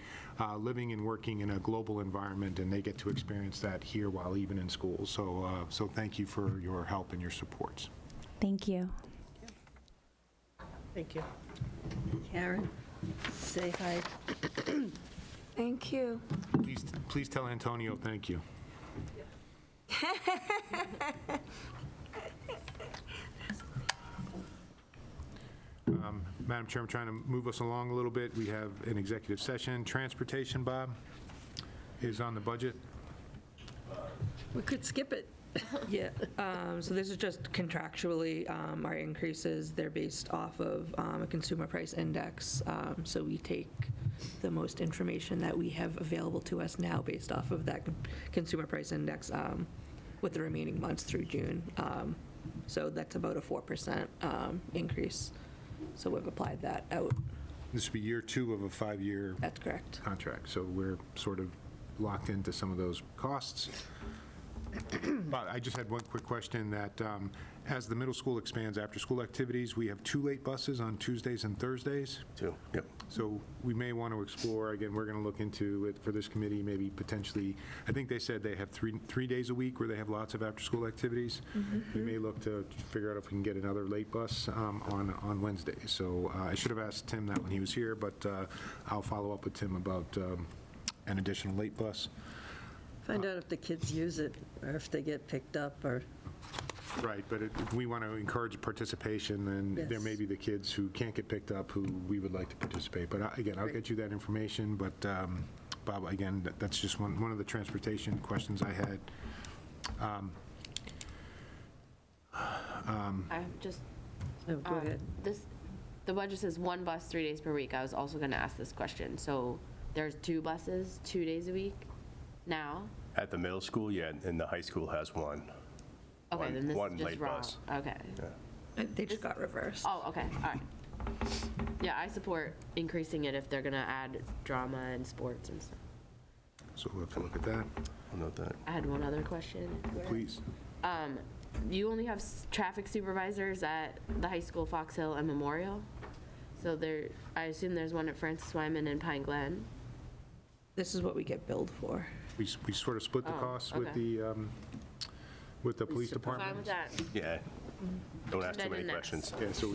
living and working in a global environment, and they get to experience that here while even in school. So, so thank you for your help and your supports. Thank you. Thank you. Karen, say hi. Thank you. Please tell Antonio thank you. Madam Chair, I'm trying to move us along a little bit. We have an executive session. Transportation, Bob, is on the budget. We could skip it. Yeah, so this is just contractually, our increases, they're based off of a consumer price index. So we take the most information that we have available to us now based off of that consumer price index with the remaining months through June. So that's about a 4% increase. So we've applied that out. This will be year 2 of a 5-year That's correct. contract, so we're sort of locked into some of those costs. But I just had one quick question that as the middle school expands after-school activities, we have 2 late buses on Tuesdays and Thursdays. 2, yep. So we may want to explore, again, we're going to look into it for this committee, maybe potentially, I think they said they have three days a week where they have lots of after-school activities. We may look to figure out if we can get another late bus on Wednesdays. So I should have asked Tim that when he was here, but I'll follow up with Tim about an additional late bus. Find out if the kids use it, or if they get picked up, or... Right, but if we want to encourage participation, then there may be the kids who can't get picked up who we would like to participate. But again, I'll get you that information, but Bob, again, that's just one of the transportation questions I had. I just, No, go ahead. the budget says 1 bus 3 days per week. I was also going to ask this question. So there's 2 buses 2 days a week now? At the middle school, yeah, and the high school has 1. Okay, then this one is just late wrong. bus. Okay. They just got reversed. Oh, okay, all right. Yeah, I support increasing it if they're gonna add drama and sports and stuff. So we'll have to look at that. I'll note that. I had one other question. Please. You only have traffic supervisors at the high school, Fox Hill, and Memorial? So I assume there's one at Francis Wyman and Pine Glen? This is what we get billed for. We sort of split the costs with the police department. Fine with that. Yeah. Don't ask too many Then questions. Yeah, so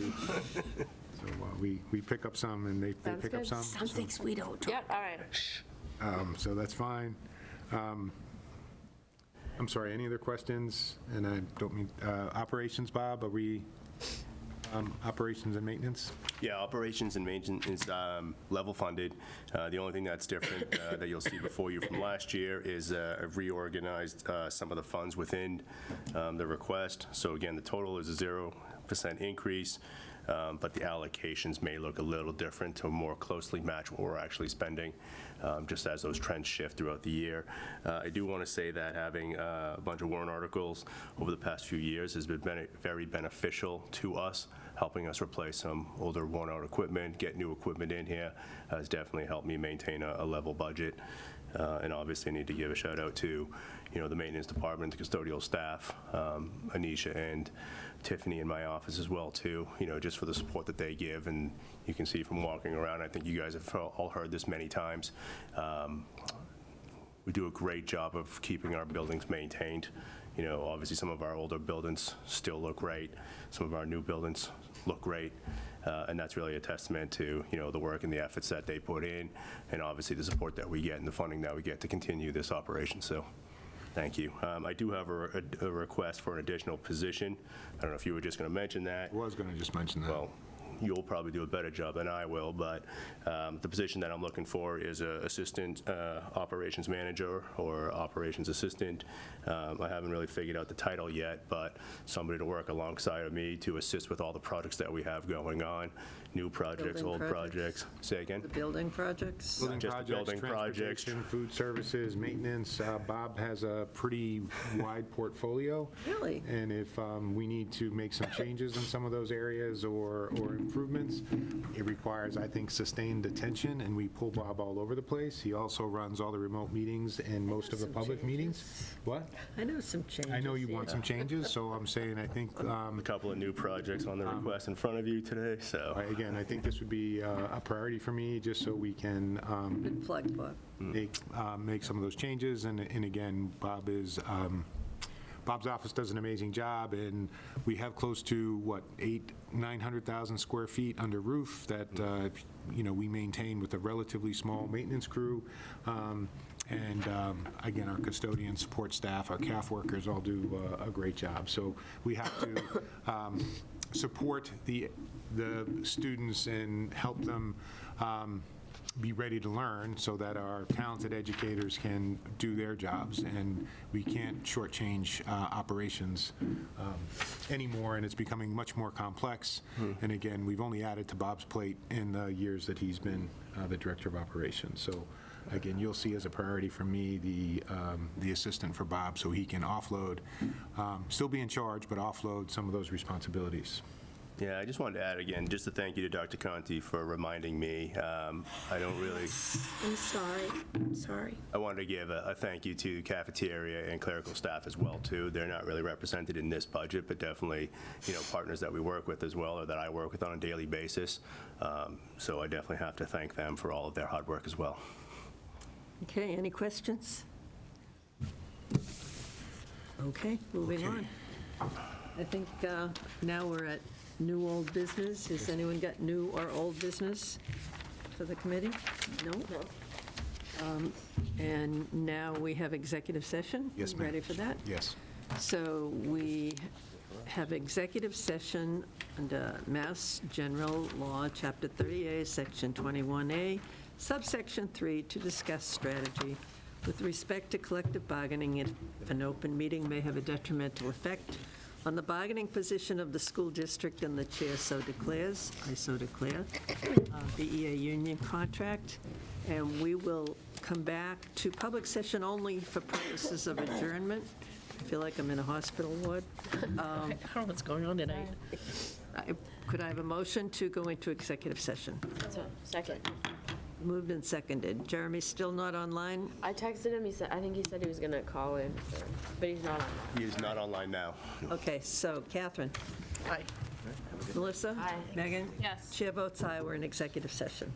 we pick up some and they Sounds pick up good. some. Some so- things we don't. Yep, all right. So that's fine. I'm sorry, any other questions? And I don't mean, operations, Bob, are we, operations and maintenance? Yeah, operations and maintenance is level funded. The only thing that's different that you'll see before you from last year is I've reorganized some of the funds within the request. So again, the total is a 0% increase. but the allocations may look a little different to more closely match what we're actually spending, just as those trends shift throughout the year. I do want to say that having a bunch of warrant articles over the past few years has been very beneficial to us, helping us replace some older worn-out equipment, get new equipment in here, has definitely helped me maintain a level budget. And obviously, I need to give a shout out to, the maintenance department, the custodial staff, Anisha and Tiffany in my office as well too, just for the support that they give. And you can see from walking around, I think you guys have all heard this many times. We do a great job of keeping our buildings maintained. Obviously some of our older buildings still look great. Some of our new buildings look great. And that's really a testament to, the work and the efforts that they put in, and obviously the support that we get and the funding that we get to continue this operation. So thank you. I do have a request for an additional position. I don't know if you were just going to mention that. I was going to just mention that. Well, you'll probably do a better job than I will, but the position that I'm looking for is an assistant operations manager or operations assistant. I haven't really figured out the title yet, but somebody to work alongside of me to assist with all the projects that we have going on, new projects, Building old projects. projects. Say again? The building projects? Building Just the projects, building projects. transportation, food services, maintenance. Bob has a pretty wide portfolio. Really? And if we need to make some changes in some of those areas or improvements, it requires, I think, sustained attention, and we pull Bob all over the place. He also runs all the remote meetings and most of the public meetings. What? I know some changes. I know you want yeah. some changes, so I'm saying I think, A couple of new projects on the request in front of you today, so. again, I think this would be a priority for me, just so we can Good plug, Bob. make some of those changes. And again, Bob's office does an amazing job, and we have close to, 900,000 square feet under roof that, we maintain with a relatively small maintenance crew. And again, our custodian support staff, our CAF workers all do a great job. So we have to support the students and help them be ready to learn so that our talented educators can do their jobs. And we can't shortchange operations anymore, and it's becoming much more complex. And again, we've only added to Bob's plate in the years that he's been the director of operations. So again, you'll see as a priority for me the assistant for Bob, so he can offload, still be in charge, but offload some of those responsibilities. Yeah, I just wanted to add again, just a thank you to Dr. Conti for reminding me. I don't really, I'm sorry. I wanted to give a thank you to cafeteria and clerical staff as well, too. They're not really represented in this budget, but definitely, partners that we work with as well, or that I work with on a daily basis. So I definitely have to thank them for all of their hard work as well. Okay, any questions? Okay, moving on. I think now we're at new old business. Has anyone got new or old business for the committee? No? And now we have executive session? Yes, ma'am. Ready for that? Yes. So we have executive session under Mass General Law, Chapter 30A, Section 21A, subsection 3, to discuss strategy with respect to collective bargaining if an open meeting may have a detrimental effect on the bargaining position of the school district and the chair so declares, I so declare, BEA union contract. And we will come back to public session only for purposes of adjournment. I feel like I'm in a hospital ward. I don't know what's going on tonight. Could I have a motion to go into executive session? Second. Moved and seconded. Jeremy's still not online? I texted him, I think he said he was going to call in, but he's not online. He is not online now. Okay, so Catherine? Aye. Melissa? Aye. Megan? Yes. Chair votes aye. We're in executive session.